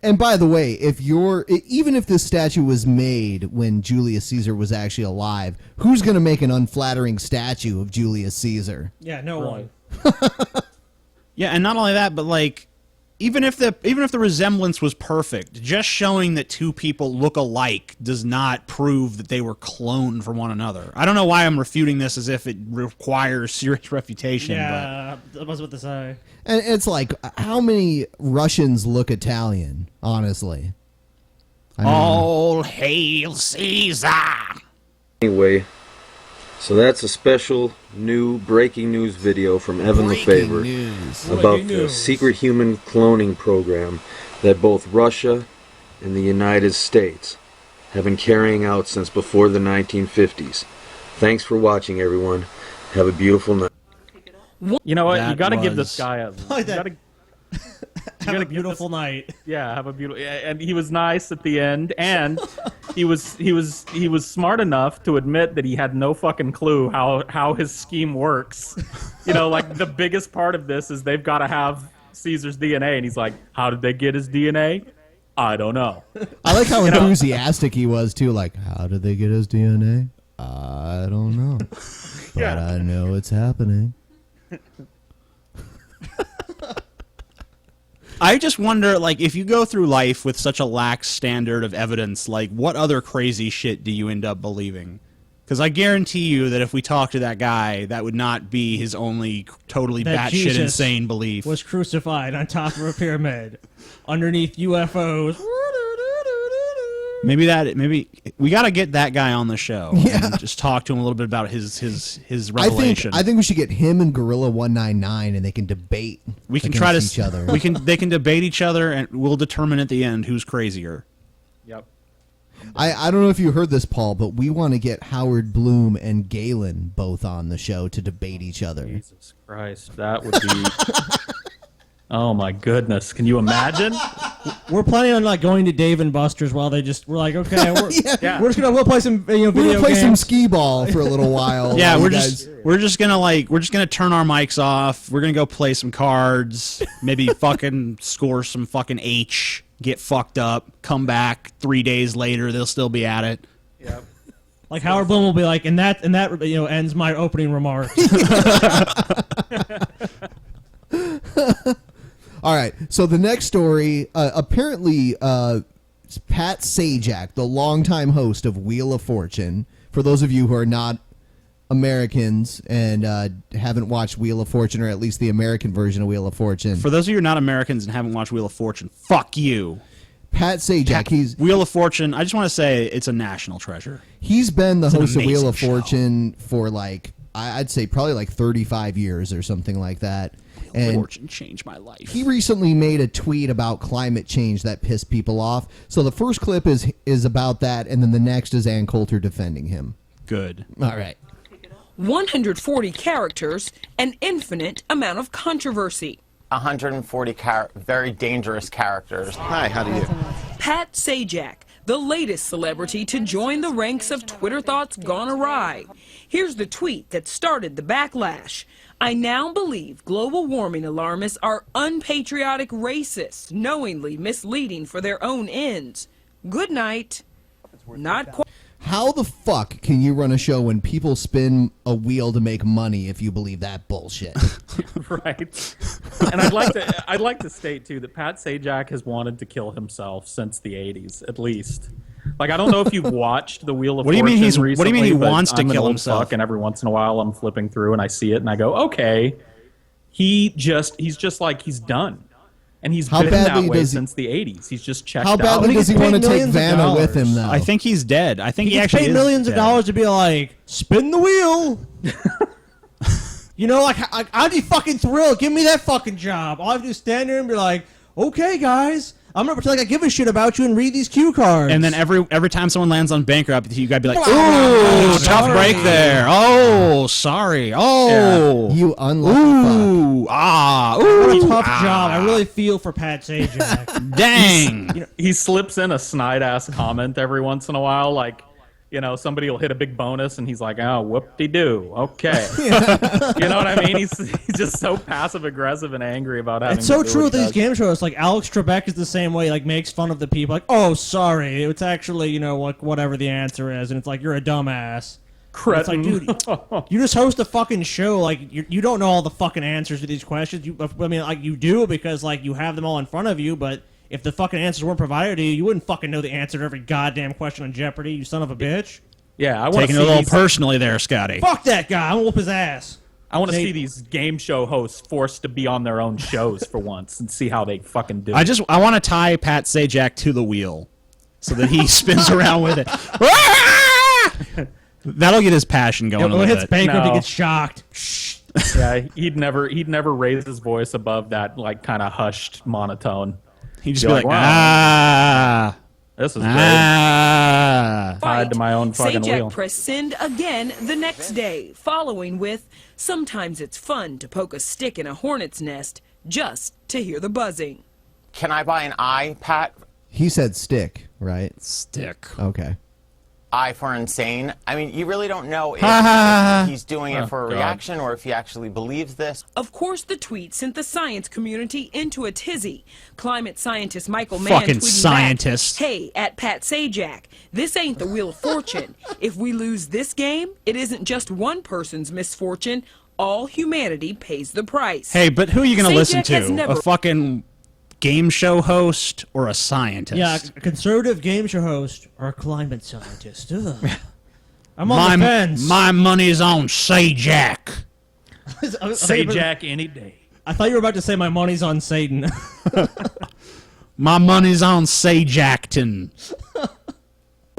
And by the way, even if this statue was made when Julius Caesar was actually alive, who's going to make an unflattering statue of Julius Caesar? Yeah, no one. Yeah, and not only that, but like, even if the resemblance was perfect, just showing that two people look alike does not prove that they were cloned from one another. I don't know why I'm refuting this as if it requires serious refutation. Yeah, I was about to say. And it's like, how many Russians look Italian, honestly? I mean, all hail Caesar! Anyway, so that's a special new breaking news video from Evan LeFevre about the secret human cloning program that both Russia and the United States have been carrying out since before the 1950s. Thanks for watching, everyone. Have a beautiful night. You know what? That You got to give was- this guy a. Have a beautiful night. Yeah, have a beautiful. And he was nice at the end, and he was smart enough to admit that he had no fucking clue how his scheme works. You know, like the biggest part of this is they've got to have Caesar's DNA, and he's like, how did they get his DNA? I don't know. I like how enthusiastic he was too. Like, how did they get his DNA? I don't know, but I know it's happening. I just wonder, like, if you go through life with such a lax standard of evidence, like, what other crazy shit do you end up believing? Because I guarantee you that if we talk to that guy, that would not be his only totally That batshit Jesus insane belief. was crucified on top of a pyramid underneath UFOs. Maybe we got to get that guy on the show. And just talk to him a little bit about his revelation. I think we should get him and Gorilla 199, and they can debate. We can try to each other. They can debate each other, and we'll determine at the end who's crazier. Yep. I don't know if you heard this, Paul, but we want to get Howard Bloom and Galen both on the show to debate each other. Jesus Christ, that would be. Oh my goodness! Can you imagine? We're planning on like going to Dave and Buster's while we're like, okay, we're just gonna play some video We're gonna play games. some skee ball for a little while. Yeah, while we're you just gonna turn our mics off. We're gonna go play some cards. Maybe fucking score some fucking H. Get fucked up. Come back 3 days later. They'll still be at it. Yep. Like Howard Bloom will be like, and that ends my opening remarks. All right, so the next story, apparently Pat Sajak, the longtime host of Wheel of Fortune, for those of you who are not Americans and haven't watched Wheel of Fortune, or at least the American version of Wheel of Fortune. For those of you who are not Americans and haven't watched Wheel of Fortune, fuck you. Pat Sajak, he's Wheel of Fortune. I just want to say it's a national treasure. He's been the It's an host of Wheel amazing of show. Fortune for like, I'd say probably like 35 years or something like that. And Fortune changed my life. he recently made a tweet about climate change that pissed people off. So the first clip is about that, and then the next is Ann Coulter defending him. Good. All right. 140 characters, an infinite amount of controversy. 140 very dangerous characters. Hi, how do you? Pat Sajak, the latest celebrity to join the ranks of Twitter thoughts gone awry. Here's the tweet that started the backlash. I now believe global warming alarmists are unpatriotic racists, knowingly misleading for their own ends. Good night. Not quite. How the fuck can you run a show when people spin a wheel to make money if you believe that bullshit? Right. And I'd like to state too that Pat Sajak has wanted to kill himself since the 80s, at least. Like, I don't know if you've watched the Wheel of What do you mean Fortune what do you mean he recently, but wants to I'm an kill old himself? fuck, and every once in a while I'm flipping through and I see it and I go, okay, he's just like, he's done. And he's How been that badly way does he- since the 80s. He's just checked How out. badly does he want to take Vanna with him, though? I think he's dead. I think He he gets actually paid is millions of dead. dollars to be like, spin the wheel. You know, like I'd be fucking thrilled. Give me that fucking job. All I have to do is stand there and be like, okay, guys, I'm gonna pretend like I give a shit about you and read these cue cards. And then every time someone lands on bankrupt, you gotta be like, Oh, "Ooh, tough sorry. break there. Oh, sorry. Oh, you unlucky ooh, ah, ooh, what a tough ah. job. I really feel for Pat Sajak. Dang. He slips in a snide-ass comment every once in a while, like, you know, somebody will hit a big bonus and he's like, oh, whoop-de-doo, okay. You know what I mean? He's just so passive-aggressive and angry about having It's so to do true what with he these does. game shows. Like Alex Trebek is the same way. Like makes fun of the people. Like, oh, sorry, it's actually whatever the answer is, and it's like you're a dumbass. It's like, dude, you just host a fucking show. Like, you don't know all the fucking answers to these questions. I mean, like, you do because, like, you have them all in front of you, but if the fucking answers weren't provided to you, you wouldn't fucking know the answer to every goddamn question on Jeopardy, you son of a bitch. Yeah, I want taking it a little personally there, Scotty. Fuck that guy. I'm gonna whoop his ass. I want to see these game show hosts forced to be on their own shows for once and see how they fucking do. I want to tie Pat Sajak to the wheel so that he spins around with it. That'll get his passion going. When it hits bankrupt, he gets shocked. Yeah, he'd never raise his voice above that like kind of hushed monotone. He'd just be like, wow, this is great. Tied to my own fucking Sajak wheel. pressed send again the next day, following with, sometimes it's fun to poke a stick in a hornet's nest just to hear the buzzing. Can I buy an eye, Pat? He said stick, right? Stick. Okay. Eye for insane. I mean, you really don't know if he's doing it for a God. reaction or if he actually believes this. Of course, the tweet sent the science community into a tizzy. Climate scientist Michael Mann Fucking tweeting scientist. back, "Hey, at Pat Sajak, this ain't the Wheel of Fortune. If we lose this game, it isn't just one person's misfortune. All humanity pays the price." hey, but who are you going to listen Sajak has to? never- A fucking game show host or a scientist? Yeah, a conservative game show host or a climate scientist. Ugh. I'm on the fence. My money's on Sajak. Sajak any day. I thought you were about to say my money's on Satan. My money's on Sajakton.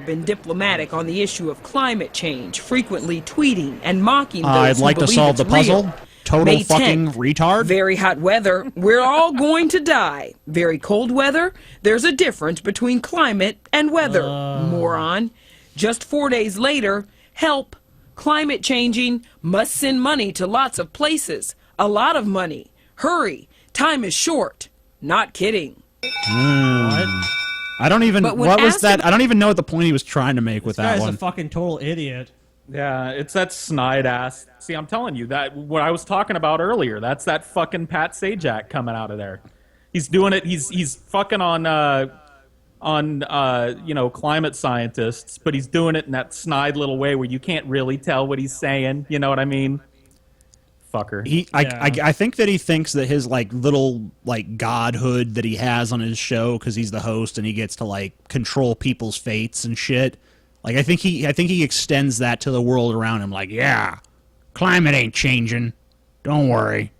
Been diplomatic on the issue of climate change, frequently tweeting and mocking those I'd who like to believe solve it's the puzzle. real. Total May fucking 10th, retard. Very hot weather. We're all going to die. Very cold weather. There's a difference between climate and weather. Moron. Just 4 days later, help. Climate changing must send money to lots of places. A lot of money. Hurry. Time is short. Not kidding. I don't even. But when What was asked that? I don't even know what the point he was trying to make with This that guy's one. a fucking total idiot. Yeah, it's that snide ass. See, I'm telling you that what I was talking about earlier. That's that fucking Pat Sajak coming out of there. He's doing it. He's fucking on you know, climate scientists, but he's doing it in that snide little way where you can't really tell what he's saying. You know what I mean? Fucker. I think that he thinks that his like little like godhood that he has on his show because he's the host and he gets to like control people's fates and shit. Like I think he extends that to the world around him. Like, yeah, climate ain't changing. Don't worry.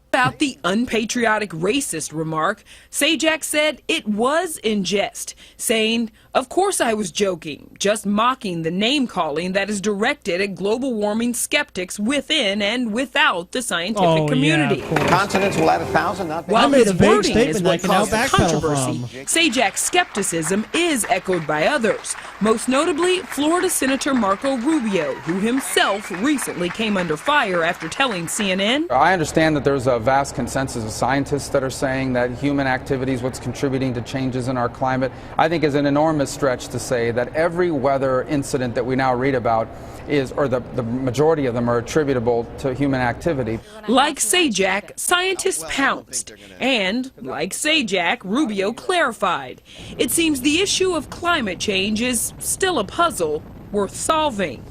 About the unpatriotic racist remark, Sajak said it was in jest, saying, "Of course I was joking, just mocking the name-calling that is directed at global warming skeptics within and without the scientific community." Continents will add 1,000, not While made his a vague wording is statement that I what can now caused the backpedal controversy, Sajak's skepticism is echoed by others, most notably Florida Senator Marco Rubio, who himself recently came under fire after telling CNN, I understand that there's a vast consensus of scientists that are saying that human activity is what's contributing to changes in our climate. I think is an enormous stretch to say that every weather incident that we now read about is, or the majority of them are attributable to human activity. Like Sajak, scientists pounced. And, like Sajak, Rubio clarified. It seems the issue of climate change is still a puzzle worth solving.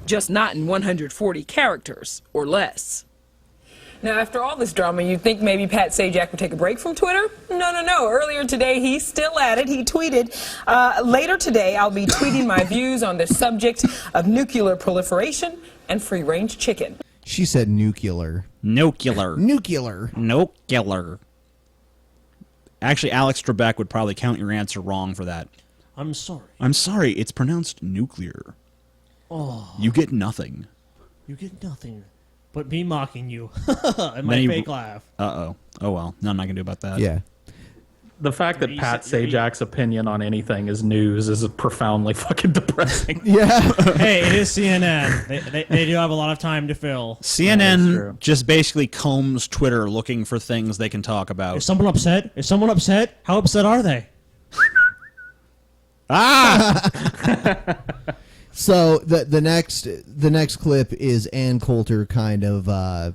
Just not in 140 characters or less. Now, after all this drama, you'd think maybe Pat Sajak would take a break from Twitter? No. Earlier today, he's still at it. He tweeted, later today, I'll be tweeting my views on the subject of nuclear proliferation and free-range chicken. She said nuclear. Nuclear. Nuclear. Nuclear. Actually, Alex Trebek would probably count your answer wrong for that. I'm sorry. I'm sorry. It's pronounced nuclear. Oh. You get nothing. You get nothing but me mocking you and my Then he- fake laugh. Uh-oh. Oh, well. Nothing I can do about that. Yeah. The fact that Pat Sajak's opinion on anything is news is profoundly fucking depressing. Yeah. Hey, it is CNN. They do have a lot of time to fill. CNN just basically combs Twitter looking for things they can talk about. Is someone upset? Is someone upset? How upset are they? So the next clip is Ann Coulter kind of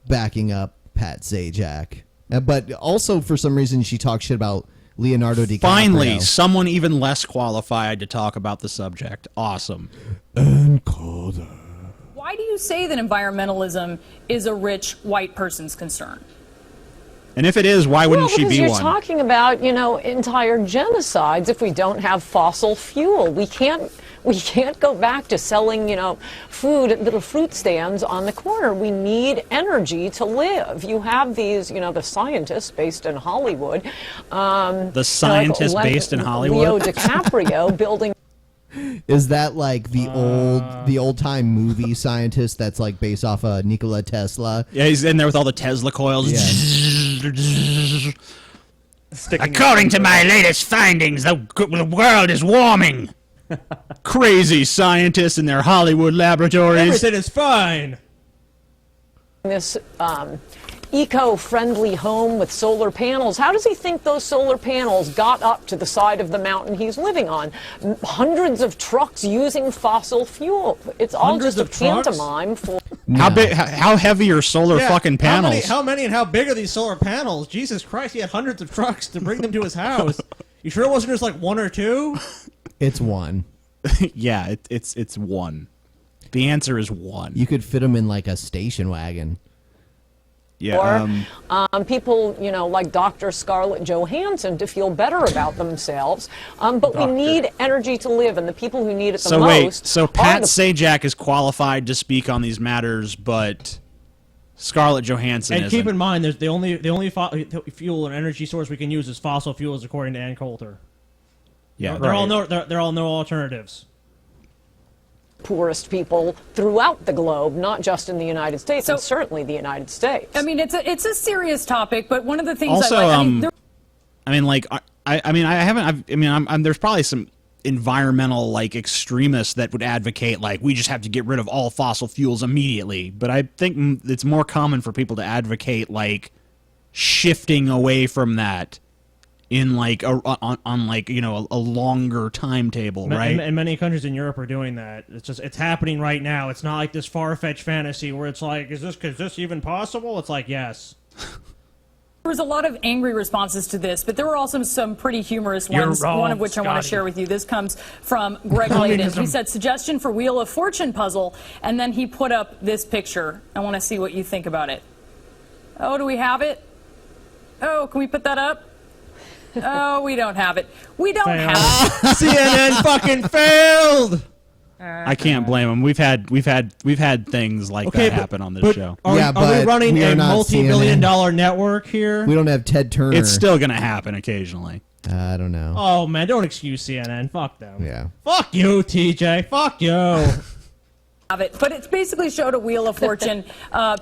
backing up Pat Sajak, but also for some reason she talks shit about Leonardo DiCaprio. Finally, someone even less qualified to talk about the subject. Awesome. Why do you say that environmentalism is a rich white person's concern? And if it is, why wouldn't she be you're one? talking about, you know, entire genocides if we don't have fossil fuel. We can't go back to selling, you know, food at little fruit stands on the corner. We need energy to live. You have these, you know, the scientists based in Hollywood. The scientists based in Hollywood? Leo DiCaprio building. Is that like the old time movie scientist that's like based off of Nikola Tesla? Yeah, he's in there with all the Tesla coils. Yeah. According to my latest findings, the world is warming. Crazy scientists in their Hollywood laboratories. Everything is fine. This eco-friendly home with solar panels. How does he think those solar panels got up to the side of the mountain he's living on? Hundreds of trucks using fossil fuel. It's all Hundreds just a of trucks? pantomime for... How heavy are solar fucking panels? How many and how big are these solar panels? Jesus Christ, he had hundreds of trucks to bring them to his house. You sure it wasn't just like one or two? It's one. Yeah, it's one. The answer is one. You could fit them in like a station wagon. Yeah. Or people, you know, like Dr. Scarlett Johansson to feel better about themselves. But we need energy to live, and the people who need it the most. So Pat Sajak is qualified to speak on these matters, but Scarlett Johansson And isn't. keep in mind, there's the only fuel and energy source we can use is fossil fuels, according to Ann Coulter. Yeah, they're all no alternatives. Poorest people throughout the globe, not just in the United States, and certainly the United States. I mean, it's a serious topic, but one of the things Also, I like... there's probably some environmental like extremists that would advocate like we just have to get rid of all fossil fuels immediately, but I think it's more common for people to advocate like shifting away from that in like on like, you know, a longer timetable, right? And many countries in Europe are doing that. It's happening right now. It's not like this far-fetched fantasy where it's like, is this even possible? It's like, yes. There was a lot of angry responses to this, but there were also some pretty humorous ones, one of which I want to share with you. This comes from Greg Layden. He said, suggestion for Wheel of Fortune puzzle, and then he put up this picture. I want to see what you think about it. Oh, do we have it? Oh, can we put that up? Oh, we don't have it. We don't have it. CNN fucking failed. I can't blame them. We've had things like that happen on this show. Are we running a multi-billion-dollar network here? We don't have Ted Turner. It's still gonna happen occasionally. I don't know. Oh man, don't excuse CNN. Fuck them. Yeah. Fuck you, TJ. Fuck you. But it basically showed a Wheel of Fortune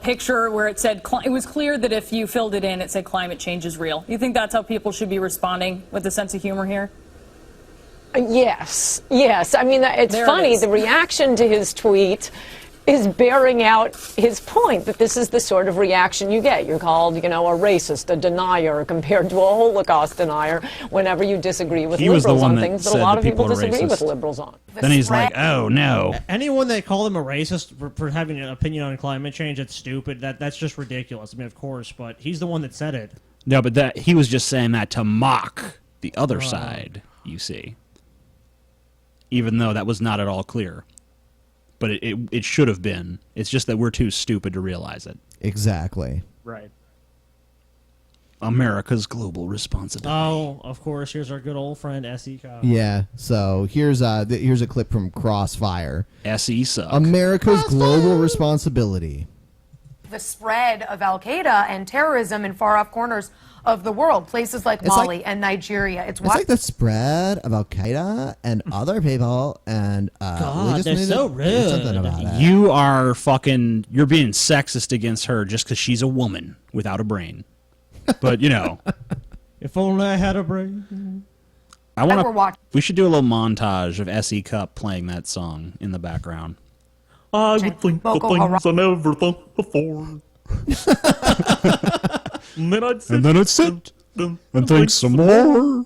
picture where it said, it was clear that if you filled it in, it said climate change is real. You think that's how people should be responding with a sense of humor here? Yes. I mean, it's funny. The reaction to his tweet is bearing out his point that this is the sort of reaction you get. You're called, you know, a racist, a denier, compared to a Holocaust denier whenever you disagree with liberals on things that a lot of people disagree with liberals on. Then he's like, oh, no. Anyone that called him a racist for having an opinion on climate change, that's stupid. That's just ridiculous. I mean, of course, but he's the one that said it. No, but he was just saying that to mock the other side, you see. Even though that was not at all clear. But it should have been. It's just that we're too stupid to realize it. Exactly. Right. America's global responsibility. Oh, of course. Here's our good old friend SE Cop. Yeah. So here's a clip from Crossfire. SE suck. America's global responsibility. The spread of Al Qaeda and terrorism in far off corners of the world, places like Mali and Nigeria. It's like the spread of Al Qaeda and other people, and we just they're need so to do rude. something about it. You are you're being sexist against her just because she's a woman without a brain. But, you know. If only I had a brain. We should do a little montage of S.E. Cup playing that song in the background. I would think the things I never thought before. And then I'd sit and think some more.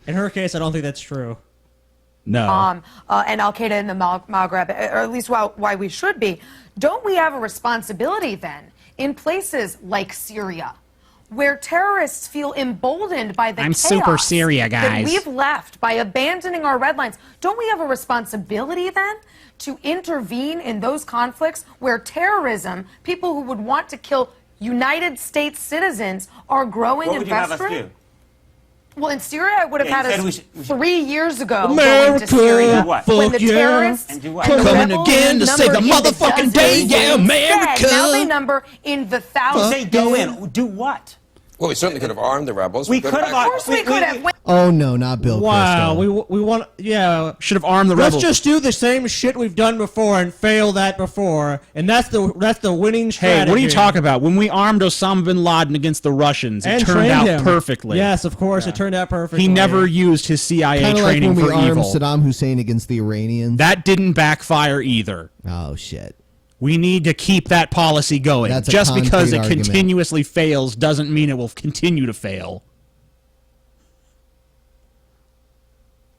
In her case, I don't think that's true. No. And Al Qaeda in the Maghreb, or at least why we should be. Don't we have a responsibility then in places like Syria, where terrorists feel emboldened by the I'm chaos super Syria, that guys. we've left by abandoning our red lines. Don't we have a responsibility then to intervene in those conflicts where terrorism, people who would want to kill United States citizens, are growing and festering? Well, in Syria, I would have had us 3 years ago going to Syria when the terrorists and the coming again to save the motherfucking day, yeah, America. Now they number in the thousands. Say go in. Do what? Well, we certainly could have armed the rebels. We could have. Of course, we could have. Oh no, not Bill. Wow, Kristol. we want should have armed the rebels. Let's just do the same shit we've done before and failed at before, and that's the winning strategy. Hey, what are you talking about? When we armed Osama bin Laden against the Russians, it turned out perfectly. Yes, of course, it turned out perfectly. He never used his CIA Kinda training like when for we evil. armed Saddam Hussein against the Iranians. That didn't backfire either. Oh shit. We need to keep that policy going. That's a Just because it concrete argument. continuously fails doesn't mean it will continue to fail.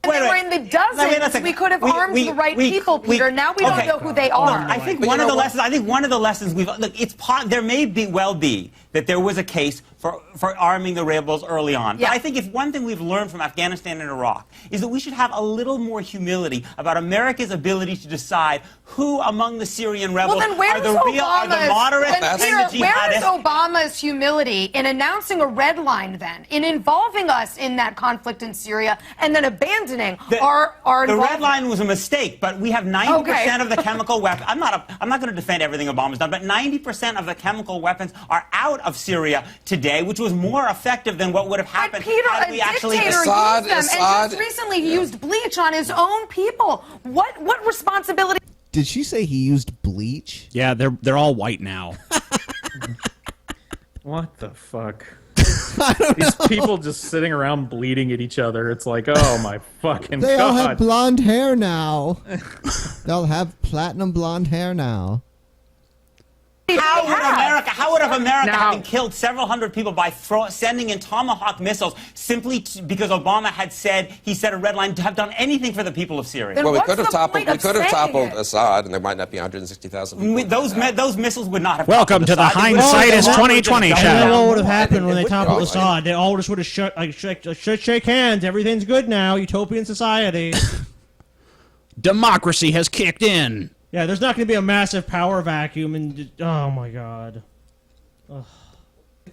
And they were in the dozens. We could have armed the right people, Peter. Now we don't know who they are. I think one of the lessons. I think one of the lessons we've look. It's there may well be that there was a case for arming the rebels early on. Yeah. But I think if one thing we've learned from Afghanistan and Iraq is that we should have a little more humility about America's ability to decide who among the Syrian rebels Well, then where's are the real, are the moderate, and the where is jihadists. Obama's humility in announcing a red line then, in involving us in that conflict in Syria, and then abandoning our The involvement? red line was a mistake, but we have 90% of the chemical weapons. I'm not going to defend everything Obama's done, but 90% of the chemical weapons are out of Syria today, which was more effective than what would have happened had we actually. Dictator used them, and just recently he used bleach on his own people. What responsibility? Did she say he used bleach? Yeah, they're all white now. What the fuck? These people just sitting around bleeding at each other. It's like, oh my fucking They all god. have blonde hair now. They'll have platinum blonde hair now. How would America having killed several hundred people by sending in Tomahawk missiles simply because Obama had said he set a red line to have done anything for the people of Syria? Well, we could have toppled Assad, and there might not be 160,000 people. Those missiles would not have. Welcome to the Hindsight is 2020 show. show. What would have happened when they toppled Assad? They all just would have shake hands. Everything's good now. Utopian society. Democracy has kicked in. Yeah, there's not going to be a massive power vacuum, and oh my god. Ugh.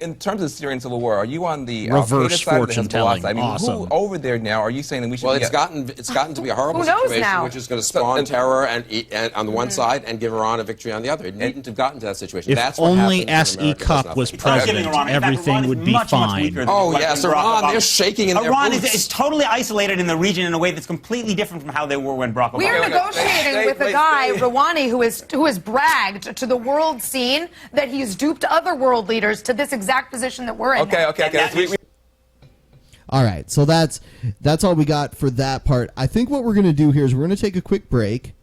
In terms of the Syrian civil war, are you on the reverse Al-Qaeda side or the fortune Hezbollah telling? side? I mean, Awesome. who over there now are you saying that we should? Well, it's gotten to be a horrible Who knows situation, now? which is going to spawn terror and on the one side and give Iran a victory on the other. It needn't have gotten to that situation. If That's what only happens when S.E. America does Cup nothing. was president, everything would be fine. Oh yes, Iran, they're shaking in their Iran boots. is totally isolated in the region in a way that's completely different from how they were when Barack Obama. We are negotiating with a guy, Rouhani, who has bragged to the world scene that he's duped other world leaders to this exact position that we're in. Okay. All right, so that's all we got for that part. I think what we're going to do here is we're going to take a quick break,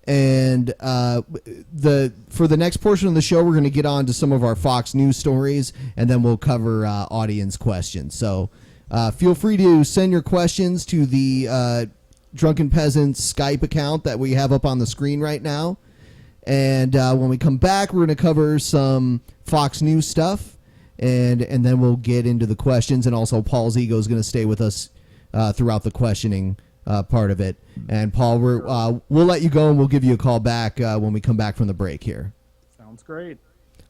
and for the next portion of the show, we're going to get on to some of our Fox News stories, and then we'll cover audience questions. So feel free to send your questions to the Drunken Peasants Skype account that we have up on the screen right now. And when we come back, we're going to cover some Fox News stuff. And then we'll get into the questions, and also PaulsEgo is going to stay with us throughout the questioning part of it. And Paul, we'll let you go, and we'll give you a call back when we come back from the break here. Sounds great.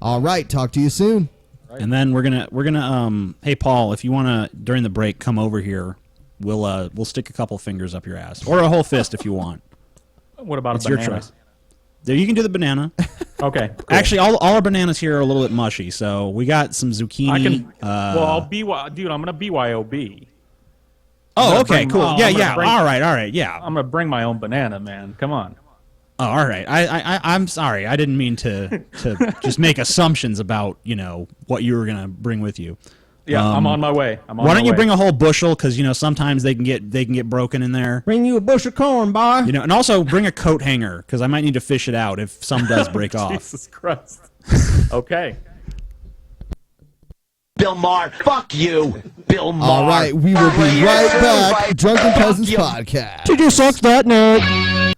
All right, talk to you soon. And then we're gonna hey Paul, if you wanna during the break come over here, we'll stick a couple fingers up your ass, or a whole fist if you want. What about it's a banana? your choice. There, you can do the banana. Okay. Cool. Actually, all our bananas here are a little bit mushy, so we got some zucchini. I can. Well, dude, I'm gonna BYOB. Oh, okay, cool. All right, yeah. I'm gonna bring my own banana, man. Come on. Oh, all right. I'm sorry. I didn't mean to just make assumptions about what you were gonna bring with you. Yeah, I'm on my way. Why don't you bring a whole bushel? Because sometimes they can get broken in there. Bring you a bushel of corn, boy. And also bring a coat hanger because I might need to fish it out if some does break off. Jesus Christ. Okay. Bill Maher, fuck you, Bill Maher. All right, we will be right back. Drunken Peasants Podcast. Did you suck that nerd?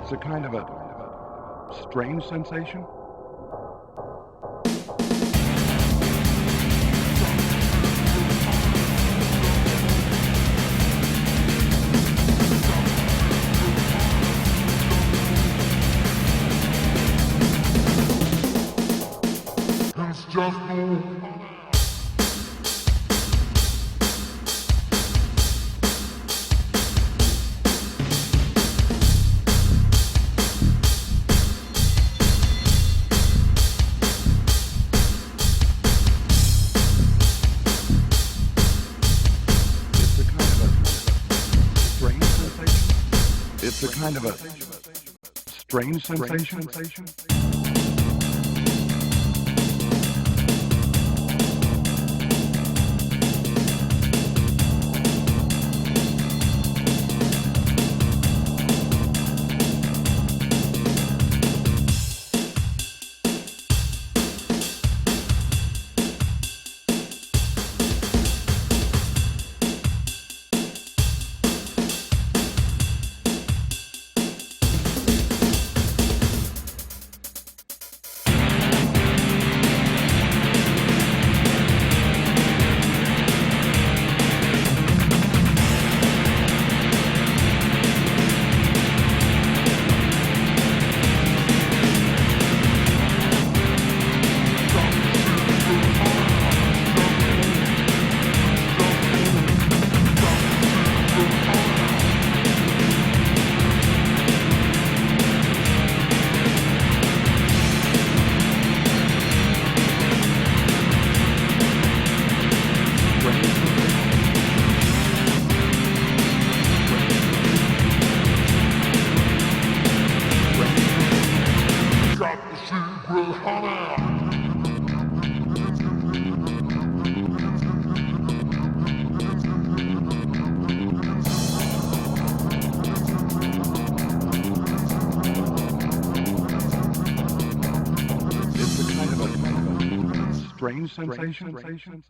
It's a kind of a strange sensation. It's just It's a kind of a strange sensation. strange sensation?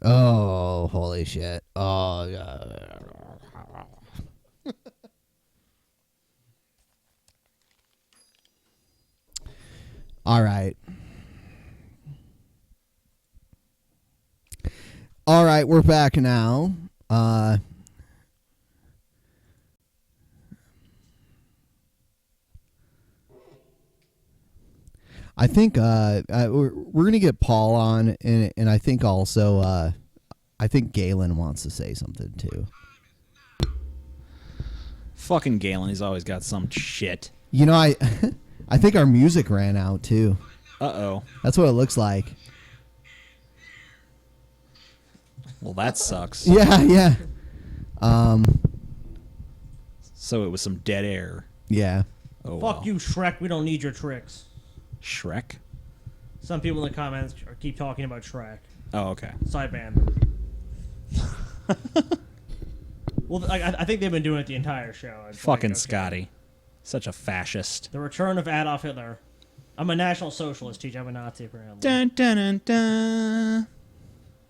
Oh, holy shit. Oh, yeah. All right. All right, we're back now. I think we're going to get Paul on, and I think also I think Galen wants to say something too. Fucking Galen, he's always got some shit. You know, I think our music ran out too. Uh-oh. That's what it looks like. Well, that sucks. Yeah. So it was some dead air. Yeah. Oh, Fuck you, Shrek. We don't need your tricks. Shrek? Some people in the comments keep talking about Shrek. Oh, okay. Sideband. Well, I think they've been doing it the entire show. It's Fucking like, okay. Scotty. Such a fascist. The return of Adolf Hitler. I'm a National Socialist, teach. I'm a Nazi, apparently. Dun, dun, dun, dun.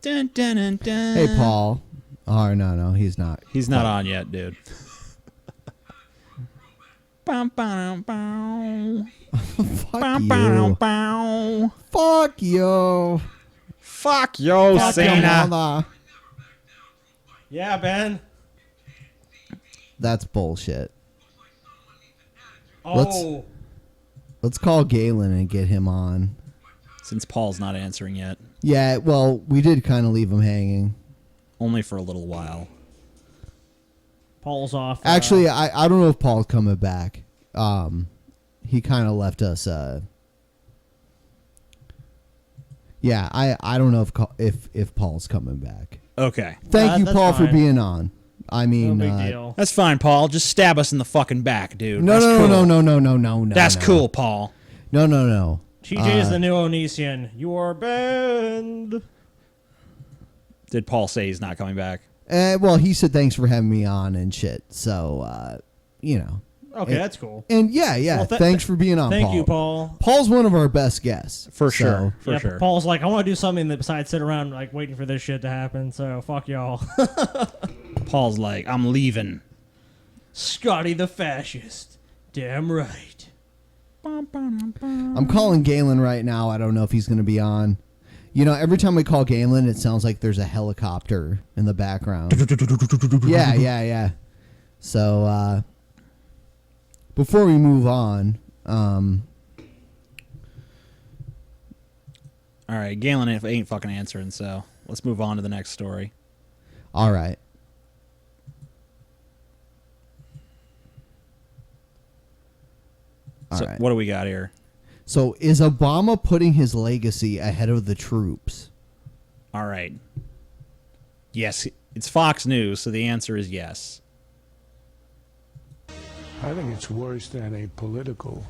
Dun, dun, dun, dun. Hey, Paul. Oh, no, he's not. He's not on yet, dude. Bum, bum, bum. Fuck you. Fuck you. Fuck you, Fuck Cena. your mother. Yeah, Ben. That's bullshit. Oh. Let's call Galen and get him on. Since Paul's not answering yet. Yeah, well, we did kind of leave him hanging. Only for a little while. Paul's off. Actually, I don't know if Paul's coming back. He kind of left us. Yeah, I don't know if Paul's coming back. Okay. Thank you, that's Paul, for fine. being on. I mean, No big deal. That's fine, Paul. Just stab us in the fucking back, dude. No, That's no, cool. no. That's cool, Paul. No. TJ is the new Onision. You are banned. Did Paul say he's not coming back? Well, he said thanks for having me on and shit. So, you know. Okay, that's cool. And yeah. Well, Thanks for being on, thank Paul. you, Paul. Paul's one of our best guests. For so- sure. For Yeah, sure. Paul's like, I want to do something that besides sit around like waiting for this shit to happen. So fuck y'all. Paul's like, I'm leaving. Scotty the fascist. Damn right. I'm calling Galen right now. I don't know if he's going to be on. You know, every time we call Galen, it sounds like there's a helicopter in the background. Yeah. So, before we move on, All right, Galen ain't fucking answering, so let's move on to the next story. all right. So right. what do we got here? So, is Obama putting his legacy ahead of the troops? All right. Yes, it's Fox News, so the answer is yes. I think it's worse than a political.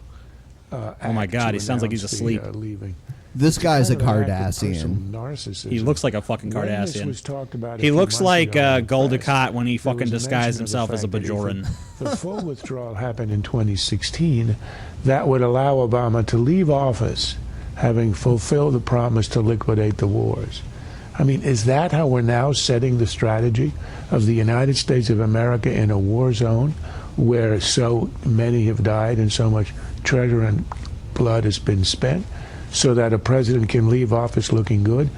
Oh my God, he sounds like he's asleep. Leaving. This guy's a Kind of an act of Kardashian. personal narcissism. He looks like a fucking When this Kardashian. was talked about a He few looks months like ago in the Gul press, Dukat when he there fucking was a disguised mention of himself the as a fact that if Bajoran. the full withdrawal happened in 2016, that would allow Obama to leave office having fulfilled the promise to liquidate the wars. I mean, is that how we're now setting the strategy of the United States of America in a war zone where so many have died and so much treasure and blood has been spent so that a president can leave office looking good?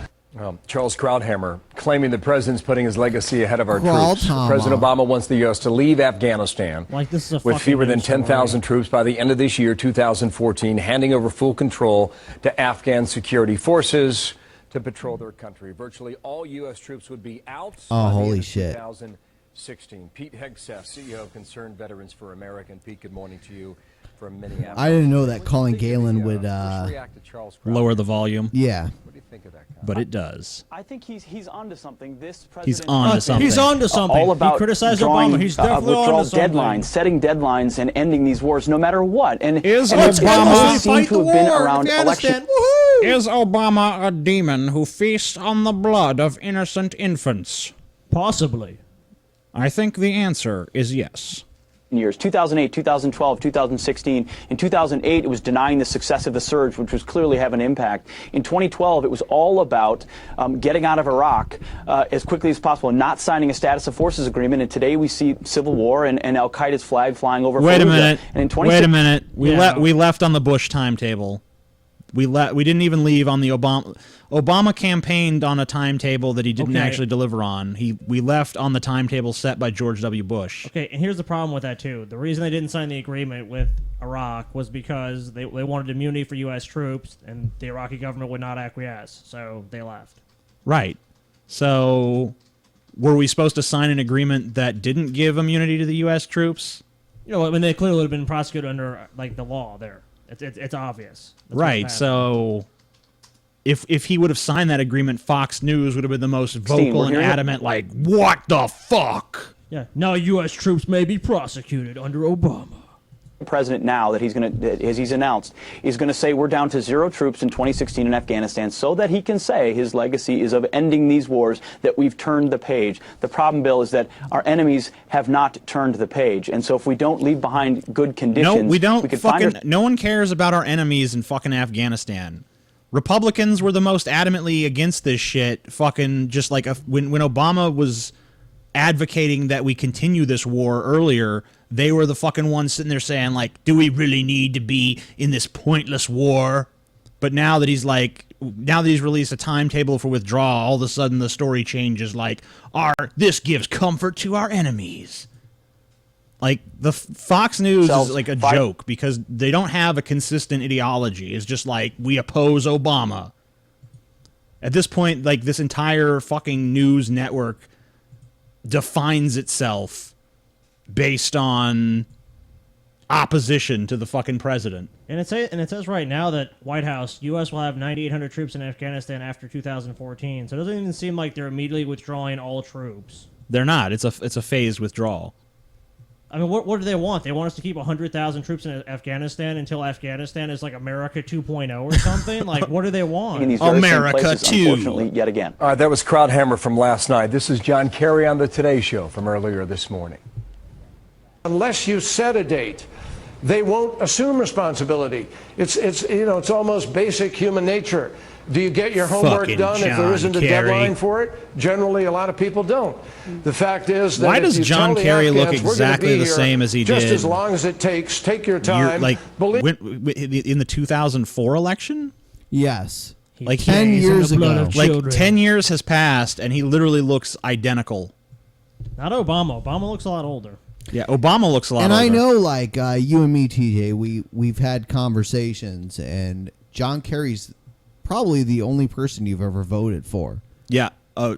Charles Krauthammer claiming the president's putting his legacy ahead of our troops. Krauthammer. President Obama wants the U.S. to leave Afghanistan Like this is a with fucking fewer than news story. 10,000 troops by the end of this year, 2014, handing over full control to Afghan security forces to patrol their country. Virtually all U.S. troops would be out Oh, by the holy end of shit. 2016. Pete Hegseth, CEO of Concerned Veterans for America. And Pete, good morning to you from Minneapolis. I didn't know that calling Galen would, React to Charles Krauthammer. Lower the volume. yeah. What do you think of that? But it does. I think he's onto something. This president He's onto something. He's onto something. all about he criticized drawing, Obama. He's definitely withdrawal onto something. deadlines, setting deadlines, and ending these wars, no matter what. And Is it's Obama seemed to have been around election. Is Obama a demon who feasts on the blood of innocent infants? Possibly. I think the answer is yes. years, 2008, 2012, 2016. In 2008, it was denying the success of the surge, which was clearly having an impact. In 2012, it was all about getting out of Iraq as quickly as possible and not signing a status of forces agreement. And today we see civil war and Al-Qaeda's flag flying over Wait a Fallujah. minute. And in Wait a minute. We left on the Bush timetable. We didn't even leave on the Obama. Obama campaigned on a timetable that he didn't actually deliver on. We left on the timetable set by George W. Bush. Okay, and here's the problem with that too. The reason they didn't sign the agreement with Iraq was because they wanted immunity for U.S. troops, and the Iraqi government would not acquiesce, so they left. Right. So, were we supposed to sign an agreement that didn't give immunity to the U.S. troops? You know, I mean, they clearly would have been prosecuted under like the law there. It's obvious. That's right. So, if he would have signed that agreement, Fox News would have been the most vocal and adamant, like, what the fuck? Yeah. Now U.S. troops may be prosecuted under Obama. President now that he's going to, as he's announced, is going to say we're down to 0 troops in 2016 in Afghanistan so that he can say his legacy is of ending these wars, that we've turned the page. The problem, Bill, is that our enemies have not turned the page. And so if we don't leave behind good conditions... No, we don't. We could no one cares about our enemies in fucking Afghanistan. Republicans were the most adamantly against this shit, fucking just like when Obama was advocating that we continue this war earlier, they were the fucking ones sitting there saying, like, do we really need to be in this pointless war? But now that he's released a timetable for withdrawal, all of a sudden the story changes, like, this gives comfort to our enemies. Like, the Fox News is like a joke because they don't have a consistent ideology. It's just like, we oppose Obama. At this point, like, this entire fucking news network defines itself based on opposition to the fucking president. And it says right now that White House, U.S. will have 9,800 troops in Afghanistan after 2014. So it doesn't even seem like they're immediately withdrawing all troops. They're not. It's a phased withdrawal. I mean, what do they want? They want us to keep 100,000 troops in Afghanistan until Afghanistan is like America 2.0 or something? Like, what do they want? America 2. Unfortunately, yet again. All right, that was Krauthammer from last night. This is John Kerry on the Today Show from earlier this morning. Unless you set a date, they won't assume responsibility. It's almost basic human nature. Do you get your homework done if there isn't a deadline for it? Generally, a lot of people don't. The fact is that why does John Kerry look exactly the same as he did? Just as long as it takes. Take your time. Like in the 2004 election? Yes. Like 10 years ago. Like 10 years has passed, and he literally looks identical. Not Obama. Obama looks a lot older. Yeah, Obama looks a lot older. And I know, like, you and me, TJ, we've had conversations, and John Kerry's probably the only person you've ever voted for. Yeah,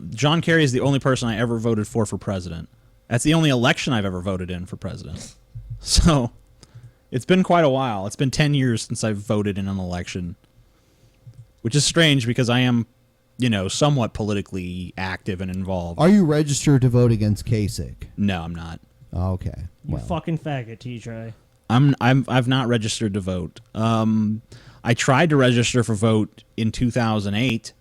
John Kerry is the only person I ever voted for president. That's the only election I've ever voted in for president. So, it's been quite a while. It's been 10 years since I've voted in an election, which is strange because I am, somewhat politically active and involved. Are you registered to vote against Kasich? No, I'm not. Okay. You fucking faggot, TJ. I've not registered to vote. I tried to register for vote in 2008,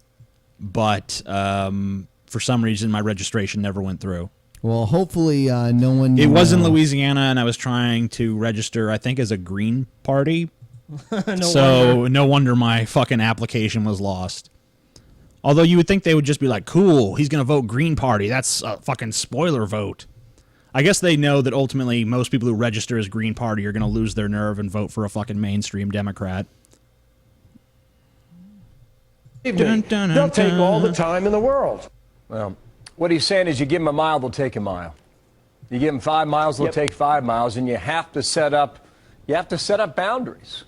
but for some reason my registration never went through. Well, hopefully no one... It was in Louisiana, and I was trying to register, I think, as a Green Party. No wonder my fucking application was lost. Although you would think they would just be like, cool, he's going to vote Green Party. That's a fucking spoiler vote. I guess they know that ultimately most people who register as Green Party are going to lose their nerve and vote for a fucking mainstream Democrat. They'll take all the time in the world. Well, what he's saying is you give them a mile, they'll take a mile. You give them 5 miles, they'll take 5 miles, and you have to set up boundaries.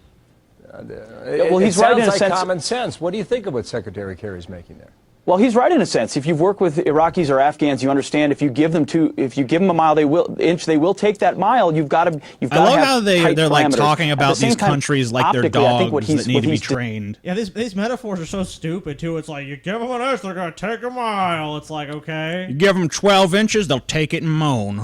Well, he's right in a sense. Common sense. What do you think of what Secretary Kerry's making there? Well, he's right in a sense. If you've worked with Iraqis or Afghans, you understand if you give them a mile, they will take that mile. You've got to. I love how they're like talking about these countries like they're dogs that need to be trained. Yeah, these metaphors are so stupid too. It's like you give them an inch, they're gonna take a mile. It's like, okay. You give them 12 inches, they'll take it and moan.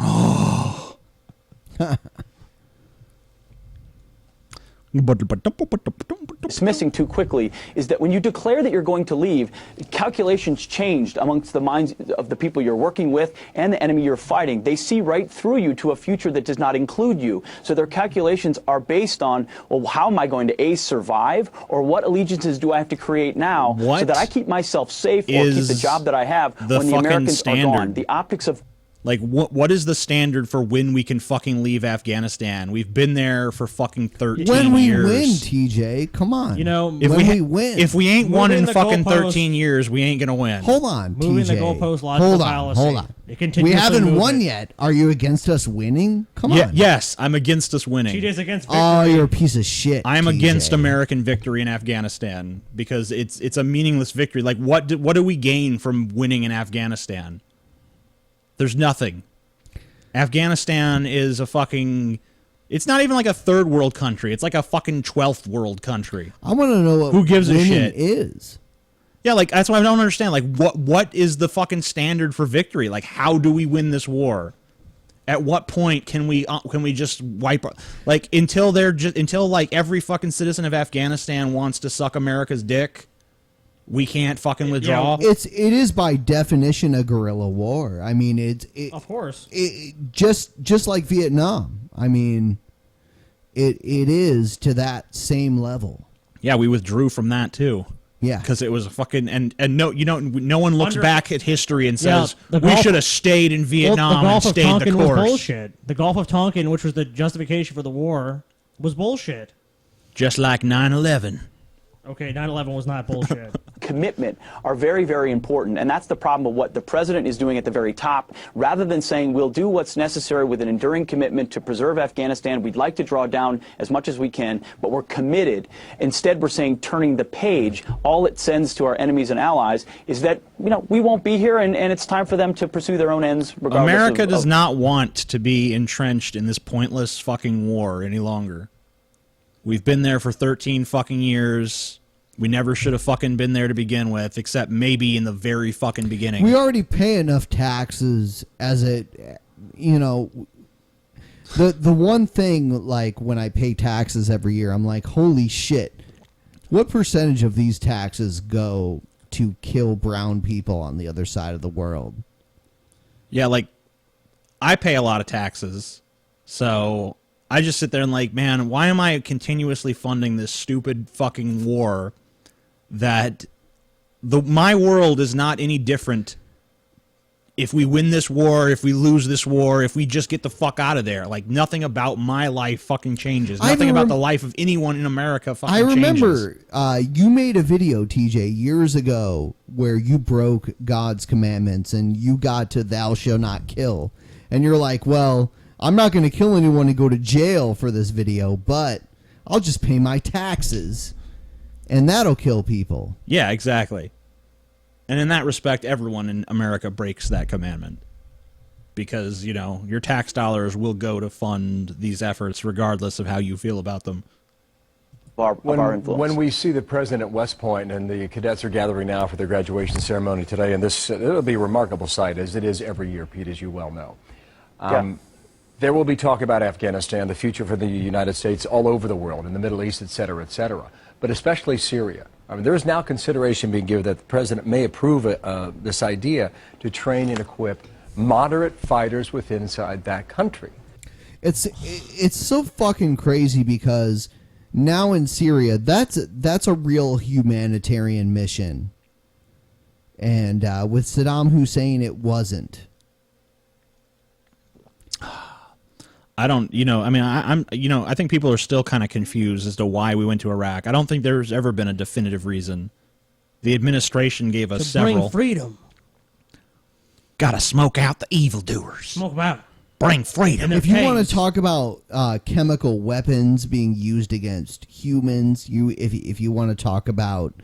dismissing too quickly is that when you declare that you're going to leave, calculations changed amongst the minds of the people you're working with and the enemy you're fighting. They see right through you to a future that does not include you. So their calculations are based on, well, how am I going to A, survive, or what allegiances do I have to create now so that I keep myself safe or keep the job that I have when the Americans are gone. The optics of Like, what is the standard for when we can fucking leave Afghanistan? We've been there for fucking 13 when we years. win, TJ, come on. You know, if when we win. If we ain't won in fucking 13 years, we ain't gonna win. Hold on, Moving TJ. the goalpost logical fallacy. Hold on. It We continuously haven't moving. won yet. Are you against us winning? Come on. Yes, I'm against us winning. TJ's against victory. Oh, you're a piece of shit. I'm TJ. against American victory in Afghanistan because it's a meaningless victory. Like, what do we gain from winning in Afghanistan? There's nothing. Afghanistan is a fucking... It's not even like a third world country. It's like a fucking 12th world country. I want to know what who gives a winning shit is. Yeah, like, that's what I don't understand. Like, what is the fucking standard for victory? Like, how do we win this war? At what point can we just wipe... Like, until like every fucking citizen of Afghanistan wants to suck America's dick, we can't fucking withdraw. It is by definition a guerrilla war. I mean, of course. Just like Vietnam. I mean, it is to that same level. Yeah, we withdrew from that too. Yeah, because it was a fucking and no, no one looks back at history and says we should have stayed in Vietnam and stayed the course. The Gulf of Tonkin was bullshit. The Gulf of Tonkin, which was the justification for the war, was bullshit. Just like 9/11. Okay, 9/11 was not bullshit. Commitment are very, very important, and that's the problem of what the president is doing at the very top. Rather than saying we'll do what's necessary with an enduring commitment to preserve Afghanistan, we'd like to draw down as much as we can, but we're committed. Instead, we're saying turning the page. All it sends to our enemies and allies is that we won't be here, and it's time for them to pursue their own ends. Regardless America does not want to be entrenched in this pointless fucking war any longer. We've been there for 13 fucking years. We never should have fucking been there to begin with, except maybe in the very fucking beginning. We already pay enough taxes as it, the one thing, like, when I pay taxes every year, I'm like, holy shit, what percentage of these taxes go to kill brown people on the other side of the world? Yeah, like, I pay a lot of taxes, so I just sit there and like, man, why am I continuously funding this stupid fucking war that my world is not any different if we win this war, if we lose this war, if we just get the fuck out of there. Like, nothing about my life fucking changes. Nothing about the life of anyone in America fucking changes. I remember you made a video, TJ, years ago where you broke God's commandments and you got to thou shalt not kill. And you're like, well, I'm not going to kill anyone and go to jail for this video, but I'll just pay my taxes, and that'll kill people. Yeah, exactly. And in that respect, everyone in America breaks that commandment. Because, your tax dollars will go to fund these efforts regardless of how you feel about them. When we see the president at West Point and the cadets are gathering now for their graduation ceremony today, and it'll be a remarkable sight, as it is every year, Pete, as you well know. There will be talk about Afghanistan, the future for the United States all over the world, in the Middle East, et cetera, but especially Syria. I mean, there is now consideration being given that the president may approve this idea to train and equip moderate fighters within inside that country. It's so fucking crazy because now in Syria, that's a real humanitarian mission, and with Saddam Hussein, it wasn't. I don't, I think people are still kind of confused as to why we went to Iraq. I don't think there's ever been a definitive reason. The administration gave us several. Bring freedom. Gotta smoke out the evildoers. Smoke them out. Bring freedom. If you want to talk about chemical weapons being used against humans, if you want to talk about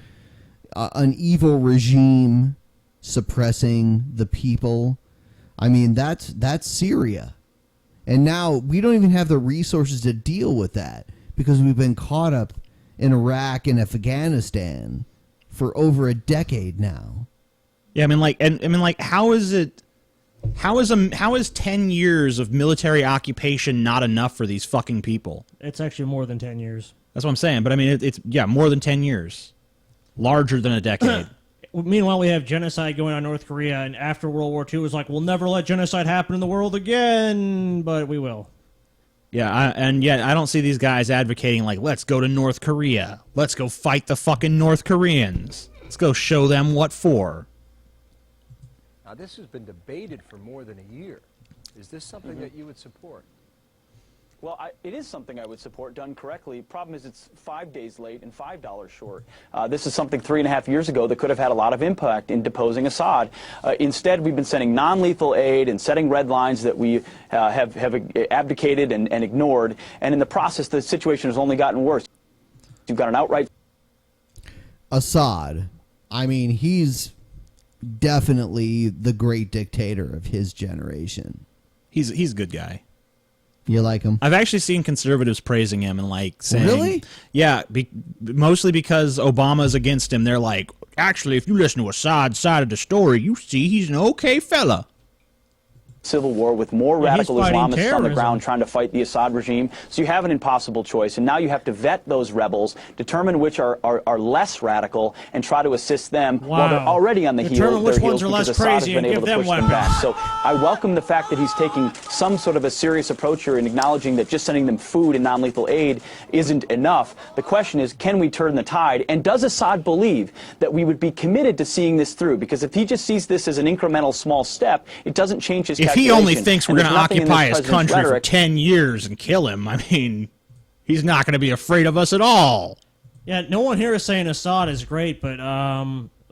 an evil regime suppressing the people, I mean, that's Syria. And now we don't even have the resources to deal with that because we've been caught up in Iraq and Afghanistan for over a decade now. Yeah, how is it How is 10 years of military occupation not enough for these fucking people? It's actually more than 10 years. That's what I'm saying. But I mean, it's more than 10 years. Larger than a decade. Meanwhile, we have genocide going on in North Korea, and after World War II, it was like, we'll never let genocide happen in the world again, but we will. Yeah, and yet I don't see these guys advocating, like, let's go to North Korea. Let's go fight the fucking North Koreans. Let's go show them what for. Now, this has been debated for more than a year. Is this something that you would support? Well, it is something I would support done correctly. Problem is it's 5 days late and $5 short. This is something 3.5 years ago that could have had a lot of impact in deposing Assad. Instead, we've been sending non-lethal aid and setting red lines that we have abdicated and ignored. And in the process, the situation has only gotten worse. You've got an outright... Assad, I mean, he's definitely the great dictator of his generation. He's a good guy. You like him? I've actually seen conservatives praising him and like saying, really? Yeah, mostly because Obama's against him. They're like, actually, if you listen to Assad's side of the story, you see he's an okay fella. Civil war with more radical Islamists on the ground trying to fight the Assad regime. So you have an impossible choice, and now you have to vet those rebels, determine which are less radical, and try to assist them while they're already on the heels because Assad has been able to push them back. So I welcome the fact that he's taking some sort of a serious approach here and acknowledging that just sending them food and non-lethal aid isn't enough. The question is, can we turn the tide? And does Assad believe that we would be committed to seeing this through? Because if he just sees this as an incremental small step, it doesn't change his calculation. If he only thinks we're going to occupy his country for 10 years and kill him, I mean, he's not going to be afraid of us at all. Yeah, no one here is saying Assad is great, but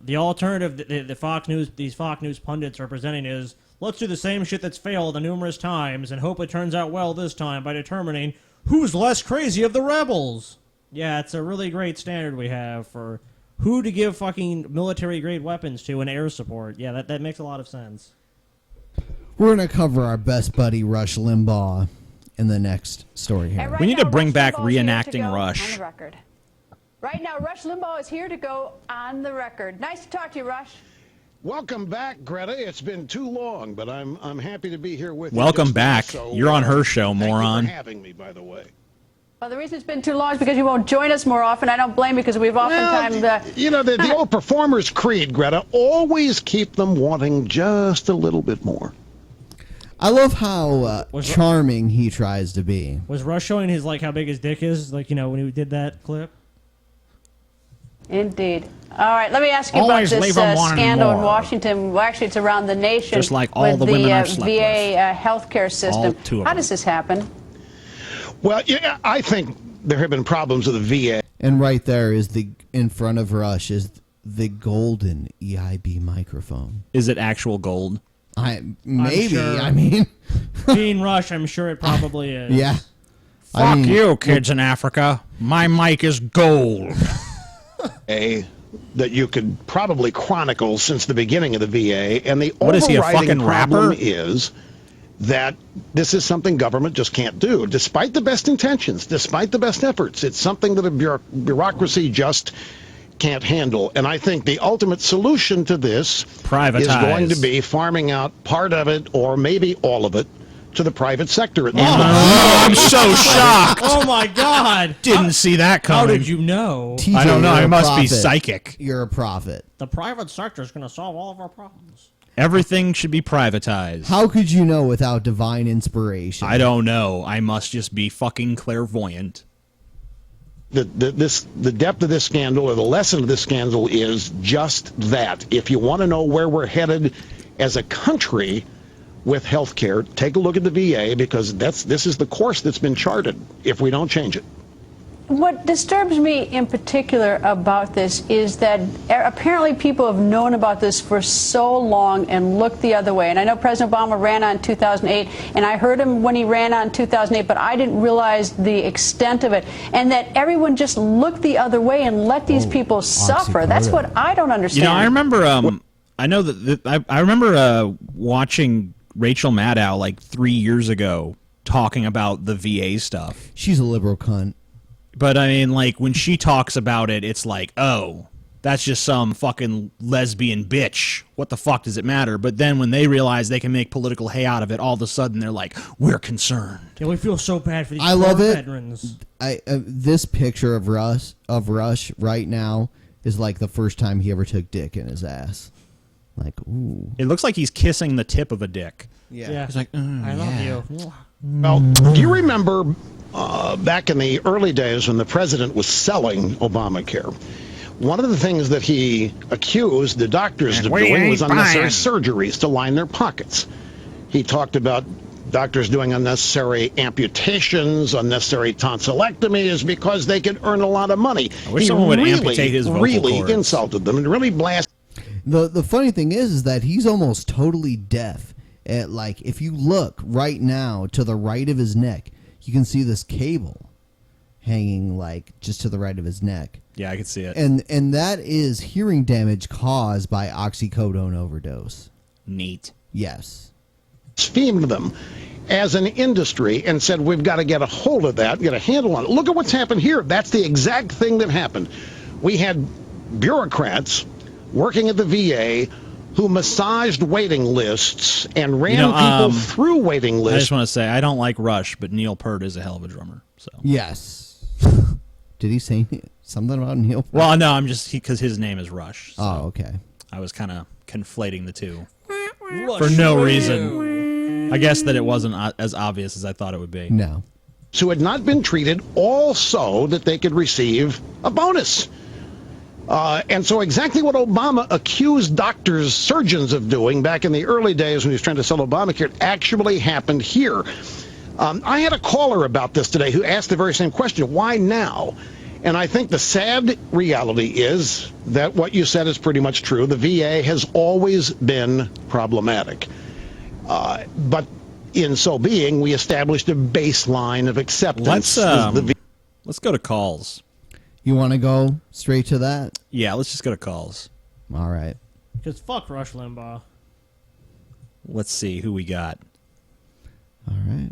the alternative these Fox News pundits are presenting is, let's do the same shit that's failed numerous times and hope it turns out well this time by determining who's less crazy of the rebels. Yeah, it's a really great standard we have for who to give fucking military-grade weapons to and air support. Yeah, that makes a lot of sense. We're going to cover our best buddy Rush Limbaugh in the next story here. Right, we need to bring back reenacting Rush. On the record. Right now, Rush Limbaugh is here to go on the record. Nice to talk to you, Rush. Welcome back, Greta. It's been too long, but I'm happy to be here with you. Welcome back. So, you're on her show, moron. Thank you for having me, by the way. Well, the reason it's been too long is because you won't join us more often. I don't blame you because we've oftentimes... you know, the old performer's creed, Greta, always keep them wanting just a little bit more. I love how charming he tries to be. Was Rush showing his, like, how big his dick is, like, you know, when he did that clip? Indeed. All right, let me ask you about this scandal in Washington. Well, actually, it's around the nation. Just like all the women I've slept VA healthcare system. How does this happen? Well, yeah, I think there have been problems with the VA. And right there is in front of Rush is the golden EIB microphone. Is it actual gold? Maybe. Sure. I mean, being Rush, I'm sure it probably is. Yeah. Fuck you, kids in Africa. My mic is gold. That you could probably chronicle since the beginning of the VA, and the overriding problem is that this is something government just can't do, despite the best intentions, despite the best efforts. It's something that a bureaucracy just can't handle. And I think the ultimate solution to this is going to be farming out part of it, or maybe all of it, to the private sector. I'm so shocked. Oh, my God. Didn't see that coming. How did you know? TJ, I don't know. I must prophet. Be psychic. You're a prophet. The private sector is going to solve all of our problems. Everything should be privatized. How could you know without divine inspiration? I don't know. I must just be fucking clairvoyant. The depth of this scandal, or the lesson of this scandal, is just that. If you want to know where we're headed as a country with health care, take a look at the VA, because this is the course that's been charted if we don't change it. What disturbs me in particular about this is that apparently people have known about this for so long and looked the other way. And I know President Obama ran on 2008, and I heard him when he ran on 2008, but I didn't realize the extent of it. And that everyone just looked the other way and let these people suffer. That's what I don't understand. You know, I remember, I remember watching Rachel Maddow like 3 years ago talking about the VA stuff. She's a liberal cunt. But I mean, like, when she talks about it, it's like, oh, that's just some fucking lesbian bitch. What the fuck does it matter? But then when they realize they can make political hay out of it, all of a sudden they're like, we're concerned. Yeah, we feel so bad for these I love it. veterans. This picture of Rush right now is like the first time he ever took dick in his ass. Like, ooh. It looks like he's kissing the tip of a dick. Yeah. He's like, I love you. Well, do you remember back in the early days when the president was selling Obamacare? One of the things that he accused the doctors of doing was unnecessary surgeries to line their pockets. He talked about doctors doing unnecessary amputations, unnecessary tonsillectomies because they could earn a lot of money. I wish someone would amputate his vocal cords. Insulted them and really blasted. The funny thing is that he's almost totally deaf. Like, if you look right now to the right of his neck, you can see this cable hanging, like, just to the right of his neck. Yeah, I can see it. And that is hearing damage caused by oxycodone overdose. Neat. Yes. Esteemed them as an industry and said, we've got to get a hold of that, get a handle on it. Look at what's happened here. That's the exact thing that happened. We had bureaucrats working at the VA who massaged waiting lists and ran people through waiting lists. I just want to say, I don't like Rush, but Neil Peart is a hell of a drummer. So yes. Did he say something about Neil Peart? Well, no, I'm just because his name is Rush. So oh, okay. I was kind of conflating the two for no reason. I guess that it wasn't as obvious as I thought it would be. No. Who had not been treated all so that they could receive a bonus. And so exactly what Obama accused doctors, surgeons of doing back in the early days when he was trying to sell Obamacare actually happened here. I had a caller about this today who asked the very same question, why now? And I think the sad reality is that what you said is pretty much true. The VA has always been problematic. But in so being, we established a baseline of acceptance. Let's go to calls. You want to go straight to that? Yeah, let's just go to calls. All right. Because fuck Rush Limbaugh. Let's see who we got. All right.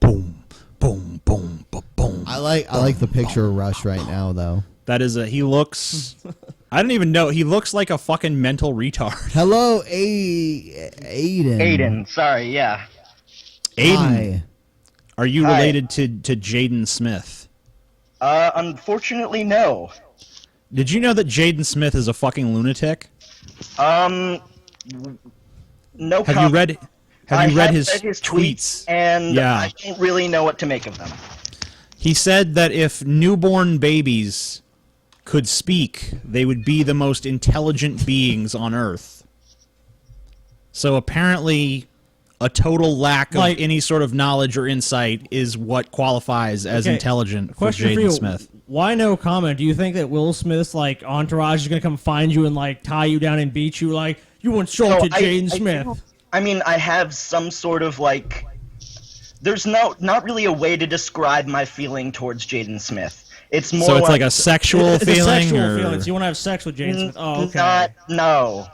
Boom, boom, boom, boom. I like the picture of Rush right now, though. That is he looks. I don't even know. He looks like a fucking mental retard. Hello, Aiden. Aiden, sorry, yeah. Aiden. Hi. Are you related to Jaden Smith? Unfortunately, no. Did you know that Jaden Smith is a fucking lunatic? No. Have you read his tweets? And yeah. I don't really know what to make of them. He said that if newborn babies could speak, they would be the most intelligent beings on Earth. So apparently, a total lack of any sort of knowledge or insight is what qualifies as intelligent for Jaden Smith. Why no comment? Do you think that Will Smith's entourage is going to come find you and tie you down and beat you you insulted Jaden Smith? I mean, I have some sort of there's not really a way to describe my feeling towards Jaden Smith. It's more so it's like a sexual feeling? It's a sexual or... feeling. So you want to have sex with Jaden Smith? Oh, okay. No.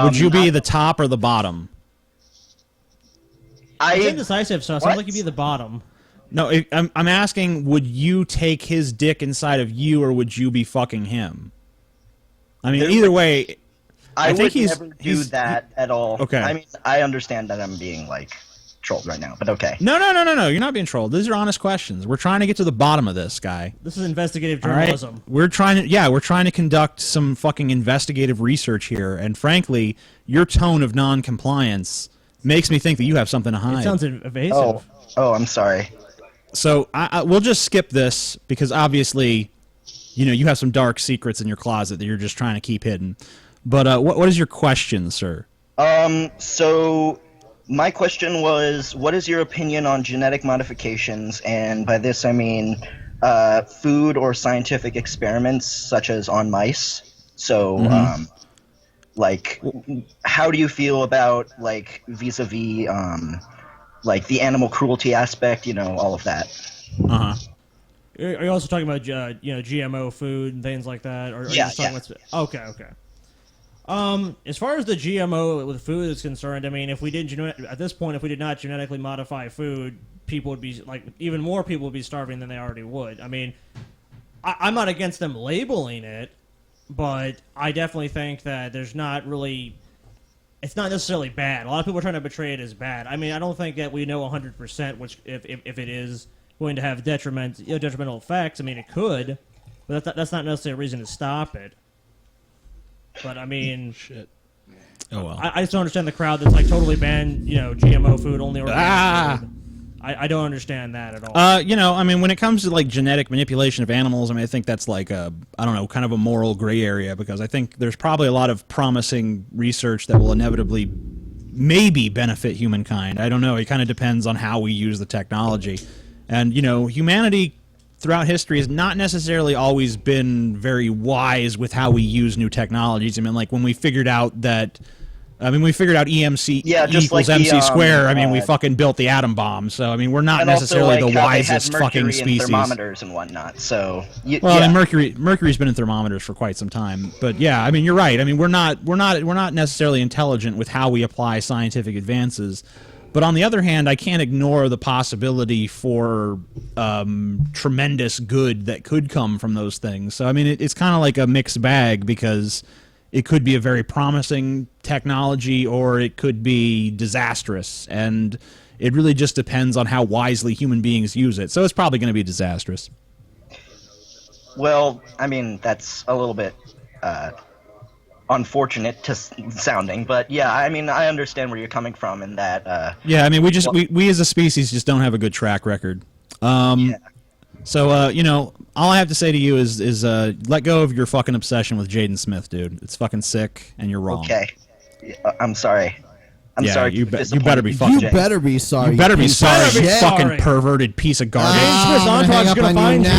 Would you be the top or the bottom? It's indecisive, so it sounds like you'd be the bottom. No, I'm asking, would you take his dick inside of you, or would you be fucking him? I mean, either way, I think would never do that at all. Okay. I mean, I understand that I'm being trolled right now, but okay. No, you're not being trolled. These are honest questions. We're trying to get to the bottom of this, guy. This is investigative journalism. Right? We're trying to conduct some fucking investigative research here, and frankly, your tone of non-compliance makes me think that you have something to hide. It sounds evasive. Oh, I'm sorry. So we'll just skip this because obviously, you have some dark secrets in your closet that you're just trying to keep hidden. But what is your question, sir? So my question was, what is your opinion on genetic modifications? And by this I mean food or scientific experiments such as on mice. So how do you feel about vis-a-vis the animal cruelty aspect, all of that? Are you also talking about GMO food and things like that? Or are you just talking about okay. As far as the GMO with food is concerned, I mean, if we did not genetically modify food, people would be even more people would be starving than they already would. I mean, I'm not against them labeling it, but I definitely think that there's not really. It's not necessarily bad. A lot of people are trying to portray it as bad. I mean, I don't think that we know 100% which if it is going to have detrimental effects. I mean, it could, but that's not necessarily a reason to stop it. But I mean, shit. Oh well. I just don't understand the crowd that's like totally banned, GMO food, only organic food. I don't understand that at all. I mean, when it comes to like genetic manipulation of animals, I mean, I think that's like kind of a moral gray area, because I think there's probably a lot of promising research that will inevitably maybe benefit humankind. I don't know. It kind of depends on how we use the technology. And, humanity throughout history has not necessarily always been very wise with how we use new technologies. I mean, like when we figured out EMC equals like MC square. I mean, we fucking built the atom bomb. So, I mean, we're not necessarily the wisest fucking species. And thermometers and whatnot. So, and mercury's been in thermometers for quite some time. But yeah, I mean, you're right. I mean, we're not necessarily intelligent with how we apply scientific advances. But on the other hand, I can't ignore the possibility for tremendous good that could come from those things. So, I mean, it's kind of like a mixed bag, because it could be a very promising technology or it could be disastrous. And it really just depends on how wisely human beings use it. So it's probably going to be disastrous. Well, I mean, that's a little bit unfortunate to sounding, but yeah, I mean, I understand where you're coming from in that. Yeah, I mean, we as a species just don't have a good track record. So, all I have to say to you is let go of your fucking obsession with Jaden Smith, dude. It's fucking sick, and you're wrong. Okay. I'm sorry. I'm sorry. You better be fucking. You better be sorry. You better be sorry, you fucking perverted piece of garbage. Smith's gonna find you.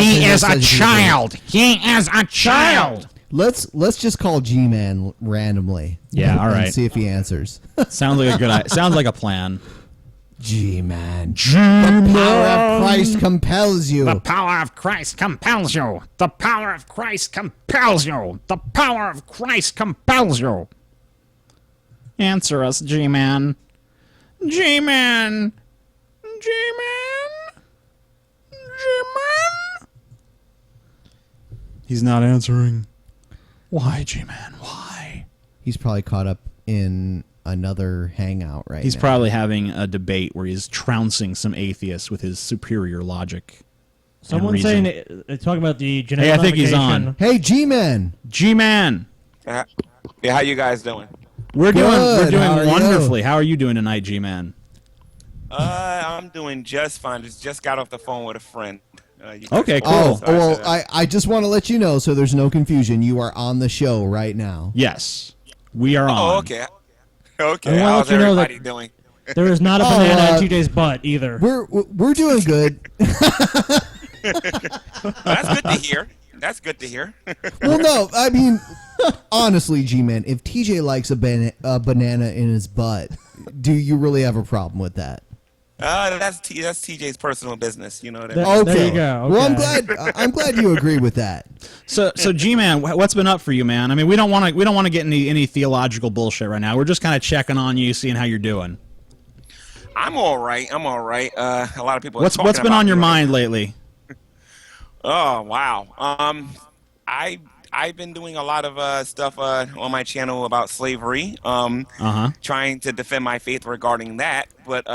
He is a child. He is a child. Let's just call G-Man randomly. Yeah, all right. And see if he answers. Sounds like a good. Sounds like a plan. G-Man. G-Man. The power of Christ compels you. The power of Christ compels you. The power of Christ compels you. The power of Christ compels you. Answer us, G-Man. G-Man. G-Man. G-Man. He's not answering. Why, G-Man? Why? He's probably caught up in another hangout right He's now. probably having a debate where he's trouncing some atheists with his superior logic. Someone's saying talking about the genetic. Hey, I think he's on. Hey, G-Man. G-Man. Yeah, how you guys doing? We're Good. doing How are wonderfully. you? How are you doing tonight, G-Man? I'm doing just fine. Just got off the phone with a friend. Okay, cool. Well, I just want to let you know, so there's no confusion. You are on the show right now. Yes, we are on. Oh, okay. Okay. I How's want you to know everybody that doing? there is not a banana in TJ's butt either. We're doing good. That's good to hear. That's good to hear. Well, no, I mean, honestly, G-Man, if TJ likes a banana in his butt, do you really have a problem with that? That's TJ's personal business. You know what I mean? Okay. There you go. Well, Okay. I'm glad you agree with that. So G-Man, what's been up for you, man? I mean, we don't want to get any theological bullshit right now. We're just kind of checking on you, seeing how you're doing. I'm all right. A lot of people. What's been on your mind lately? Oh wow. I've been doing a lot of stuff on my channel about slavery. Trying to defend my faith regarding that. But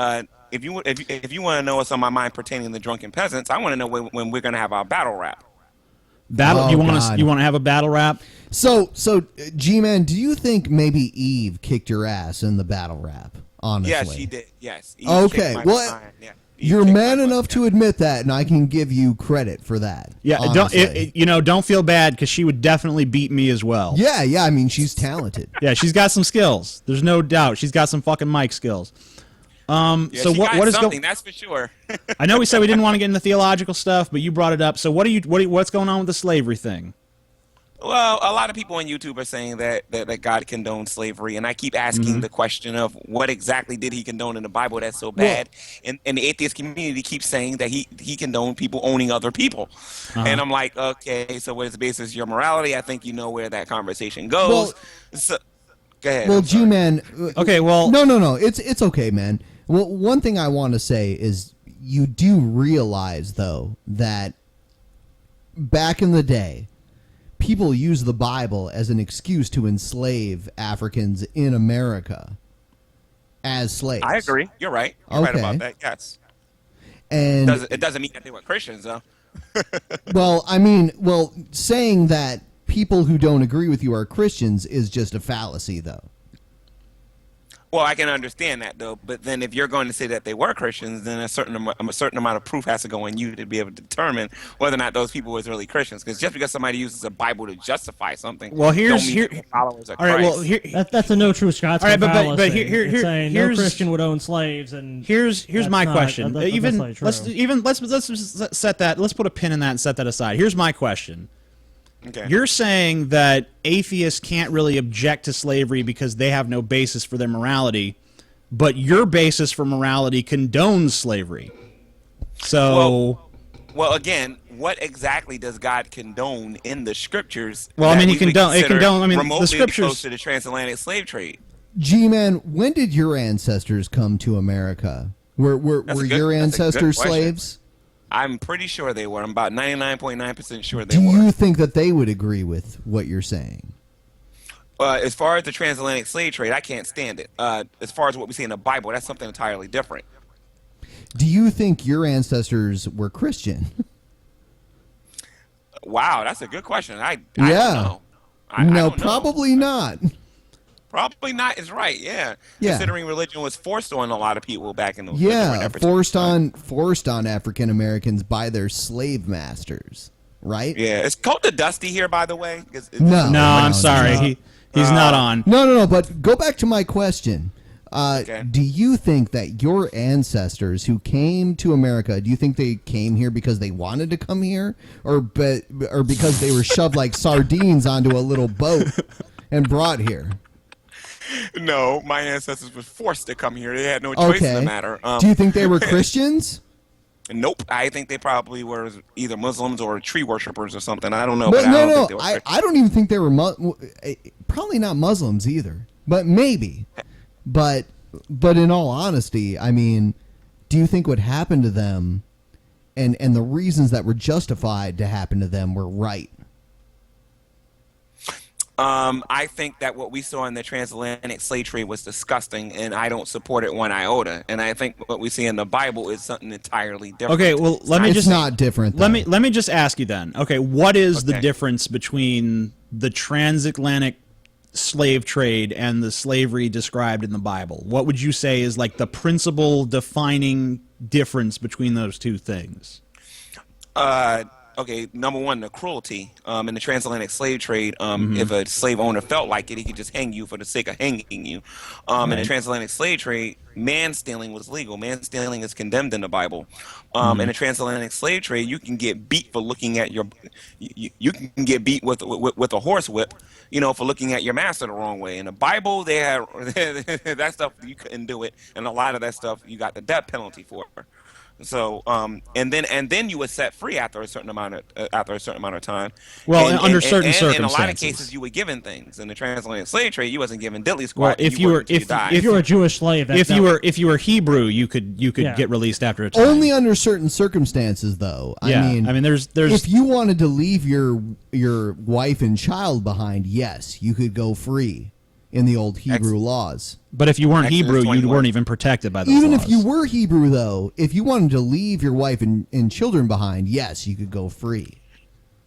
if you want to know what's on my mind pertaining to Drunken Peasants, I want to know when we're going to have our battle rap. You want to have a battle rap? So G-Man, do you think maybe Eve kicked your ass in the battle rap? Honestly, Yes, she did. Yes. Eve Okay. kicked my Well, behind. Yeah. you're man enough to admit that, and I can give you credit for that. Yeah. honestly. Don't feel bad, because she would definitely beat me as well. Yeah. I mean, she's talented. Yeah, she's got some skills. There's no doubt. She's got some fucking mic skills. Yeah, so she what got is something, that's for sure. I know we said we didn't want to get into theological stuff, but you brought it up. So what's going on with the slavery thing? Well, a lot of people on YouTube are saying that God condones slavery, and I keep asking the question of what exactly did he condone in the Bible that's so bad? And the atheist community keeps saying that he condoned people owning other people. And I'm like, okay, so what is the basis of your morality? I think you know where that conversation goes. So, go ahead. Well, G-Man. Okay, well. No. It's okay, man. Well, one thing I want to say is you do realize, though, that back in the day, people used the Bible as an excuse to enslave Africans in America as slaves. I agree. You're right. You're right about that. Yes. And it doesn't mean that they were Christians, though. well, saying that people who don't agree with you are Christians is just a fallacy, though. Well, I can understand that, though. But then if you're going to say that they were Christians, then a certain amount of proof has to go on you to be able to determine whether or not those people was really Christians. Because just because somebody uses a Bible to justify something, well, don't mean they're followers of Christ. All right, well, that's a no true Scotsman fallacy. But here, saying no Christian would own slaves, and here's my question. Let's set that. Let's put a pin in that and set that aside. Here's my question. Okay. You're saying that atheists can't really object to slavery because they have no basis for their morality, but your basis for morality condones slavery. So, well, again, what exactly does God condone in the scriptures? Well, I mean, he condone. I mean, remotely the scriptures close to the transatlantic slave trade. G-Man, when did your ancestors come to America? Were your ancestors slaves? I'm pretty sure they were. I'm about 99.9% sure they were. Do you think that they would agree with what you're saying? As far as the transatlantic slave trade, I can't stand it. As far as what we see in the Bible, that's something entirely different. Do you think your ancestors were Christian? Wow, that's a good question. I don't know. I don't probably not. Probably not is right, yeah. Considering religion was forced on a lot of people back in those forced on African Americans by their slave masters, right? Yeah, is Cult of Dusty here, by the way? No, I'm sorry. He's not on. No, but go back to my question. Do you think that your ancestors who came to America, do you think they came here because they wanted to come here, or because they were shoved like sardines onto a little boat and brought here? No, my ancestors were forced to come here. They had no choice in the matter. Do you think they were Christians? Nope. I think they probably were either Muslims or tree worshippers or something. I don't know. But I don't even think they were probably not Muslims either. But maybe. But in all honesty, I mean, do you think what happened to them and the reasons that were justified to happen to them were right? I think that what we saw in the transatlantic slave trade was disgusting, and I don't support it one iota. And I think what we see in the Bible is something entirely different. Okay, well, it's not different. Let me just ask you then. Okay, what is the difference between the transatlantic slave trade and the slavery described in the Bible? What would you say is like the principal defining difference between those two things? Okay, number one, the cruelty. In the transatlantic slave trade, if a slave owner felt like it, he could just hang you for the sake of hanging you. In the transatlantic slave trade, man stealing was legal. Man stealing is condemned in the Bible. In the transatlantic slave trade, you can get beat for looking at your. You can get beat with a horse whip, for looking at your master the wrong way. In the Bible, they had that stuff you couldn't do it, and a lot of that stuff you got the death penalty for. So, and then you were set free after a certain amount of time. Well, under certain circumstances. In a lot of cases, you were given things. In the transatlantic slave trade, you wasn't given diddly squat. Well, if you were a Jewish slave, if you were Hebrew, you could get released after a time. Only under certain circumstances, though. I mean, there's if you wanted to leave your wife and child behind, yes, you could go free in the old Hebrew laws. But if you weren't Hebrew, you weren't even protected by those laws. Even if you were Hebrew, though, if you wanted to leave your wife and children behind, yes, you could go free.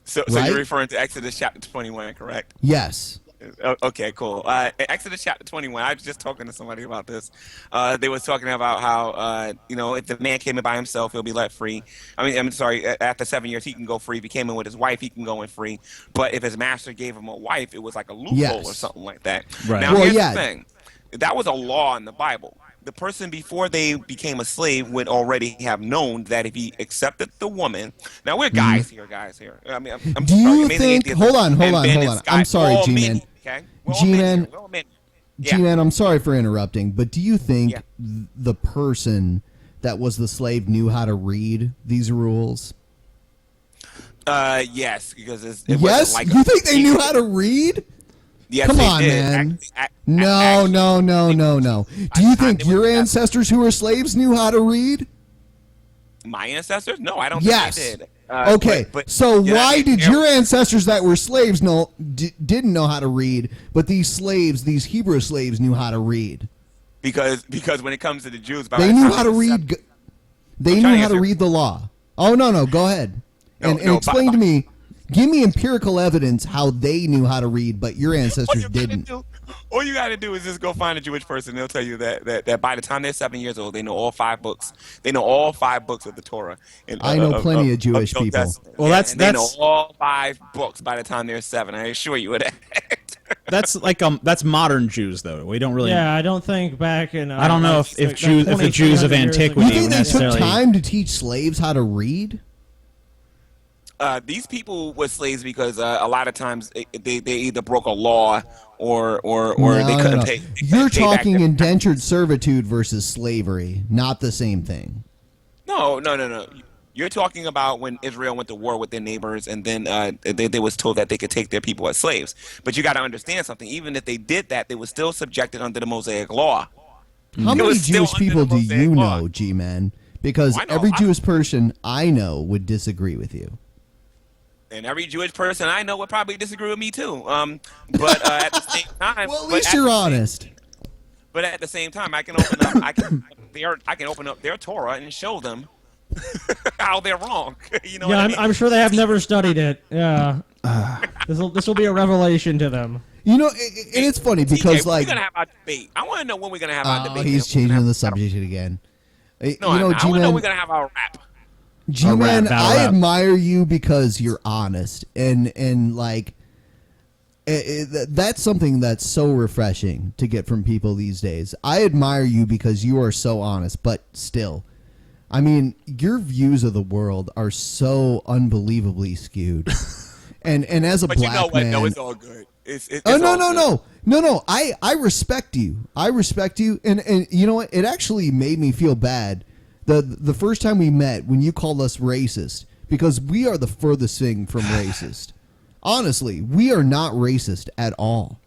So you're referring to Exodus chapter 21, correct? Yes. Okay, cool. Exodus chapter 21, I was just talking to somebody about this. They was talking about how, if the man came in by himself, he'll be let free. I'm sorry, after 7 years, he can go free. If he came in with his wife, he can go in free. But if his master gave him a wife, it was like a loophole or something like that. Right. Now, here's the thing. That was a law in the Bible. The person before they became a slave would already have known that if he accepted the woman. Now we're guys here. I mean, I'm Do sorry, you think? Hold on. I'm sorry, G-Man. Okay? G-Man, I'm sorry for interrupting, but do you think the person that was the slave knew how to read these rules? Yes, because it wasn't like you think they knew how to read? Yes, Come on, did. man. No. Do you think your ancestors who were slaves knew how to read? My ancestors? No, I don't think they did. Okay, so why did your ancestors that were slaves didn't know how to read, but these slaves, these Hebrew slaves, knew how to read? Because when it comes to the Jews, They knew how to read. They knew how to read the law. Oh no, go ahead and explain to me. Give me empirical evidence how they knew how to read, but your ancestors didn't. All you got to do is just go find a Jewish person. They'll tell you that by the time they're 7 years old, they know all 5 books. They know all 5 books of the Torah. And, I know plenty of Jewish people. Well, they know all 5 books by the time they're 7. I assure you of that. That's modern Jews though. We don't really. Yeah, I don't think back in. I don't know if the Jews of antiquity. You think they took time to teach slaves how to read? These people were slaves because a lot of times they either broke a law or they couldn't pay. You're talking indentured servitude versus slavery, not the same thing. No. You're talking about when Israel went to war with their neighbors, and then they was told that they could take their people as slaves. But you got to understand something. Even if they did that, they were still subjected under the Mosaic law. How many Jewish people do you know, G-Man? Because every Jewish person I know would disagree with you. And every Jewish person I know would probably disagree with me too. But at the same time, well, at least you're honest. But at the same time, I can open up their Torah and show them how they're wrong. You know? Yeah, what I mean? I'm sure they have never studied it. Yeah, this will be a revelation to them. You know, and it's funny because we're gonna have our debate. I want to know when we're gonna have our debate. He's changing the subject again. No, you know, I want to know we're gonna have our rap. G-Man, I admire you because you're honest, and like that's something that's so refreshing to get from people these days. I admire you because you are so honest, but still, I mean, your views of the world are so unbelievably skewed. and as a black man, you know what? No, it's all good. No. I respect you. I respect you, and you know what? It actually made me feel bad. The first time we met, when you called us racist, because we are the furthest thing from racist. Honestly, we are not racist at all.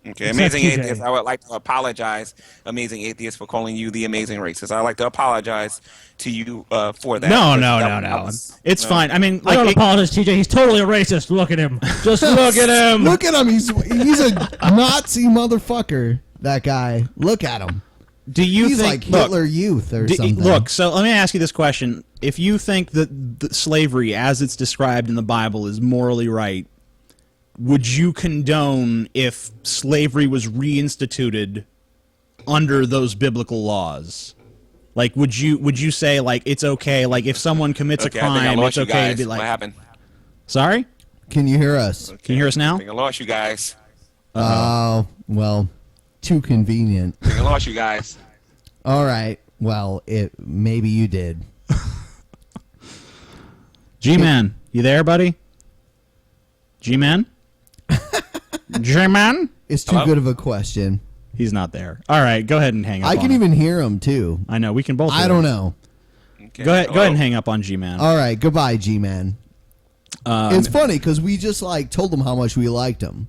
Okay, Amazing Atheist, I would like to apologize, Amazing Atheist, for calling you the amazing racist. I'd like to apologize to you for that. No. It's fine. I mean, I don't apologize, TJ. He's totally a racist. Look at him. Just look at him. Look at him. He's a Nazi motherfucker, that guy. Look at him. He's like Hitler Youth or something. Look, so let me ask you this question. If you think that slavery, as it's described in the Bible, is morally right, would you condone if slavery was reinstituted under those biblical laws? Like, would you say, like, it's okay, like, if someone commits a crime, it's okay to be like... What happened? Sorry? Can you hear us? Okay. Can you hear us now? I think I lost you guys. Oh, well... Too convenient. I lost you guys. All right. Well, maybe you did. G-Man, you there, buddy? G-Man? G-Man? It's too good of a question. He's not there. All right, go ahead and hang up. I can even hear him too. I know. We can both. I don't know. Okay. Go ahead and hang up on G-Man. All right. Goodbye, G-Man. It's funny because we just told him how much we liked him.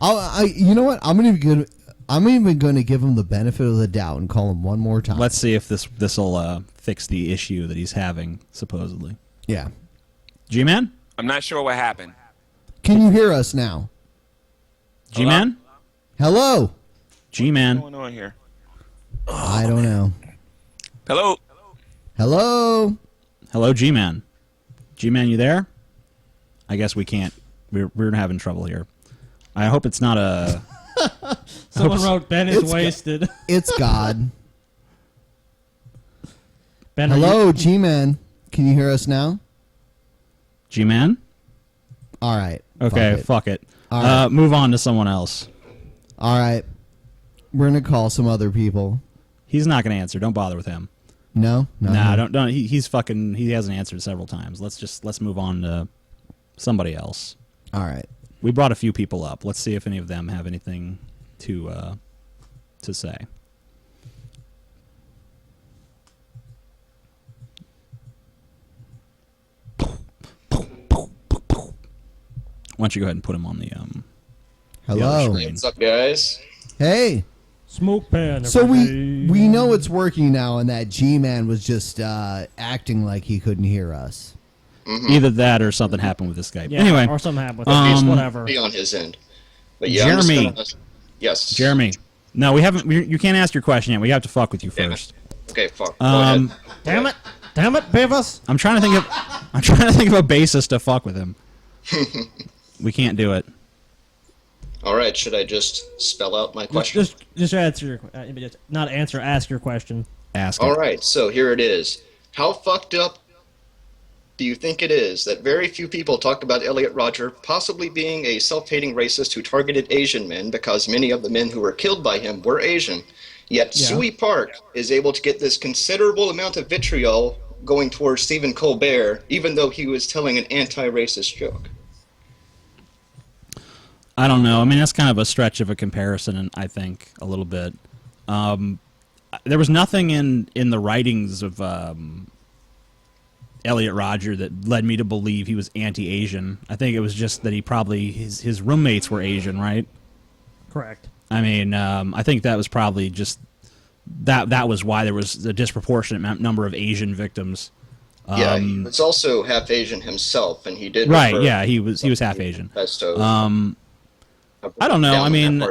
You know what? I'm even going to give him the benefit of the doubt and call him one more time. Let's see if this will fix the issue that he's having, supposedly. Yeah. G-Man? I'm not sure what happened. Can you hear us now? G-Man? Hello? G-Man. What's going on here? I don't know. Hello? Hello? Hello, G-Man. G-Man, you there? I guess we can't. We're having trouble here. I hope it's not a... Someone wrote, Ben is wasted. It's God. Ben, hello, G-Man. Can you hear us now? G-Man? All right. Okay, fuck it. All right. Move on to someone else. All right. We're going to call some other people. He's not going to answer. Don't bother with him. No? Nah, don't. He hasn't answered several times. Let's move on to somebody else. All right. We brought a few people up. Let's see if any of them have anything to say. Why don't you go ahead and put him on the hello. What's up, guys? Hey. Smoke pan. So we know it's working now, and that G-Man was just acting like he couldn't hear us. Either that or something happened with the Skype. Yeah, anyway, or something happened with it. Whatever. Be on his end. But yeah, I'm Jeremy. just gonna, yes. Jeremy. No, we haven't. You can't ask your question yet. We have to fuck with you first. Okay, fuck. Go ahead. Damn it, Beavis. I'm trying to think of a basis to fuck with him. We can't do it. All right, should I just spell out my question? Just answer your not answer. Ask your question. Ask. All right, so here it is. How fucked up do you think it is that very few people talked about Elliot Rodger possibly being a self-hating racist who targeted Asian men because many of the men who were killed by him were Asian? Yet Sui Park is able to get this considerable amount of vitriol going towards Stephen Colbert, even though he was telling an anti-racist joke. I don't know. I mean, that's kind of a stretch of a comparison, I think, a little bit. There was nothing in the writings of Elliot Rodger that led me to believe he was anti-Asian. I think it was just that he probably his roommates were Asian, right? Correct. I mean, I think that was probably just that was why there was a disproportionate number of Asian victims. Yeah, he was also half Asian himself, and he did. Right. Yeah, he was half Asian. I don't know. I mean,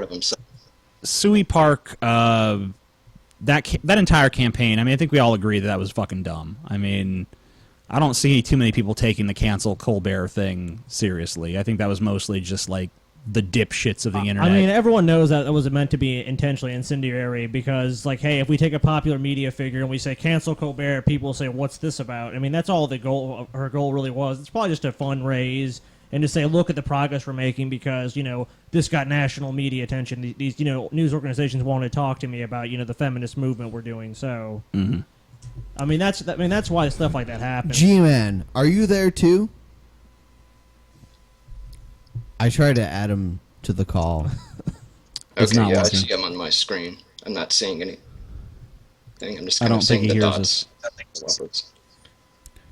Sui Park. That entire campaign. I mean, I think we all agree that was fucking dumb. I mean, I don't see too many people taking the cancel Colbert thing seriously. I think that was mostly just like the dipshits of the internet. I mean, everyone knows that it was meant to be intentionally incendiary because, like, hey, if we take a popular media figure and we say cancel Colbert, people will say, "What's this about?" I mean, that's all her goal really was. It's probably just a fundraise and to say, "Look at the progress we're making," because this got national media attention. These news organizations want to talk to me about the feminist movement we're doing. So, I mean, that's why stuff like that happens. G-Man, are you there too? I tried to add him to the call. Okay, yeah, I see him on my screen. I'm not seeing anything. I'm just kind of seeing the dots.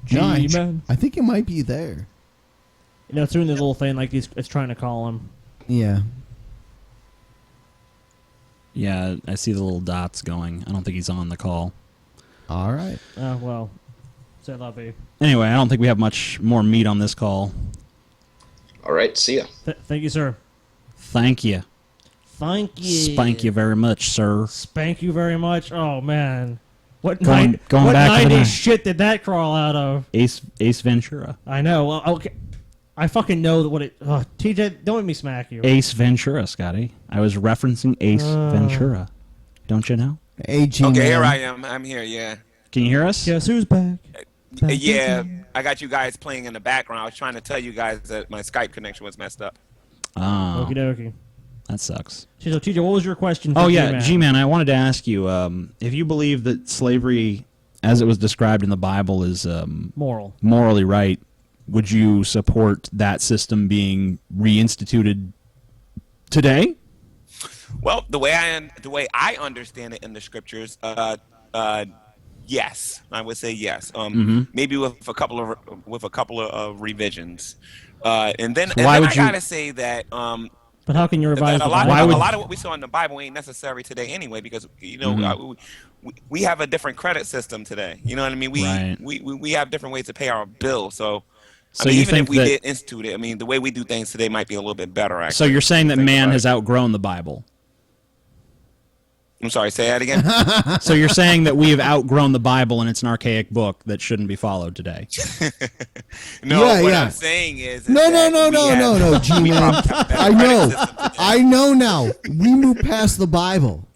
G-Man, I think it might be there. It's doing the little thing like it's trying to call him. Yeah. Yeah, I see the little dots going. I don't think he's on the call. All right. Well, say la vie. Anyway, I don't think we have much more meat on this call. All right, see ya. Thank you, sir. Thank you. Thank you. Spank you very much, sir. Spank you very much. Oh man, what going back to the 90s shit did that crawl out of? Ace Ventura. I know. Well, okay. I fucking know what it. TJ, don't let me smack you. Ace Ventura, Scotty. I was referencing Ace Ventura. Don't you know? Hey, G-Man. Okay, here I am. I'm here. Yeah. Can you hear us? Guess who's back? Yeah, I got you guys playing in the background. I was trying to tell you guys that my Skype connection was messed up. Oh. Okie dokie. That sucks. So, TJ, what was your question? Oh, yeah, G-Man, I wanted to ask you, if you believe that slavery, as it was described in the Bible, is morally right, would you support that system being reinstituted today? Well, the way I understand it in the scriptures, yes, I would say yes. Maybe with a couple of revisions, and then I gotta say that. But how can you revise a lot of what we saw in the Bible ain't necessary today anyway, because we have a different credit system today. You know what I mean? We have different ways to pay our bills. So I mean, even if we did institute it, I mean, the way we do things today might be a little bit better. Actually. So you're saying that man has outgrown the Bible? I'm sorry, say that again? So you're saying that we have outgrown the Bible and it's an archaic book that shouldn't be followed today? No, what I'm saying is no, G-Man. I know now. We move past the Bible.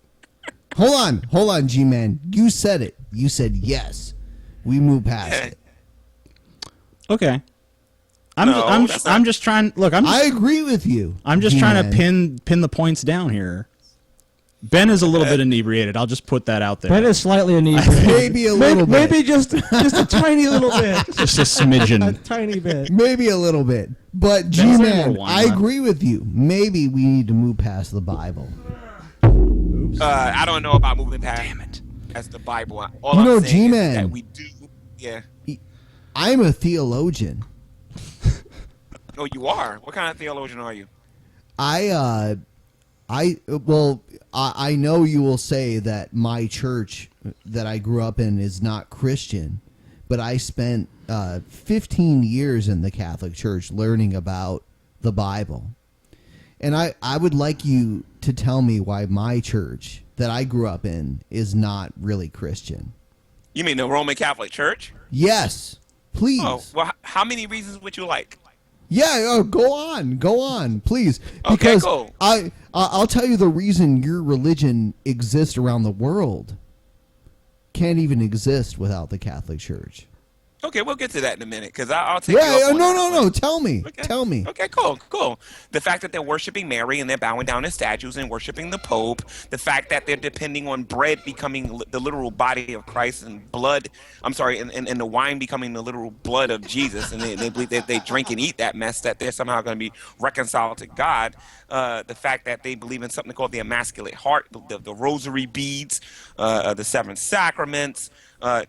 Hold on, G-Man. You said it. You said yes. We move past it. Okay. I'm just trying. Look, I agree with you. I'm just trying to pin the points down here. Ben is a little bit inebriated. I'll just put that out there. Ben is slightly inebriated. Maybe a little bit. Maybe just a tiny little bit. Just a smidgen. A tiny bit. Maybe a little bit. But G-Man, I agree with you. Maybe we need to move past the Bible. I don't know about moving past the Bible. All I'm saying G-Man, is that we do. Yeah. I'm a theologian. Oh, you are? What kind of theologian are you? I know you will say that my church that I grew up in is not Christian, but I spent 15 years in the Catholic Church learning about the Bible. And I would like you to tell me why my church that I grew up in is not really Christian. You mean the Roman Catholic Church? Yes, please. Oh, well, how many reasons would you like? Yeah, go on, please. Okay, Because cool. I'll tell you the reason your religion exists around the world can't even exist without the Catholic Church. Okay, we'll get to that in a minute, because I'll take you up on No. Tell me. Okay, cool. The fact that they're worshiping Mary and they're bowing down in statues and worshiping the Pope. The fact that they're depending on bread becoming the literal body of Christ and blood. I'm sorry, and the wine becoming the literal blood of Jesus. And they believe that if they drink and eat that mess, that they're somehow going to be reconciled to God. The fact that they believe in something called the Immaculate Heart, the rosary beads, the seven sacraments.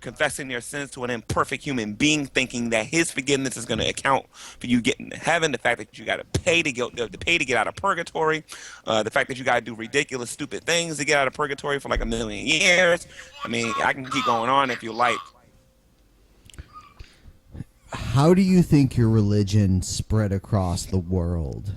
Confessing their sins to an imperfect human being, thinking that his forgiveness is going to account for you getting to heaven. The fact that you got to pay to get out of purgatory. The fact that you got to do ridiculous, stupid things to get out of purgatory for like 1,000,000 years. I mean, I can keep going on if you like. How do you think your religion spread across the world?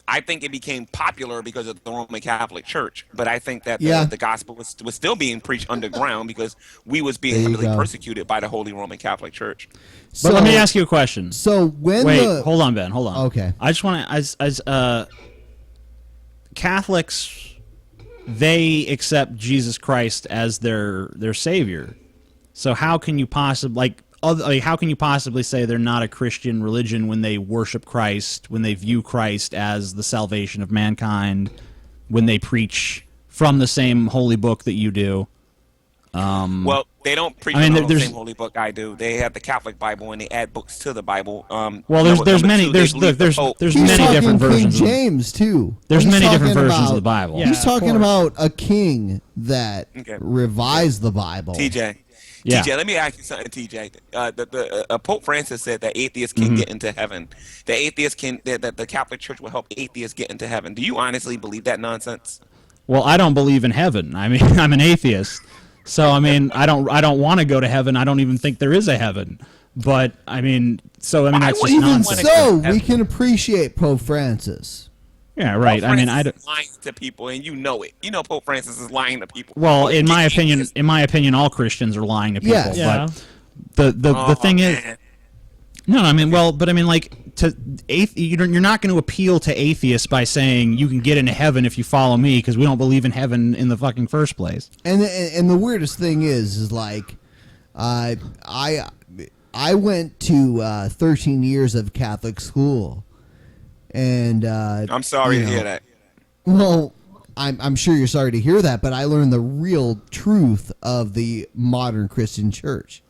I think it became popular because of the Roman Catholic Church, but I think that the gospel was still being preached underground because we was being heavily persecuted by the Holy Roman Catholic Church. So let me ask you a question. So hold on, Ben, hold on. Okay. I just want to, as Catholics, they accept Jesus Christ as their savior. So how can you possibly how can you possibly say they're not a Christian religion when they worship Christ, when they view Christ as the salvation of mankind, when they preach from the same holy book that you do? Well, they don't preach from the same holy book I do. They have the Catholic Bible and they add books to the Bible. Well, there's many different versions. King James too. There's many different versions of the Bible. He's talking about a king that revised the Bible. TJ. Yeah. TJ, let me ask you something, TJ. Pope Francis said that atheists can get into heaven. That the Catholic Church will help atheists get into heaven. Do you honestly believe that nonsense? Well, I don't believe in heaven. I mean, I'm an atheist. So, I mean, I don't want to go to heaven. I don't even think there is a heaven. But, I mean, that's just nonsense. Even so, we can appreciate Pope Francis. Yeah, right. Pope I mean, Francis is lying to people, and you know it. You know Pope Francis is lying to people. Well, in my opinion, all Christians are lying to people. Yes. Yeah. But the thing is, no, I mean, you're not going to appeal to atheists by saying you can get into heaven if you follow me because we don't believe in heaven in the fucking first place. And the weirdest thing is like, I went to 13 years of Catholic school. And I'm sorry to hear that. Well, I'm sure you're sorry to hear that, but I learned the real truth of the modern Christian church.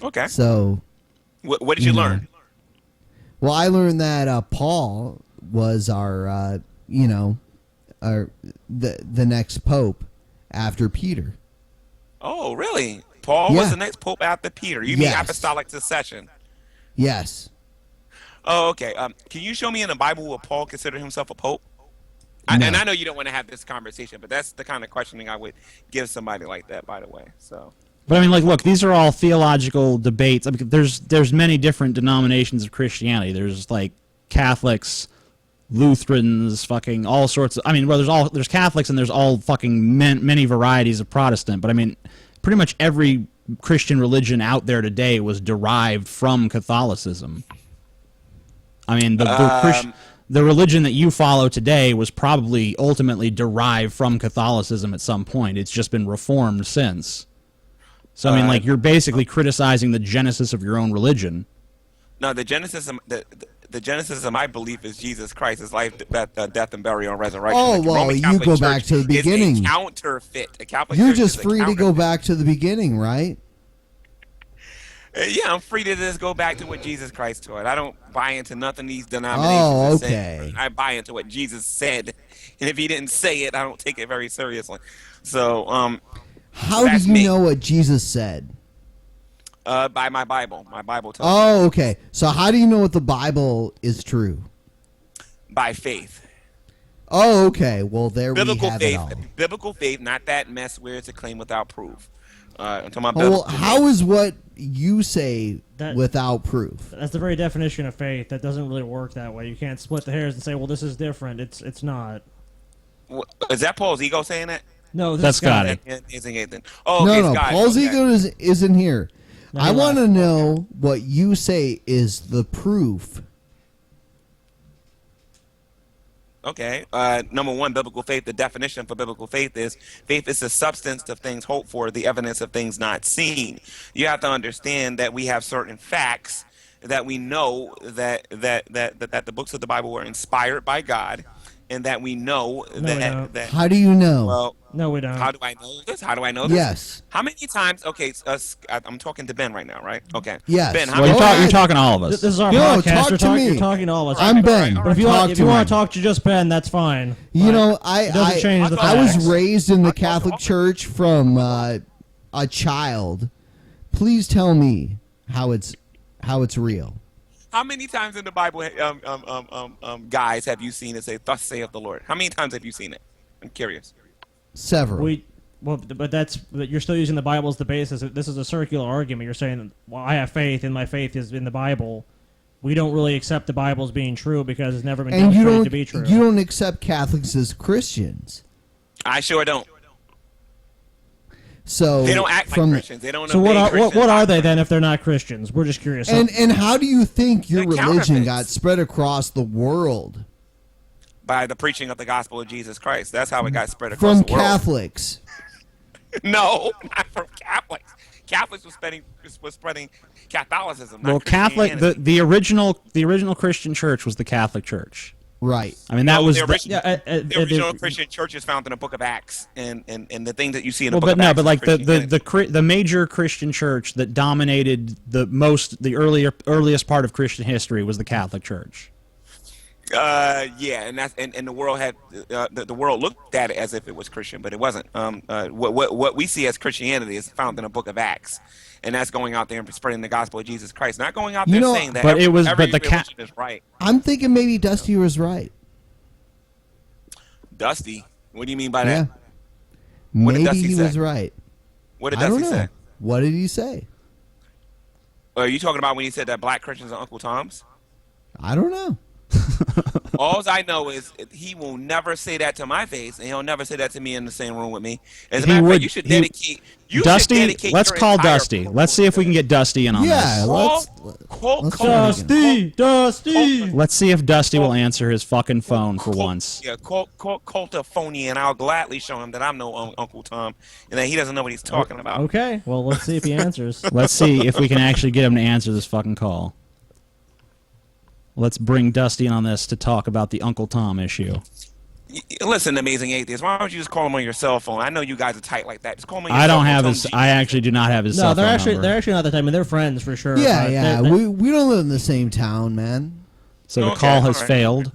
Okay. So, what did you learn? Well, I learned that Paul was our the next pope after Peter. Oh, really? Paul was the next pope after Peter. You mean apostolic succession? Yes. Oh, okay. Can you show me in the Bible where Paul considered himself a pope? And I know you don't want to have this conversation, but that's the kind of questioning I would give somebody like that, by the way. So. But I mean, look, these are all theological debates. I mean, there's many different denominations of Christianity. There's like Catholics, Lutherans, fucking all sorts of. I mean, well, there's Catholics and there's all fucking many varieties of Protestant. But I mean, pretty much every Christian religion out there today was derived from Catholicism. I mean, the religion that you follow today was probably ultimately derived from Catholicism at some point. It's just been reformed since. So, I mean, like, you're basically criticizing the genesis of your own religion. No, the genesis of my belief is Jesus Christ, his life, death, and burial, and resurrection. Oh, well, you go back to the beginning. It's a counterfeit. You're just free to go back to the beginning, right? Yeah, I'm free to just go back to what Jesus Christ taught. I don't buy into nothing these denominations are saying. I buy into what Jesus said, and if he didn't say it, I don't take it very seriously. So, how do you know what Jesus said? By my Bible. My Bible tells me. Oh, okay. So how do you know what the Bible is true? By faith. Oh, okay. Well, there we have faith, it all. Biblical faith, not that mess where it's a claim without proof. I'm talking about Well, how is what you say without proof? That's the very definition of faith. That doesn't really work that way. You can't split the hairs and say, well, this is different. It's not. Is that PaulsEgo saying that? No, that's Scotty. Oh, okay, no, Scotty. PaulsEgo isn't here. No, I want to know what you say is the proof. Okay. Number one, biblical faith. The definition for biblical faith is the substance of things hoped for, the evidence of things not seen. You have to understand that we have certain facts that we know that the books of the Bible were inspired by God, and that we know that. How do you know? Well, no, we don't. How do I know this? How do I know this? Yes. How many times? Okay, I'm talking to Ben right now, right? Okay. Yes. Ben, Well, you're talking to all of us. This is our No, podcast. talk to me. You're talking to all of us. I'm Ben. But if you want to talk to just Ben, that's fine. You know, It doesn't change the I was facts. raised in the Catholic Church from a child. Please tell me how it's real. How many times in the Bible, guys, have you seen it say, "Thus saith the Lord"? How many times have you seen it? I'm curious. Several. But you're still using the Bible as the basis. This is a circular argument. You're saying, well, I have faith, and my faith is in the Bible. We don't really accept the Bible as being true because it's never been And demonstrated to be true. you don't accept Catholics as Christians. I sure don't. So They don't act like Christians. They don't So obey what Christians. are they then if they're not Christians? We're just curious. And how do you think your They're religion counterfeits. got spread across the world? By the preaching of the gospel of Jesus Christ. That's how it got spread across From the world. Catholics. No, not from Catholics. Catholics was spreading Catholicism. Not Well, Catholic, Christianity. the original Christian church was the Catholic Church. Right. I mean, that was the original Christian church is found in the Book of Acts, and the things that you see in the well, Book but of no, Acts. but like is the major Christian church that dominated the earliest part of Christian history was the Catholic Church. Yeah, and that's and the world had the world looked at it as if it was Christian, but it wasn't. What we see as Christianity is found in the Book of Acts, and that's going out there and spreading the gospel of Jesus Christ, not going out there saying that every religion is right. I'm thinking maybe Dusty was right. Dusty, what do you mean by Yeah. that? What did Maybe Dusty he say? was right. What did I don't Dusty know. say? What did he say? Are you talking about when he said that black Christians are Uncle Toms? I don't know. All I know is he will never say that to my face, and he'll never say that to me in the same room with me. As a matter of fact, you should dedicate. Dusty, let's your call entire- Dusty. Let's see if we can get Dusty in on Yeah, this. Dusty. Let's see if Dusty will answer his fucking phone for once. Yeah, call Phony, and I'll gladly show him that I'm no Uncle Tom, and that he doesn't know what he's talking about. Okay, well, let's see if he answers. Let's see if we can actually get him to answer this fucking call. Let's bring Dusty in on this to talk about the Uncle Tom issue. Listen, Amazing Atheist, why don't you just call him on your cell phone? I know you guys are tight like that. Just call him on your I cell don't phone. have Tell his. him I actually do not have his cell No, phone number. they're actually not that type. I mean, they're friends for sure. Yeah, but yeah. We don't live in the same town, man. So the Okay, call has all right. failed.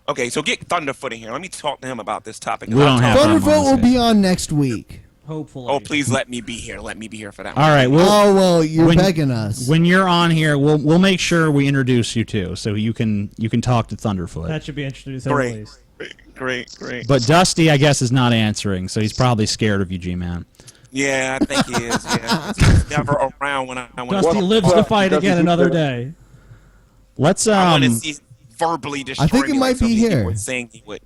Okay, so get Thunderfoot in here. Let me talk to him about this topic. We don't have time Thunderfoot on will this. be on next week. Hopefully. Oh, please let me be here. Let me be here for that. All right. Oh, well, you're begging us. When you're on here, we'll make sure we introduce you too, so you can talk to Thunderfoot. That should be interesting to say the Great. least. Great. But Dusty, I guess, is not answering, so he's probably scared of you, G-Man. Yeah, I think he is. Yeah, he's never around when I want Dusty lives to fight again another day. Let's I want to see verbally destroy I think me it like might some be of these people here. were saying he would.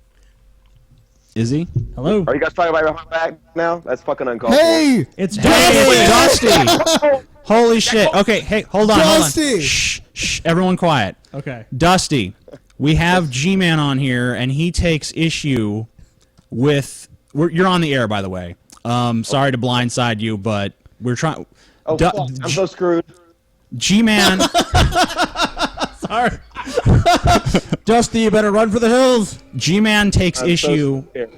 Is he? Hello. Are you guys talking about your back now? That's fucking uncalled for. Hey! It's Dusty! Holy shit. Okay, hey, hold on, Dusty! hold on. Shh, everyone quiet. Okay. Dusty, we have G-Man on here, and he takes issue with... You're on the air, by the way. Sorry to blindside you, but we're trying... Oh, fuck. I'm so screwed. G-Man... Sorry. Dusty, you better run for the hills. G-Man takes I'm so issue... scared.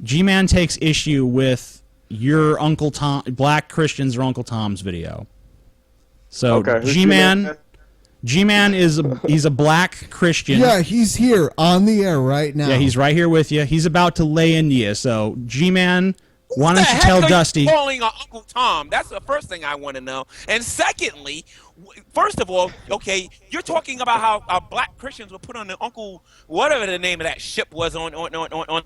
G-Man takes issue with your Uncle Tom... Black Christians or Uncle Tom's video. So, Okay, who's G-Man... G-Man he's a black Christian. Yeah, he's here on the air right now. Yeah, he's right here with you. He's about to lay into you. So, G-Man, Why don't you tell Dusty? Calling Uncle Tom. That's the first thing I want to know. And secondly, first of all, okay, you're talking about how black Christians were put on the Uncle, whatever the name of that ship was on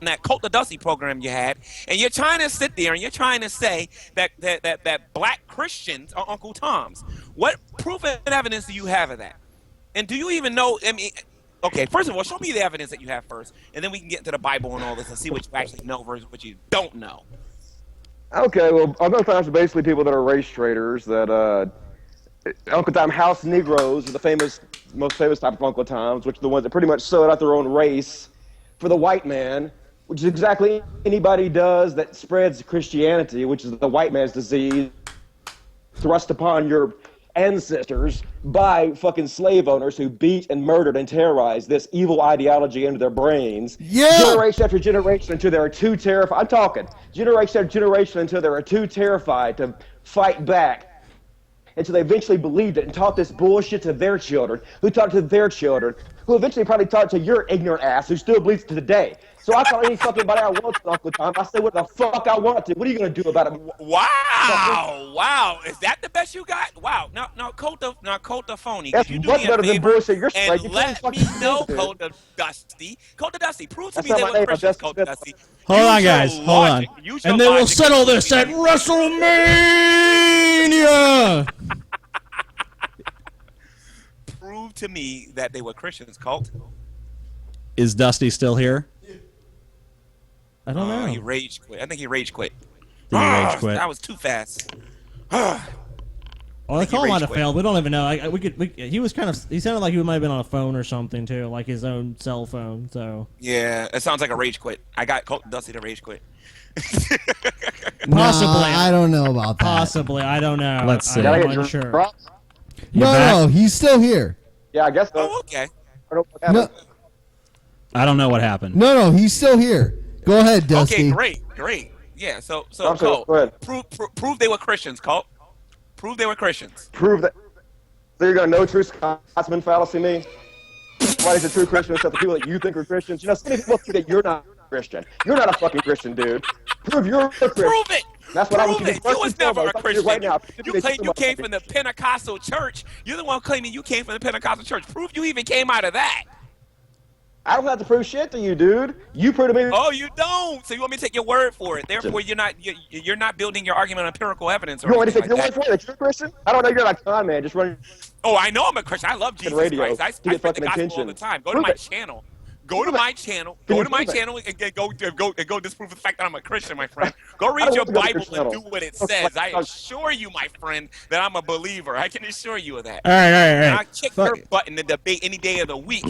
that Cult of Dusty program you had, and you're trying to sit there and you're trying to say that black Christians are Uncle Toms. What proof and evidence do you have of that? And do you even know? I mean, okay, first of all, show me the evidence that you have first, and then we can get into the Bible and all this and see what you actually know versus what you don't know. Okay, well, Uncle Toms are basically people that are race traders. That Uncle Tom house Negroes are the most famous type of Uncle Toms, which are the ones that pretty much sold out their own race for the white man, which is exactly anybody does that spreads Christianity, which is the white man's disease, thrust upon your ancestors by fucking slave owners who beat and murdered and terrorized this evil ideology into their brains. Yeah. Generation after generation until they are too terrified. I'm talking generation after generation until they are too terrified to fight back. Until they eventually believed it and taught this bullshit to their children, who taught it to their children, who eventually probably taught it to your ignorant ass, who still believes it to today. So I call any fucking body I want to, Uncle Tom. I say what the fuck I want to. What are you going to do about it? Wow, wow. Is that the best you got? Wow. Now quote the phony. That's you do much me a better than favor bullshit you're and saying. let me know, Code of Dusty. Code of Dusty, prove to That's me not they my were name, Christians, Dusty. Code of Dusty. Hold on, Use your guys. Hold on. logic. Use your And then we'll logic. settle this at WrestleMania. Prove to me that they were Christians, Cult. Is Dusty still here? I don't know. He rage quit. I think he rage quit. Did he rage quit? That was too fast. Oh, the call might have failed. We don't even know. He was kind of. He sounded like he might have been on a phone or something too, like his own cell phone. So. Yeah, it sounds like a rage quit. I got Cult Dusty to rage quit. Possibly. I don't know about that. Possibly. I don't know. Let's see. I'm unsure. No, he's still here. Yeah, I guess so. Oh, okay. No, I don't know what happened. no, he's still here. Go ahead, Dusty. Okay, great. Yeah, so I'm sorry, Cult, go ahead. prove they were Christians, Cult. Prove they were Christians. Prove that. So you're going to know true Scotsman fallacy me? Why is a true Christian except the people that you think are Christians? You know, so many people think that you're not a Christian. You're not a fucking Christian, dude. Prove you're a Christian. Prove it. That's what I Prove want you to it. do. You was never a Christian. Right now. You claim you came from the Pentecostal church. You're the one claiming you came from the Pentecostal church. Prove you even came out of that. I don't have to prove shit to you, dude. You prove to me. Oh, you don't. So you want me to take your word for it. Therefore, you're not building your argument on empirical evidence. Or You want me to take anything your like word for it that you're a Christian? I don't know. You're like a con man. Just running. Oh, I know I'm a Christian. I love Jesus Radio. Christ. I To spread get the fucking gospel all attention. the time. Go to Prove my it. channel. Go to Prove it. my channel. Can Go you to my prove it? channel and go disprove the fact that I'm a Christian, my friend. Go I read don't your want to go to your Bible and do channel. what it says. I assure you, my friend, that I'm a believer. I can assure you of that. All right. And I'll kick your butt in the debate any day of the week.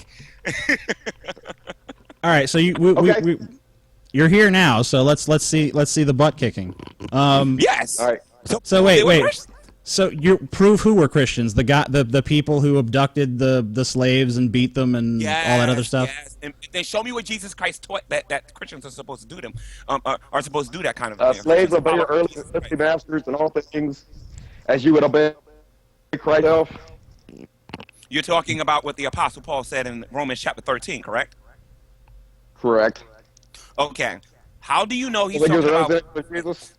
All right, so you're here now. So let's see the butt kicking. Yes. All right. So wait. So you prove who were Christians? The people who abducted the slaves and beat them and all that other stuff. Yes. And then show me what Jesus Christ taught that Christians are supposed to do them. Are supposed to do that kind of thing. Slaves obey your earthly masters and all things, as you would obey Christ. You're talking about what the Apostle Paul said in Romans chapter 13, correct? Correct. Okay. How do you know he's When talking you're about? Jesus?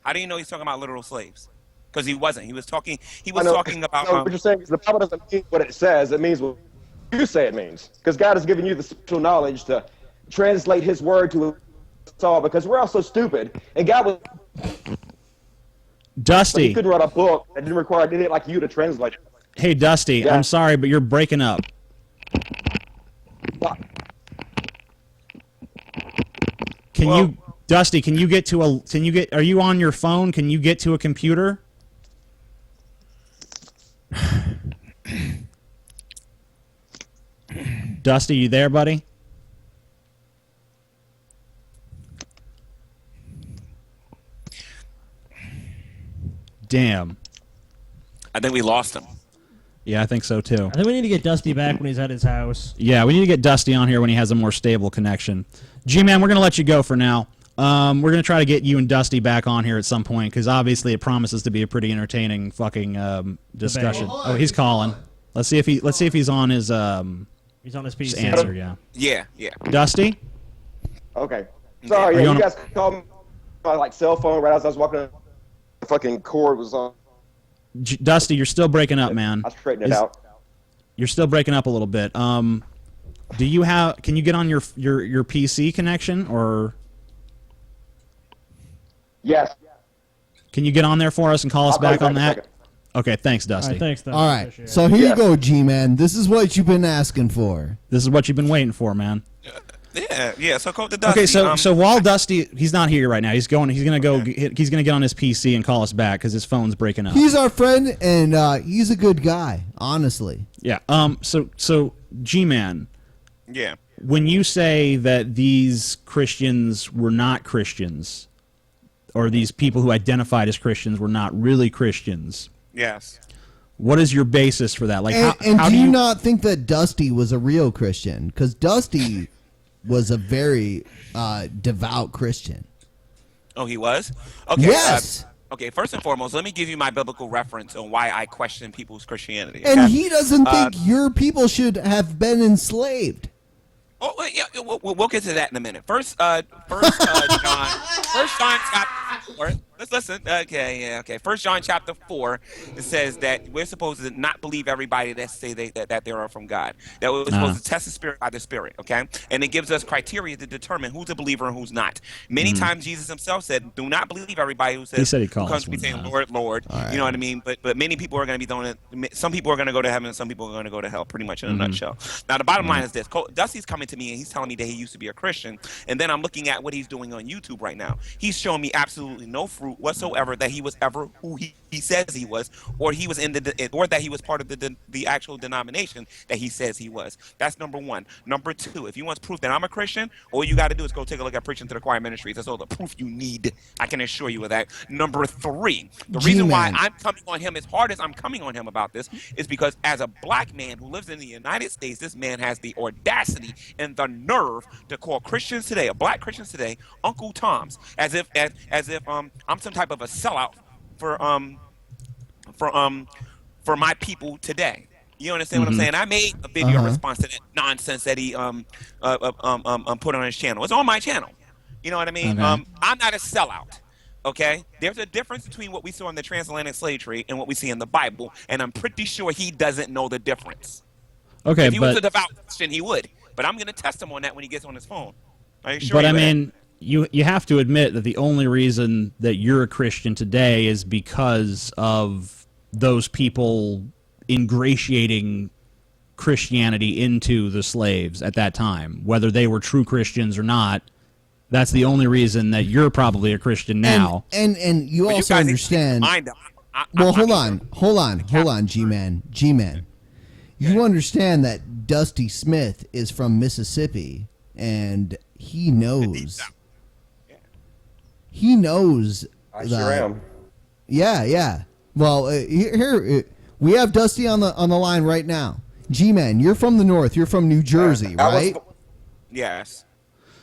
How do you know he's talking about literal slaves? Because he wasn't. He was talking. He I was know. talking about. No, what you're saying is the Bible doesn't mean what it says. It means what you say it means. Because God has given you the special knowledge to translate His word to us all. Because we're all so stupid, and God was. Dusty. He couldn't write a book that didn't require anything like you to translate it. Hey, Dusty. Yeah. I'm sorry, but you're breaking up. Dusty, are you on your phone? Can you get to a computer? Dusty, you there, buddy? Damn. I think we lost him. Yeah, I think so too. I think we need to get Dusty back when he's at his house. Yeah, we need to get Dusty on here when he has a more stable connection. G-Man, we're going to let you go for now. We're going to try to get you and Dusty back on here at some point, because obviously it promises to be a pretty entertaining fucking discussion. Oh, he's calling. Let's see if he's on his he's on his PC. Yeah. Answer, Dusty? Okay. Sorry, you guys called me my like cell phone right as I was walking. The fucking cord was on. Dusty, you're still breaking up, man. I straightened it out. You're still breaking up a little bit. Do you have? Can you get on your PC connection or? Yes. Can you get on there for us and call us I'll call back you on back in a that? second. Okay, thanks, Dusty. All right, thanks, Dusty. All right, so here you go, G-Man. This is what you've been asking for. This is what you've been waiting for, man. Yeah. So go to Dusty. Okay, so while Dusty, he's not here right now. He's gonna get on his PC and call us back because his phone's breaking up. He's our friend, and he's a good guy, honestly. Yeah. So G-Man. Yeah. When you say that these Christians were not Christians, or these people who identified as Christians were not really Christians. Yes. What is your basis for that? Like, how do you not think that Dusty was a real Christian? Because Dusty was a very devout Christian. Oh, he was? Okay. Yes. Okay, first and foremost, let me give you my biblical reference on why I question people's Christianity. Okay? And he doesn't think your people should have been enslaved. Oh, yeah, we'll get to that in a minute. First John chapter 4. Let's listen. Okay. 1 John chapter 4. It says that we're supposed to not believe everybody that say that they are from God. That we're supposed to test the spirit by the spirit. Okay, and it gives us criteria to determine who's a believer and who's not. Many times Jesus himself said, "Do not believe everybody who says." He said he who calls comes to me saying, "Lord, Lord." Right. You know what I mean? But many people are going to be doing it. Some people are going to go to heaven, and some people are going to go to hell. Pretty much in a nutshell. Now the bottom line is this: Dusty's coming to me and he's telling me that he used to be a Christian, and then I'm looking at what he's doing on YouTube right now. He's showing me absolutely no fruit whatsoever that he was ever who he says he was, or he was or that he was part of the actual denomination that he says he was. That's number one. Number two, if you want proof that I'm a Christian, all you got to do is go take a look at Preaching to the Choir Ministries. That's all the proof you need. I can assure you of that. Number three, the reason why I'm coming on him as hard as I'm coming on him about this is because as a black man who lives in the United States, this man has the audacity and the nerve to call Christians today, black Christians today, Uncle Toms, as if I'm some type of a sellout for my people today. You understand what I'm saying? I made a video response to that nonsense that he put on his channel. It's on my channel. You know what I mean? I'm not a sellout. Okay? There's a difference between what we saw in the transatlantic slave trade and what we see in the Bible, and I'm pretty sure he doesn't know the difference. Okay, if he was a devout Christian, he would. But I'm going to test him on that when he gets on his phone. But I mean, you have to admit that the only reason that you're a Christian today is because of those people ingratiating Christianity into the slaves at that time, whether they were true Christians or not. That's the only reason that you're probably a Christian now. And you also understand. Well, hold on, G-Man. You understand that Dusty Smith is from Mississippi, and he knows. He knows. I sure am. Yeah. Well, here we have Dusty on the line right now. G-Man, you're from the north. You're from New Jersey, right? Yes.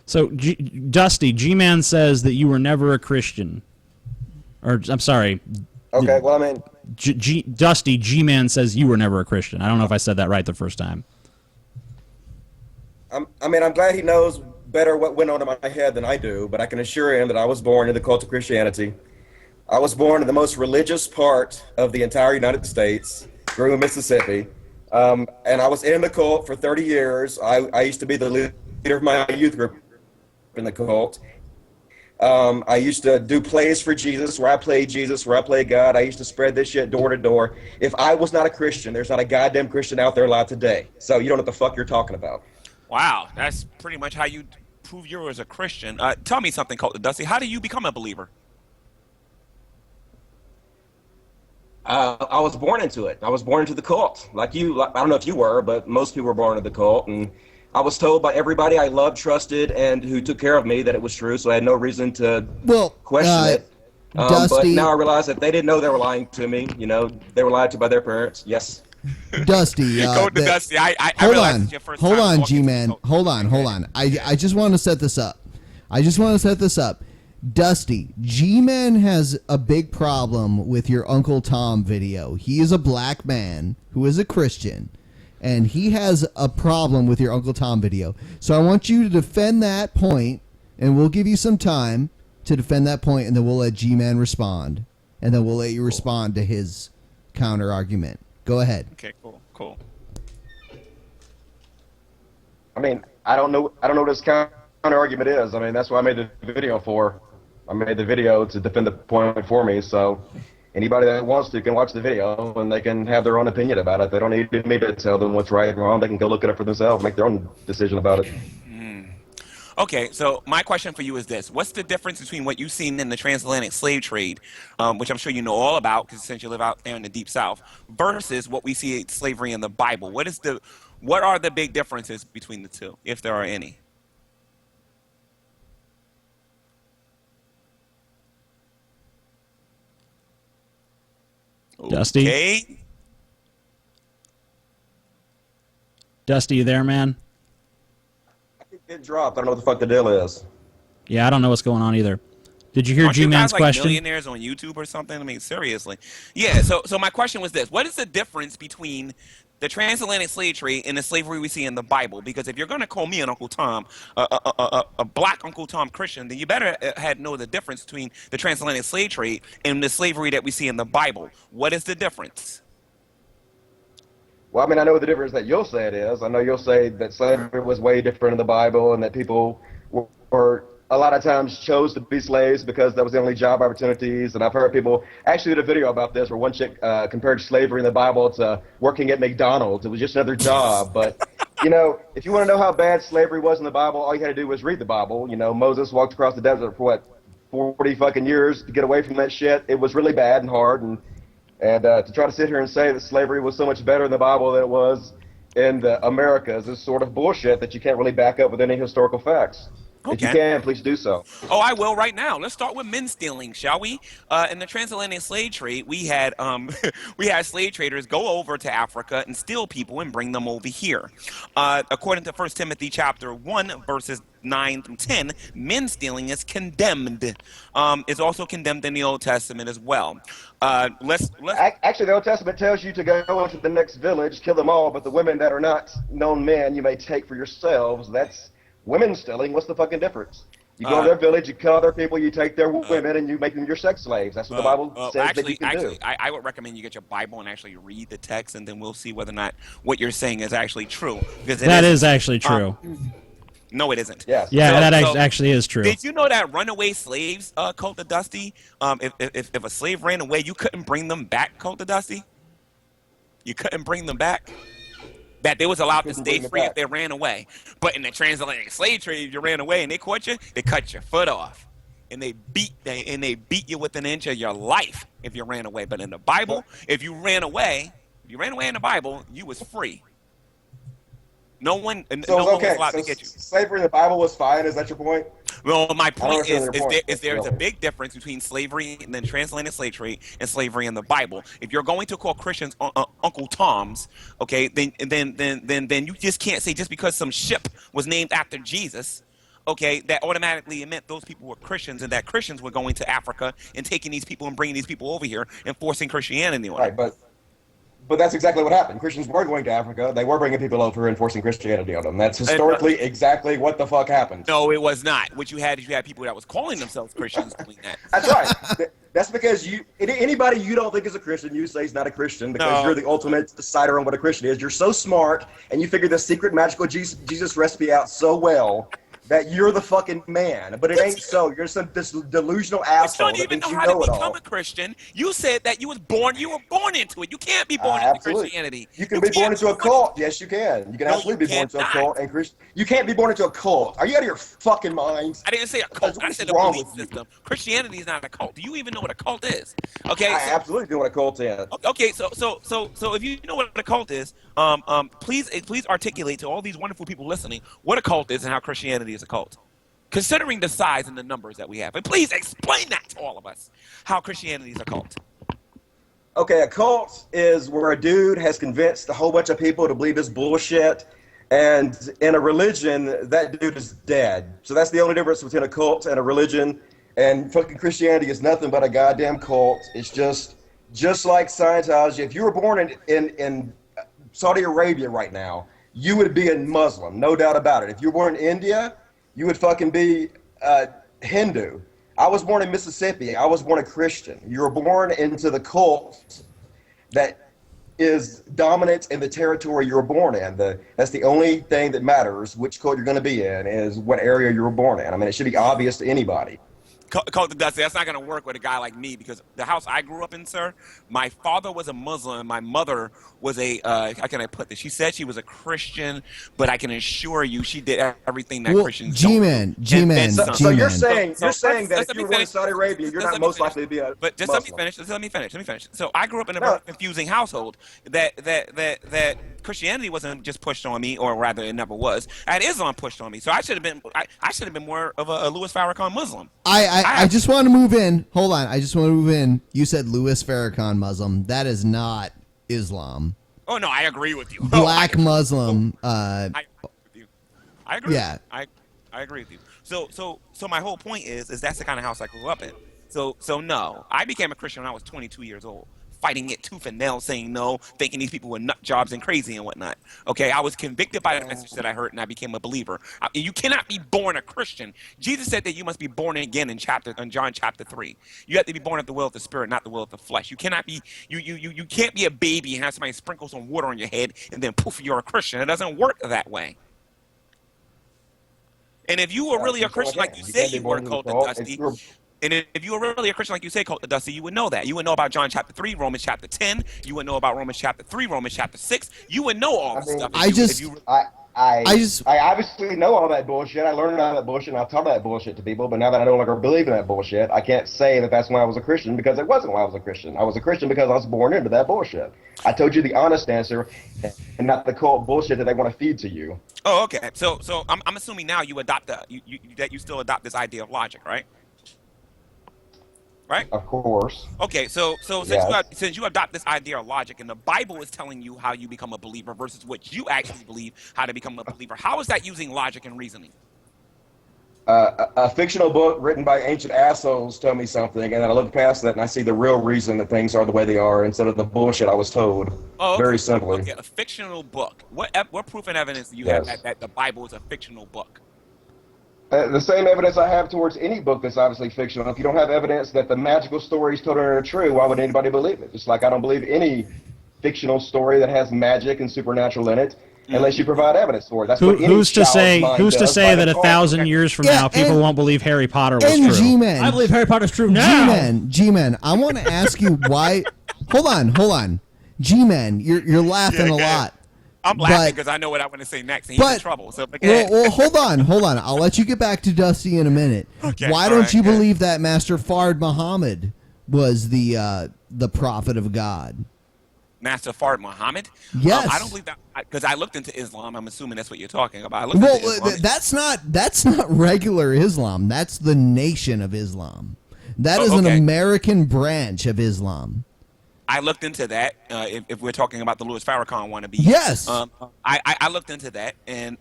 So, Dusty, G-Man says that you were never a Christian. Or, I'm sorry. Okay, well, I mean... Dusty, G-Man says you were never a Christian. I don't know if I said that right the first time. I'm glad he knows better what went on in my head than I do, but I can assure him that I was born in the cult of Christianity. I was born in the most religious part of the entire United States, grew in Mississippi, and I was in the cult for 30 years. I used to be the leader of my youth group in the cult. I used to do plays for Jesus, where I played Jesus, where I played God. I used to spread this shit door to door. If I was not a Christian, there's not a goddamn Christian out there alive today. So you don't know what the fuck you're talking about. Wow, that's pretty much how you prove you as a Christian. Tell me something, Dusty. How do you become a believer? I was born into it. I was born into the cult. Like you, I don't know if you were, but most people were born into the cult. And I was told by everybody I loved, trusted, and who took care of me that it was true, so I had no reason to question it. But now I realize that they didn't know they were lying to me. You know, they were lied to by their parents. Yes. Dusty. Go to Dusty. Hold on, G-Man. Hold on. I just want to set this up. Dusty, G-Man has a big problem with your Uncle Tom video. He is a black man who is a Christian, and he has a problem with your Uncle Tom video. So I want you to defend that point, and we'll give you some time to defend that point, and then we'll let G-Man respond, and then we'll let you respond to his counter argument. Go ahead. Okay, cool. I mean, I don't know what his counter argument is. I mean, that's what I made the video for. I made the video to defend the point for me. So anybody that wants to can watch the video and they can have their own opinion about it. They don't need me to tell them what's right and wrong. They can go look it up for themselves, make their own decision about it. Okay, so my question for you is this. What's the difference between what you've seen in the transatlantic slave trade, which I'm sure you know all about because since you live out there in the Deep South, versus what we see in slavery in the Bible? What are the big differences between the two, if there are any? Dusty? Okay. Dusty, you there, man? It dropped. I don't know what the fuck the deal is. Yeah, I don't know what's going on either. Did you hear Aren't you G-Man's guys like question? millionaires on YouTube or something? I mean, seriously. Yeah, so my question was this. What is the difference between the transatlantic slave trade and the slavery we see in the Bible? Because if you're going to call me an Uncle Tom, a black Uncle Tom Christian, then you better know the difference between the transatlantic slave trade and the slavery that we see in the Bible. What is the difference? Well, I mean, I know the difference that you'll say it is. I know you'll say that slavery was way different in the Bible and that people were a lot of times chose to be slaves because that was the only job opportunities. And I've heard people actually did a video about this where one chick compared slavery in the Bible to working at McDonald's. It was just another job. But, you know, if you want to know how bad slavery was in the Bible, all you had to do was read the Bible. You know, Moses walked across the desert for, 40 fucking years to get away from that shit. It was really bad and hard. And to try to sit here and say that slavery was so much better in the Bible than it was in the Americas is sort of bullshit that you can't really back up with any historical facts. Okay. If you can, please do so. Oh, I will right now. Let's start with men stealing, shall we? In the transatlantic slave trade, we had slave traders go over to Africa and steal people and bring them over here. According to 1 Timothy chapter 1, verses 9 through 10, men stealing is condemned. It's also condemned in the Old Testament as well. Actually, the Old Testament tells you to go into the next village, kill them all, but the women that are not known men you may take for yourselves. That's women stealing. What's the fucking difference? You go to their village, you kill their people, you take their women, and you make them your sex slaves. That's what the Bible says that you can do. I would recommend you get your Bible and actually read the text, and then we'll see whether or not what you're saying is actually true. Because that is actually true. No, it isn't. Yes. Yeah, that actually is true. Did you know that runaway slaves, Cult of Dusty, if a slave ran away, you couldn't bring them back, Cult of Dusty? You couldn't bring them back? That they was allowed to stay free if they ran away. But in the transatlantic slave trade, if you ran away and they caught you, they cut your foot off. And they beat you with an inch of your life if you ran away. But in the Bible, if you ran away in the Bible, you was free. No one was allowed to get you. Slavery in the Bible was fine. Is that your point? Well, my point is there's a big difference between slavery and the transatlantic slave trade and slavery in the Bible. If you're going to call Christians Uncle Toms, okay, then you just can't say just because some ship was named after Jesus, okay, that automatically meant those people were Christians and that Christians were going to Africa and taking these people and bringing these people over here and forcing Christianity on them. Right, but that's exactly what happened. Christians were going to Africa. They were bringing people over and forcing Christianity on them. That's historically exactly what the fuck happened. No, it was not. What you had is you had people that was calling themselves Christians doing that. That's right. That's because anybody you don't think is a Christian, you say is not a Christian because you're the ultimate decider on what a Christian is. You're so smart and you figure the secret magical Jesus recipe out so well that you're the fucking man, but it ain't so. You're this delusional asshole that thinks you know it all. Become a Christian. You said that you were born into it. You can't be born into Christianity. You can be born into a cult. Yes, you can. You can absolutely be born into a cult and Christian. You can't be born into a cult. Are you out of your fucking mind? I didn't say a cult. I said a belief system. Christianity is not a cult. Do you even know what a cult is? Okay. I absolutely know what a cult is. Okay, so if you know what a cult is, please articulate to all these wonderful people listening what a cult is and how Christianity is a cult. Considering the size and the numbers that we have. And please explain that to all of us, how Christianity is a cult. Okay, a cult is where a dude has convinced a whole bunch of people to believe this bullshit, and in a religion, that dude is dead. So that's the only difference between a cult and a religion, and fucking Christianity is nothing but a goddamn cult. It's just like Scientology. If you were born in Saudi Arabia right now, you would be a Muslim, no doubt about it. If you were born in India, you would fucking be Hindu. I was born in Mississippi. I was born a Christian. You were born into the cult that is dominant in the territory you were born in. That's the only thing that matters, which cult you're going to be in, is what area you were born in. I mean, it should be obvious to anybody. Cult of Dusty, that's not going to work with a guy like me, because the house I grew up in, sir, my father was a Muslim. My mother was a, how can I put this? She said she was a Christian, but I can assure you she did everything that Christians G-Man. So you're saying that if you were in Saudi Arabia, you're not most likely to be a But just Muslim. let me finish. So I grew up in a very confusing household that Christianity wasn't just pushed on me, or rather it never was. I had Islam pushed on me. So I should have been more of a Louis Farrakhan Muslim. I just want to move in. Hold on. I just want to move in. You said Louis Farrakhan Muslim. That is not Islam. Oh, no, I agree with you. Black Muslim. I agree. Yeah. I agree with you. So my whole point is that's the kind of house I grew up in. So no, I became a Christian when I was 22 years old, fighting it tooth and nail, saying no, thinking these people were nut jobs and crazy and whatnot. Okay, I was convicted by the message that I heard, and I became a believer. You cannot be born a Christian. Jesus said that you must be born again in John chapter 3. You have to be born of the will of the Spirit, not the will of the flesh. You cannot be you can't be a baby and have somebody sprinkle some water on your head and then poof, you're a Christian. It doesn't work that way. And if you were really a Christian like you say you were, Cult of Dusty, and if you were really a Christian like you say, Cult of Dusty, you would know that. You would know about John chapter 3, Romans chapter 10. You would know about Romans chapter 3, Romans chapter 6. You would know all this stuff. I obviously know all that bullshit. I learned all that bullshit, and I've taught that bullshit to people. But now that I no longer believe in that bullshit, I can't say that that's why I was a Christian, because it wasn't why I was a Christian. I was a Christian because I was born into that bullshit. I told you the honest answer, and not the cult bullshit that they want to feed to you. Oh, okay. So I'm assuming now you adopt that you still adopt this idea of logic, right? Right? Of course. Okay, so Yes. since you adopt this idea of logic, and the Bible is telling you how you become a believer versus what you actually believe how to become a believer, how is that using logic and reasoning? A fictional book written by ancient assholes tell me something, and then I look past that and I see the real reason that things are the way they are instead of the bullshit I was told. Oh, okay. Very simply. Okay, a fictional book. What proof and evidence do you Yes. have that the Bible is a fictional book? The same evidence I have towards any book that's obviously fictional. If you don't have evidence that the magical stories told are true, why would anybody believe it? Just like I don't believe any fictional story that has magic and supernatural in it, unless you provide evidence for it. That's what any Who's to say that default. 1,000 years from now people won't believe Harry Potter was true? G-Man, I believe Harry Potter's true now. G-Man, I want to ask you why. Hold on. G-Man, you're laughing a lot. I'm laughing because I know what I'm going to say next, and he's in trouble. So well, hold on. I'll let you get back to Dusty in a minute. Okay, why don't you believe that Master Fard Muhammad was the prophet of God? Master Fard Muhammad? Yes. I don't believe that, because I looked into Islam. I'm assuming that's what you're talking about. I looked into Islam. That's not regular Islam. That's the Nation of Islam. That is an okay. American branch of Islam. I looked into that. If we're talking about the Louis Farrakhan wannabe, yes, I looked into that, and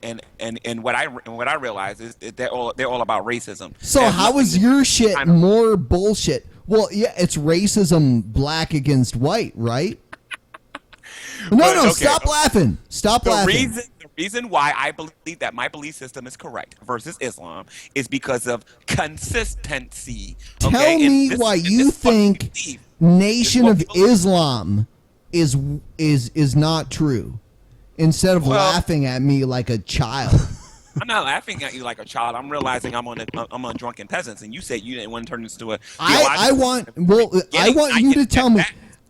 what I realized is that they're all about racism. So how is your shit more bullshit? Well, yeah, it's racism, black against white, right? No, stop laughing. Stop laughing. The reason why I believe that my belief system is correct versus Islam is because of consistency. Okay? Tell me why you think Nation of Islam is not true, instead of laughing at me like a child. I'm not laughing at you like a child. I'm realizing I'm on Drunken Peasants, and you said you didn't want to turn this into a. I want you to tell me.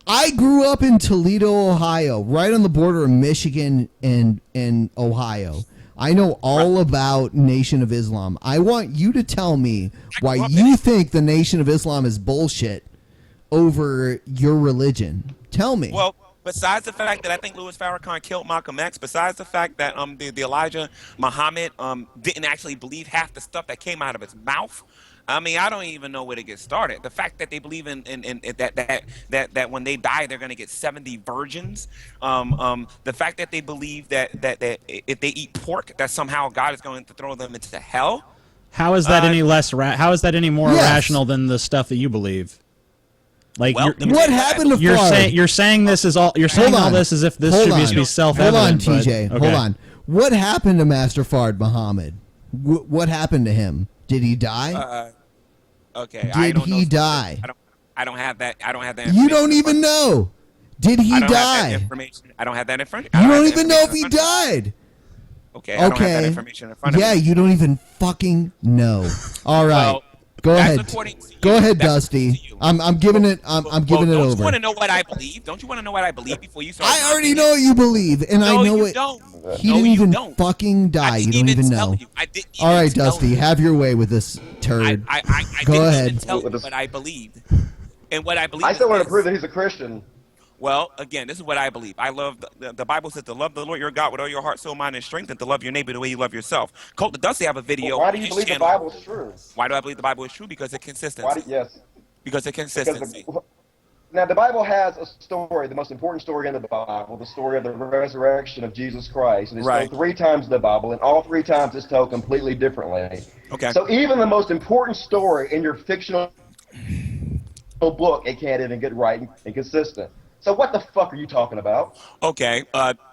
I grew up in Toledo, Ohio, right on the border of Michigan and Ohio. I know all about Nation of Islam. I want you to tell me why you think the Nation of Islam is bullshit over your religion. Tell me. Well, besides the fact that I think Louis Farrakhan killed Malcolm X, besides the fact that the Elijah Muhammad didn't actually believe half the stuff that came out of his mouth. I mean, I don't even know where to get started. The fact that they believe in that when they die they're going to get 70 virgins. The fact that they believe that if they eat pork that somehow God is going to throw them into hell. How is that how is that any more irrational than the stuff that you believe? Like, what happened to Fard? You're saying this is all. You're saying all this as if this should be self-evident. Hold on, TJ. Hold on. What happened to Master Fard Muhammad? What happened to him? Did he die? Okay. I Did don't know he die? I don't have that. I don't have that. You don't even know. Did he I don't have die? that information. I don't have that information. You don't even know if he died. Okay. I don't have that information in front of me. Yeah, you don't even fucking know. All right. Well, go that's ahead. according to you. Go ahead, That's Dusty. I'm giving it. I'm giving it Don't over. you want to know what I believe? Don't you want to know what I believe before you start? I already know what you believe, and I know you it. Don't. He No, didn't you even don't. fucking die. You don't even know. I didn't All right, tell Dusty, have your way with this turd. I Go didn't ahead. even tell you what I believed. And what I believe. I still want to is prove that he's a Christian. Well, again, this is what I believe. I love the Bible says to love the Lord your God with all your heart, soul, mind, and strength, and to love your neighbor the way you love yourself. Colt the Dusty have a video. Well, why do on you his believe the channel. Bible is true? Why do I believe the Bible is true? Because of consistency. Yes. Because of consistency. Now, the Bible has a story, the most important story in the Bible, the story of the resurrection of Jesus Christ. And it's told 3 times in the Bible, and all 3 times it's told completely differently. Okay. So even the most important story in your fictional book, it can't even get right and consistent. So what the fuck are you talking about? Okay,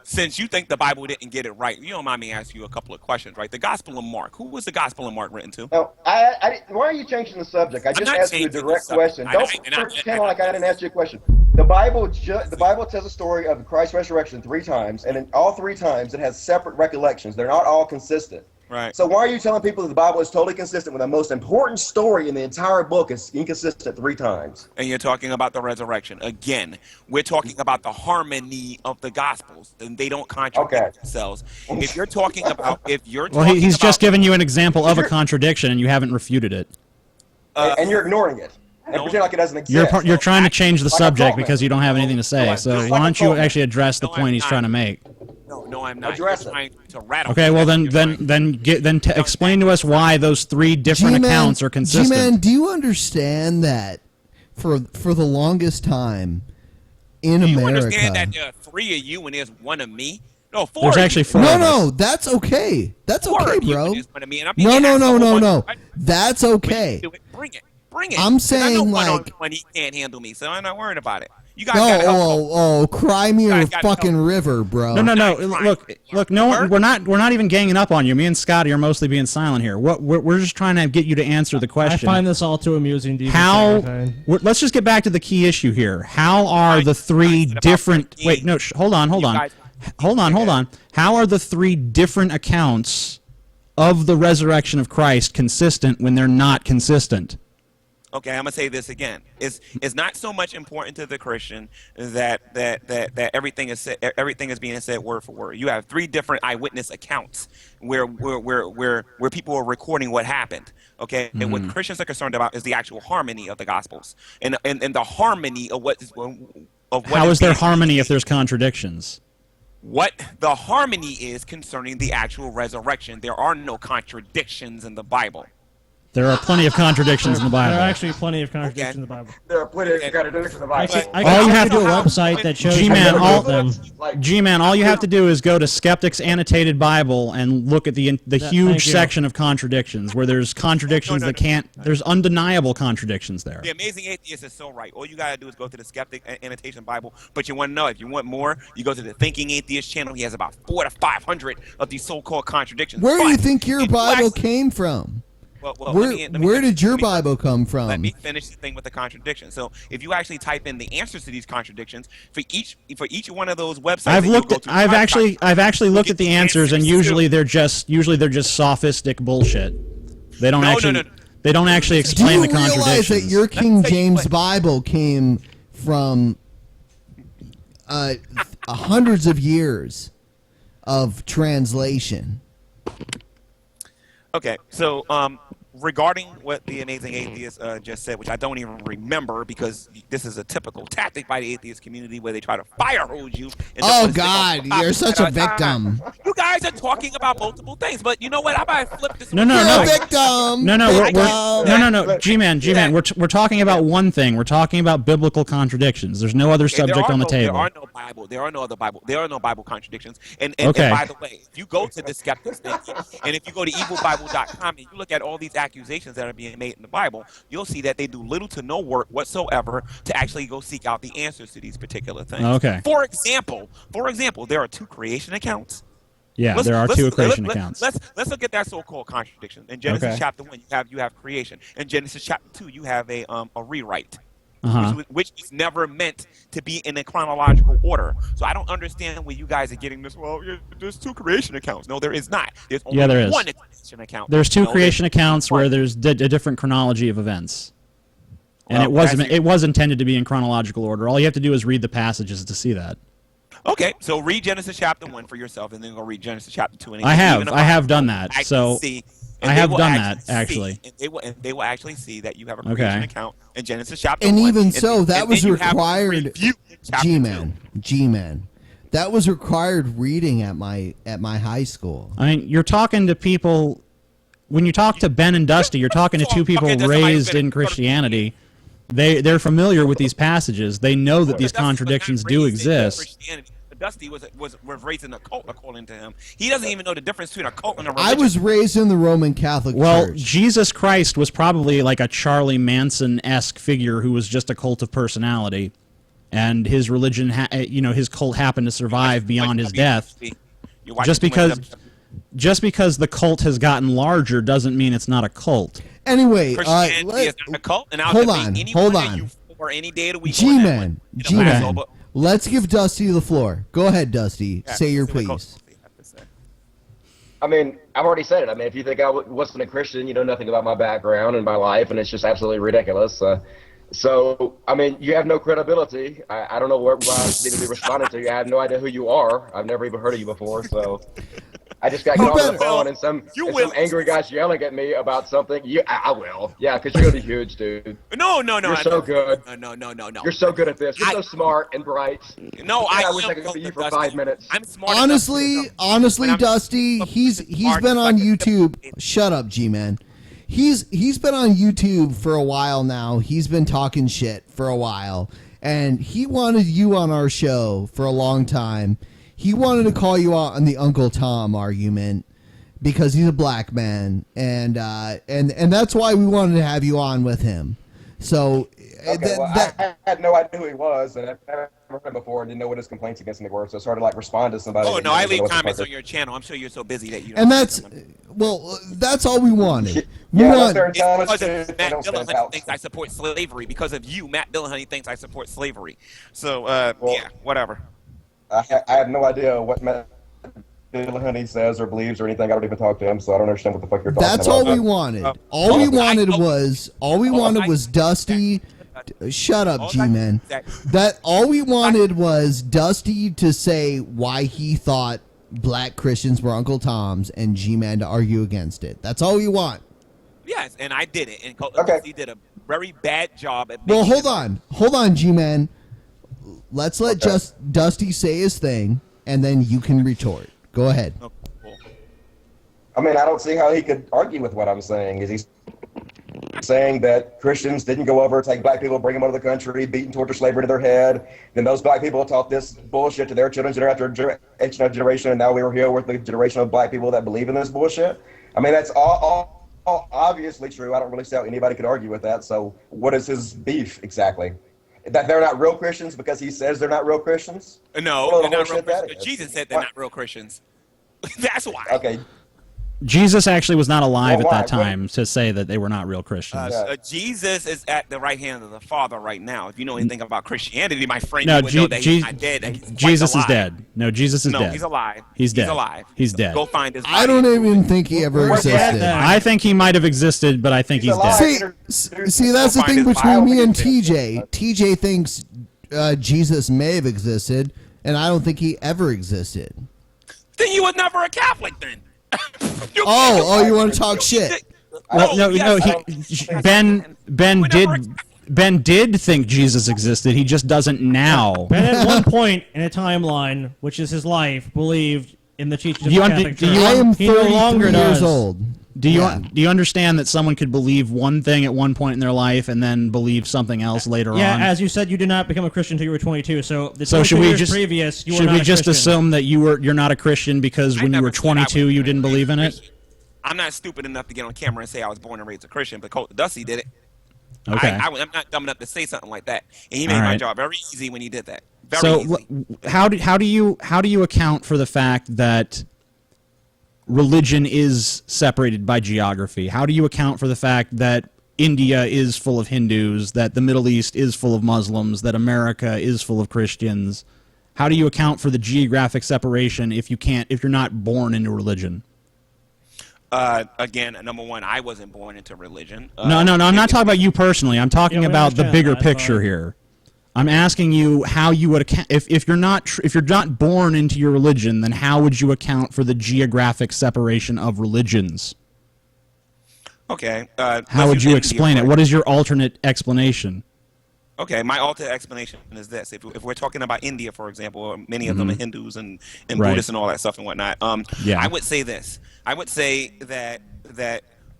since you think the Bible didn't get it right, you don't mind me asking you a couple of questions, right? The Gospel of Mark. Who was the Gospel of Mark written to? No, why are you changing the subject? I just asked you a direct question. Don't pretend like I didn't ask you a question. The Bible tells a story of Christ's resurrection 3 times, and in all 3 times it has separate recollections. They're not all consistent. Right. So why are you telling people that the Bible is totally consistent when the most important story in the entire book is inconsistent 3 times? And you're talking about the resurrection. Again, we're talking about the harmony of the Gospels, and they don't contradict themselves. If you're talking about, well, he's just giving you an example of a contradiction, and you haven't refuted it. And you're ignoring it. And pretend like it doesn't exist. You're trying to change the Like subject I'm because you don't have anything to say. So why don't you actually address the point he's trying to make? No, I'm not. You're trying to rattle. Okay, well then explain to us why those 3 different accounts are consistent. G-Man, do you understand that for the longest time in America? Do you understand that there are 3 of you and there's 1 of me? No, 4. There's actually 4. No, that's okay. That's okay, bro. No. That's okay. Bring it. I'm saying when he can't handle me, so I'm not worried about it. You guys gotta help. Cry me a fucking river, bro. No. Look. No, we're not even ganging up on you. Me and Scotty are mostly being silent here. We're just trying to get you to answer the question. I find this all too amusing. Let's just get back to the key issue here. How are the 3 different? Wait, no. Hold on. How are the 3 different accounts of the resurrection of Christ consistent when they're not consistent? Okay, I'm gonna say this again. It's not so much important to the Christian that everything is being said word for word. You have 3 different eyewitness accounts where people are recording what happened. Okay, and what Christians are concerned about is the actual harmony of the Gospels and the harmony of what. How is there harmony if there's contradictions? What the harmony is concerning the actual resurrection. There are no contradictions in the Bible. There are plenty of contradictions in the Bible. There are actually plenty of contradictions in the Bible. There are plenty of contradictions in the Bible. All you have to do a website that shows G-Man, all you have to do is go to Skeptic's Annotated Bible and look at the huge section of contradictions where there's contradictions there's undeniable contradictions there. The Amazing Atheist is so right. All you got to do is go to the Skeptic Annotation Bible. But you want to know, if you want more, you go to the Thinking Atheist channel. He has about 400 to 500 of these so-called contradictions. Where do you think your Bible came from? Well, where did your Bible come from? Let me finish the thing with the contradiction. So, if you actually type in the answers to these contradictions for each one of those websites, I've actually looked at the answers, and usually they're just sophistic bullshit. They don't they don't actually explain the contradictions. Do you realize that your King James Bible came from hundreds of years of translation? Okay, so regarding what the Amazing Atheist just said, which I don't even remember because this is a typical tactic by the atheist community where they try to fire hose you. Oh, God, you're such a victim. You guys are talking about multiple things, but you know what? How about I flip this? You're a victim. No. G-Man, we're talking about one thing. We're talking about biblical contradictions. There's no other subject on the table. There are no Bible contradictions. And by the way, if you go to the Skeptics thing, and if you go to evilbible.com and you look at all these accusations that are being made in the Bible, you'll see that they do little to no work whatsoever to actually go seek out the answers to these particular things. Okay. For example, there are 2 creation accounts. Yeah, there are two creation accounts. Let's look at that so-called contradiction. In Genesis chapter 1, you have creation. In Genesis chapter 2, you have a rewrite. Which is never meant to be in a chronological order. So I don't understand where you guys are getting this. Well, there's two creation accounts. No, there is not. There's only there is. one creation account. There's two creation accounts where there's a different chronology of events. And it was intended to be in chronological order. All you have to do is read the passages to see that. Okay, so read Genesis chapter 1 for yourself, and then go read Genesis chapter 2. And I have done that. So I have done that, actually. And they will actually see that you have a creation account in Genesis chapter 1. And 1. even so, that was required. G-Man. That was required reading at my high school. I mean, you're talking to people. When you talk to Ben and Dusty, you're talking to two people raised in Christianity. They're familiar with these passages. They know that these contradictions do exist. Dusty was raised in a cult, according to him. He doesn't even know the difference between a cult and a religion. I was raised in the Roman Catholic Church. Well, Jesus Christ was probably like a Charlie Manson-esque figure who was just a cult of personality, and his religion, his cult happened to survive beyond his death. Just because the cult has gotten larger doesn't mean it's not a cult. Anyway, Christianity is not a cult, and I'll hold debate on. You for any day of the week. G-Man. Let's give Dusty the floor. Go ahead, Dusty. Say your piece. I mean, I've already said it. I mean, if you think I wasn't a Christian, you know nothing about my background and my life, and it's just absolutely ridiculous. So, I mean, you have no credibility. I don't know why I need to be responding to you. I have no idea who you are. I've never even heard of you before, so... I just got called on the phone, and some angry guy's yelling at me about something. I will. Yeah, because you're going to be huge, dude. No. You're so good. No. You're so good at this. You're so smart and bright. No, I wish I could be you for 5 minutes. I'm smart. Honestly, Dusty, he's been on YouTube. Shut up, G-Man. He's been on YouTube for a while now. He's been talking shit for a while, and he wanted you on our show for a long time. He wanted to call you out on the Uncle Tom argument because he's a black man, and that's why we wanted to have you on with him. So I had no idea who he was, and I've never heard him before, and didn't know what his complaints against me were. So I started to respond to somebody. Oh no, I leave comments on your channel. I'm sure you're so busy that you. And that's all we wanted. Matt Dillahunty thinks I support slavery because of you. Matt Dillahunty thinks I support slavery. So whatever. I have no idea what Matt Dillahunty says or believes or anything. I don't even talk to him, so I don't understand what the fuck you're talking about. That's all we wanted. All we wanted was Dusty. Shut up, G-Man. All we wanted was Dusty to say why he thought black Christians were Uncle Toms and G-Man to argue against it. That's all we want. Yes, and I did it. And Dusty did a very bad job at. Well, hold on, G-Man. Let's let Dusty say his thing, and then you can retort. Go ahead. Oh, cool. I mean, I don't see how he could argue with what I'm saying. Is he saying that Christians didn't go over, take black people, bring them out of the country, beat and torture slavery to their head? Then those black people taught this bullshit to their children generation, and now we were here with the generation of black people that believe in this bullshit? I mean, that's all obviously true. I don't really see how anybody could argue with that. So what is his beef exactly? That they're not real Christians because he says they're not real Christians? No, they're not real Christians. Jesus said they're not real Christians. That's why. Okay. Jesus actually was not alive at that time to say that they were not real Christians. Jesus is at the right hand of the Father right now. If you know anything about Christianity, my friend, no, you would know that he's not dead. Jesus is dead. No, Jesus is dead. No, he's alive. He's dead. He's alive. He's dead. Go find his body. I don't even think he ever existed. I think he might have existed, but I think he's dead. See, that's the thing between me and TJ. TJ thinks Jesus may have existed, and I don't think he ever existed. Then you was never a Catholic then. You want to talk shit? Well, no. Ben did think Jesus existed. He just doesn't now. Ben at one point in a timeline, which is his life, believed in the teachings of the Catholic Church. I am 33 years old. Do you understand that someone could believe one thing at one point in their life and then believe something else later on? Yeah, as you said, you did not become a Christian until you were 22. So should we just assume that you're not a Christian because when you were 22 you didn't believe in it? I'm not stupid enough to get on camera and say I was born and raised a Christian, but Colt Dusty did it. Okay. I'm not dumb enough to say something like that, and he made my job very easy when he did that. How do you account for the fact that religion is separated by geography? How do you account for the fact that India is full of Hindus, that the Middle East is full of Muslims, that America is full of Christians? How do you account for the geographic separation if you're not born into religion? Again, number one, I wasn't born into religion. No, I'm not talking about you personally. I'm talking about the bigger picture here. I'm asking you how you would account if you're not born into your religion, then how would you account for the geographic separation of religions? Okay. How would you explain it? What is your alternate explanation? Okay, my alternate explanation is this: if we're talking about India, for example, many of them are Hindus and Right. Buddhists and all that stuff and whatnot. I would say this: I would say that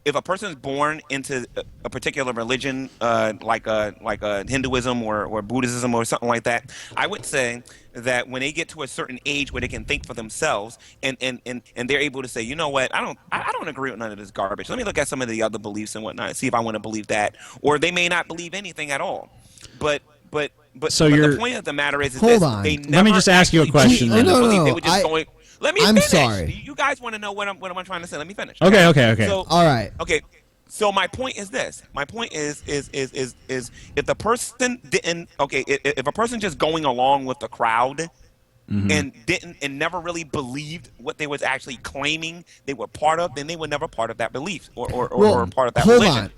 if a person is born into a particular religion, like a Hinduism or Buddhism or something like that, I would say that when they get to a certain age where they can think for themselves and they're able to say, you know what, I don't agree with none of this garbage. Let me look at some of the other beliefs and whatnot and see if I want to believe that, or they may not believe anything at all. But the point of the matter is Hold this, on. they Let me just ask you a question. They No. were just going. Let me I'm finish. sorry. You guys want to know what I'm trying to say? Let me finish. Okay. So, All right. Okay. So my point is this. My point is if the person didn't if a person just going along with the crowd and never really believed what they was actually claiming they were part of, then they were never part of that belief or part of that hold religion. on.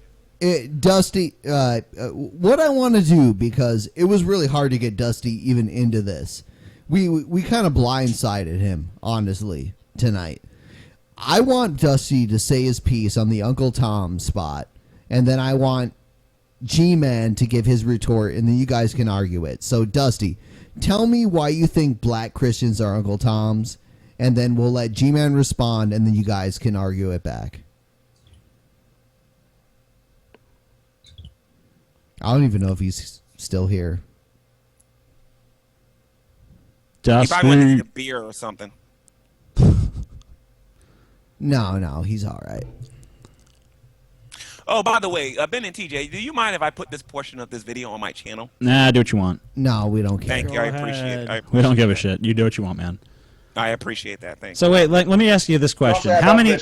Dusty, what I want to do, because it was really hard to get Dusty even into this. We kind of blindsided him, honestly, tonight. I want Dusty to say his piece on the Uncle Tom spot, and then I want G-Man to give his retort, and then you guys can argue it. So, Dusty, tell me why you think black Christians are Uncle Toms, and then we'll let G-Man respond, and then you guys can argue it back. I don't even know if he's still here. He probably went to get a beer or something. No, he's all right. Oh, by the way, Ben and TJ, do you mind if I put this portion of this video on my channel? Nah, do what you want. No, we don't care. Thank you. I appreciate it. We don't give a shit. You do what you want, man. I appreciate that. Thank you. So wait, let me ask you this question: how many?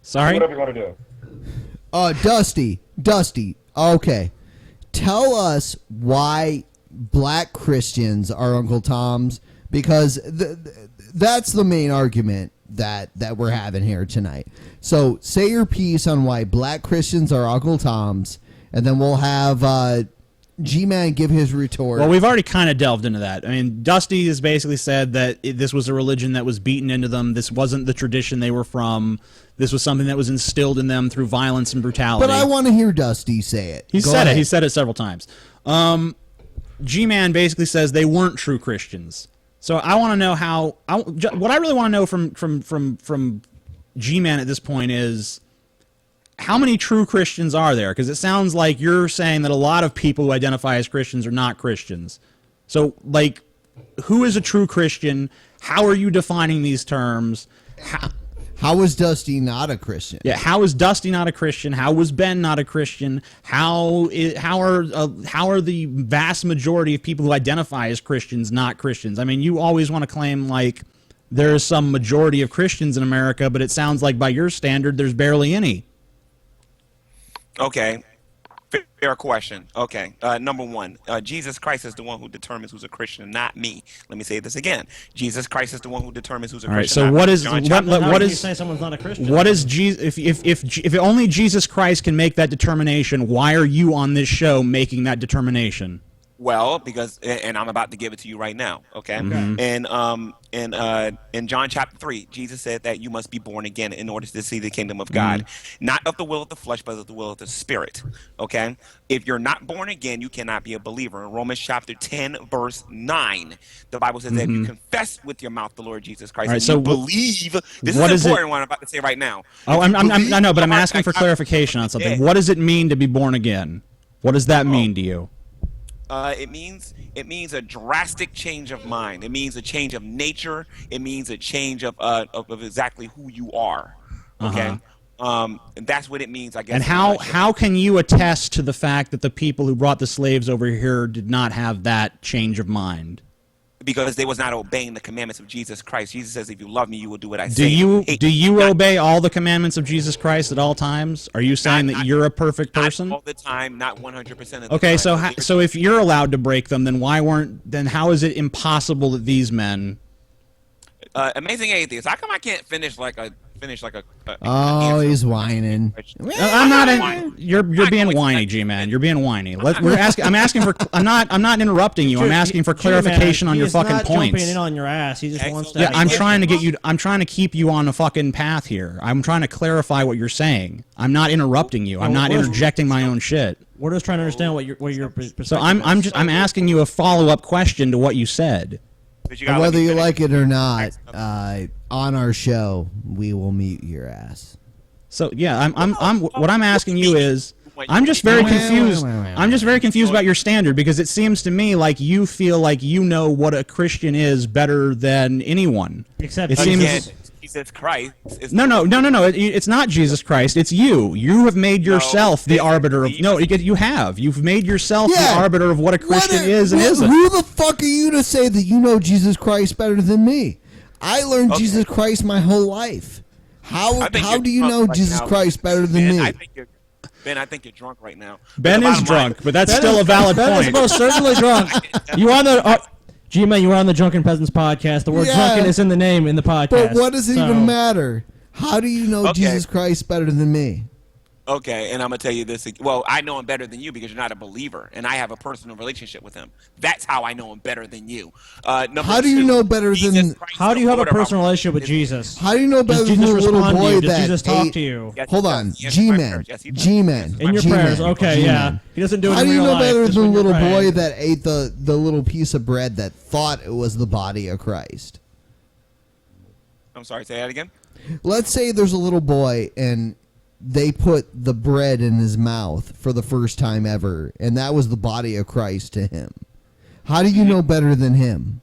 Sorry. Whatever you want to do. Dusty. Okay, tell us why black Christians are Uncle Toms, because that's the main argument that we're having here tonight. So say your piece on why black Christians are Uncle Toms, and then we'll have G-Man give his retort. Well, we've already kind of delved into that. I mean, Dusty has basically said that this was a religion that was beaten into them. This wasn't the tradition they were from. This was something that was instilled in them through violence and brutality. But I want to hear Dusty say it. He said it. He said it several times. G-Man basically says they weren't true Christians. So I want to know how. What I really want to know from G-Man at this point is how many true Christians are there? Because it sounds like you're saying that a lot of people who identify as Christians are not Christians. So, like, who is a true Christian? How are you defining these terms? How is Dusty not a Christian? Yeah, how is Dusty not a Christian? How was Ben not a Christian? How are the vast majority of people who identify as Christians not Christians? I mean, you always want to claim like there is some majority of Christians in America, but it sounds like by your standard, there's barely any. Okay. Fair question. Okay. Number one, Jesus Christ is the one who determines who's a Christian, not me. Let me say this again. Jesus Christ is the one who determines who's a Christian. All right. So what is what is? You say someone's not a Christian. What is Jesus? If only Jesus Christ can make that determination, why are you on this show making that determination? Well, because, and I'm about to give it to you right now, okay? And in John chapter 3, Jesus said that you must be born again in order to see the kingdom of God. Not of the will of the flesh, but of the will of the Spirit, okay? If you're not born again, you cannot be a believer. In Romans chapter 10, verse 9, the Bible says that if you confess with your mouth the Lord Jesus Christ, and you believe, this is important what I'm about to say right now. Oh, I know, but I'm asking for clarification on something. What does it mean to be born again? What does that mean to you? It means a drastic change of mind. It means a change of nature. It means a change of exactly who you are. Okay, and that's what it means, I guess. And how can you attest to the fact that the people who brought the slaves over here did not have that change of mind? because they was not obeying the commandments of Jesus Christ. Jesus says, if you love me, you will do what I Do say. you obey all the commandments of Jesus Christ at all times? Are you saying that you're a perfect person? Not all the time, not 100% of the Okay, time. so if you're allowed to break them, then how is it impossible that these men? Amazing atheist. How come I can't finish like a Oh, he's whining. I'm not. You're being whiny, G-man. You're being whiny. I'm asking for. I'm not interrupting you. I'm asking for clarification on your fucking points. Jumping in on your ass. He just wants to. Yeah, I'm trying to get you. I'm trying to keep you on the fucking path here. I'm trying to clarify what you're saying. I'm not interrupting you. I'm not interjecting my own shit. We're just trying to understand what your perspective So I'm asking you a follow-up question to what you said. And whether you like it or not, on our show, we will mute your ass. So yeah, what I'm asking you is, I'm just very confused. I'm just very confused about your standard, because it seems to me like you feel like you know what a Christian is better than anyone. Except it seems. Jesus Christ. No. It's not Jesus Christ. It's you. You have made yourself the arbiter of. No, you have. You've made yourself the arbiter of what a Christian is and isn't. Who the fuck are you to say that you know Jesus Christ better than me? I learned Jesus Christ my whole life. How do you know Jesus Christ better than me? Ben, I think you're drunk right now. Ben is drunk, but that's still a valid point. Ben is most certainly drunk. You on the G-Man, you were on the Drunken Peasants podcast. The word drunken is in the name in the podcast. But what does it even matter? How do you know Jesus Christ better than me? Okay, and I'm going to tell you this. Well, I know him better than you because you're not a believer, and I have a personal relationship with him. That's how I know him better than you. How do you know better than... How do you have a personal relationship with Jesus? How do you know better than the little boy that... Does Jesus talk to you? Hold on. G-Man. G-Man. In your prayers. Okay, yeah. He doesn't do it How in do you real know life, better just than the when you're little boy praying. that ate the little piece of bread that thought it was the body of Christ? I'm sorry, say that again? Let's say there's a little boy and they put the bread in his mouth for the first time ever, and that was the body of Christ to him. How do you know better than him?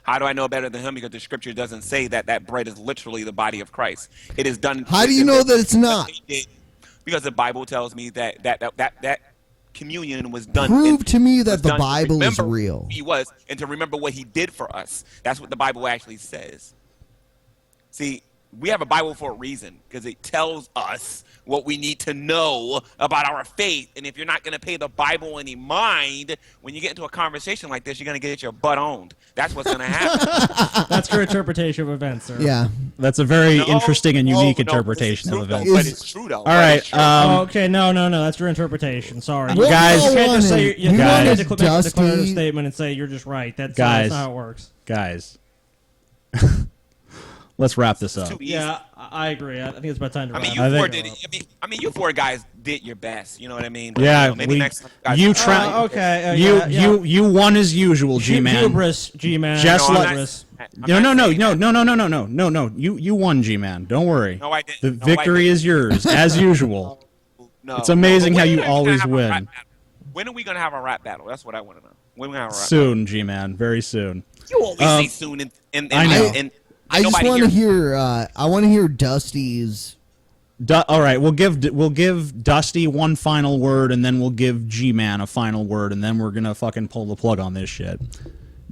How do I know better than him? Because the scripture doesn't say that that bread is literally the body of Christ. It is done. How do you know that it's not? Because the Bible tells me that communion was done. Prove to me that the Bible is real. He was, and to remember what he did for us. That's what the Bible actually says. See, we have a Bible for a reason, because it tells us what we need to know about our faith. And if you're not going to pay the Bible any mind, when you get into a conversation like this, you're going to get your butt owned. That's what's going to happen. That's your interpretation of events, sir. Yeah. That's a very interesting and unique interpretation of events. But it's true, though. All right. Okay, no. That's your interpretation. Sorry. Guys, you can't just say you can't make a Dusty. declarative statement and say you're just right. That's not how it works. Guys. Let's wrap this up. Yeah, I agree. I think it's about time to wrap. You four guys did your best. You know what I mean? But, Yeah, maybe next time. Guys, you try. You won as usual, G-Man. Hubris, G-Man. Just like hubris. No. You won, G-Man. Don't worry. No, I didn't. The No, victory I is yours as usual. No, it's amazing but how when you are we gonna always have a rap win. battle? When are we gonna have a rap battle? That's what I want to know. When are we gonna have a rap Soon, G-Man. Very soon. battle? You always say soon, and I know. I just want to hear. I want to hear Dusty's. All right, we'll give Dusty one final word, and then we'll give G-Man a final word, and then we're gonna fucking pull the plug on this shit.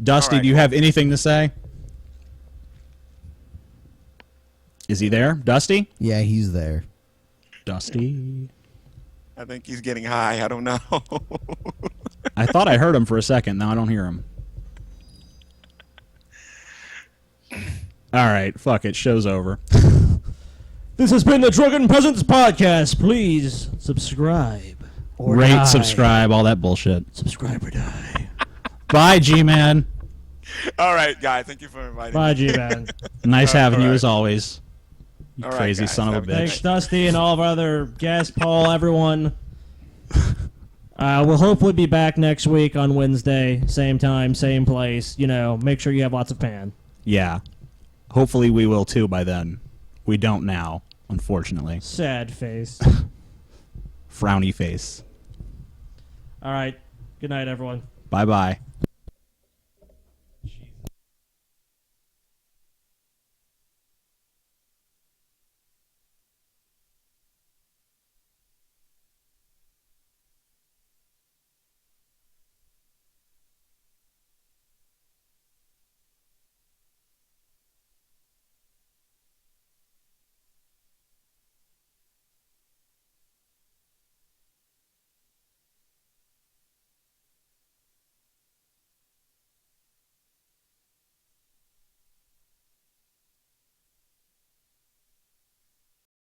Dusty, do you have anything to say? Is he there, Dusty? Yeah, he's there. Dusty. I think he's getting high. I don't know. I thought I heard him for a second. Now I don't hear him. All right, fuck it. Show's over. This has been the Drunken Peasants podcast. Please subscribe or Rate, die. subscribe, all that bullshit. Subscribe or die. Bye, G-Man. All right, guys. Thank you for inviting Bye, me. G-Man. Nice having you as always. You All right, crazy guys, son of a have a bitch. Thanks, Dusty, and all of our other guests, Paul, everyone. We'll hopefully be back next week on Wednesday, same time, same place. Make sure you have lots of pan. Yeah. Hopefully we will too by then. We don't now, unfortunately. Sad face. Frowny face. All right. Good night, everyone. Bye-bye.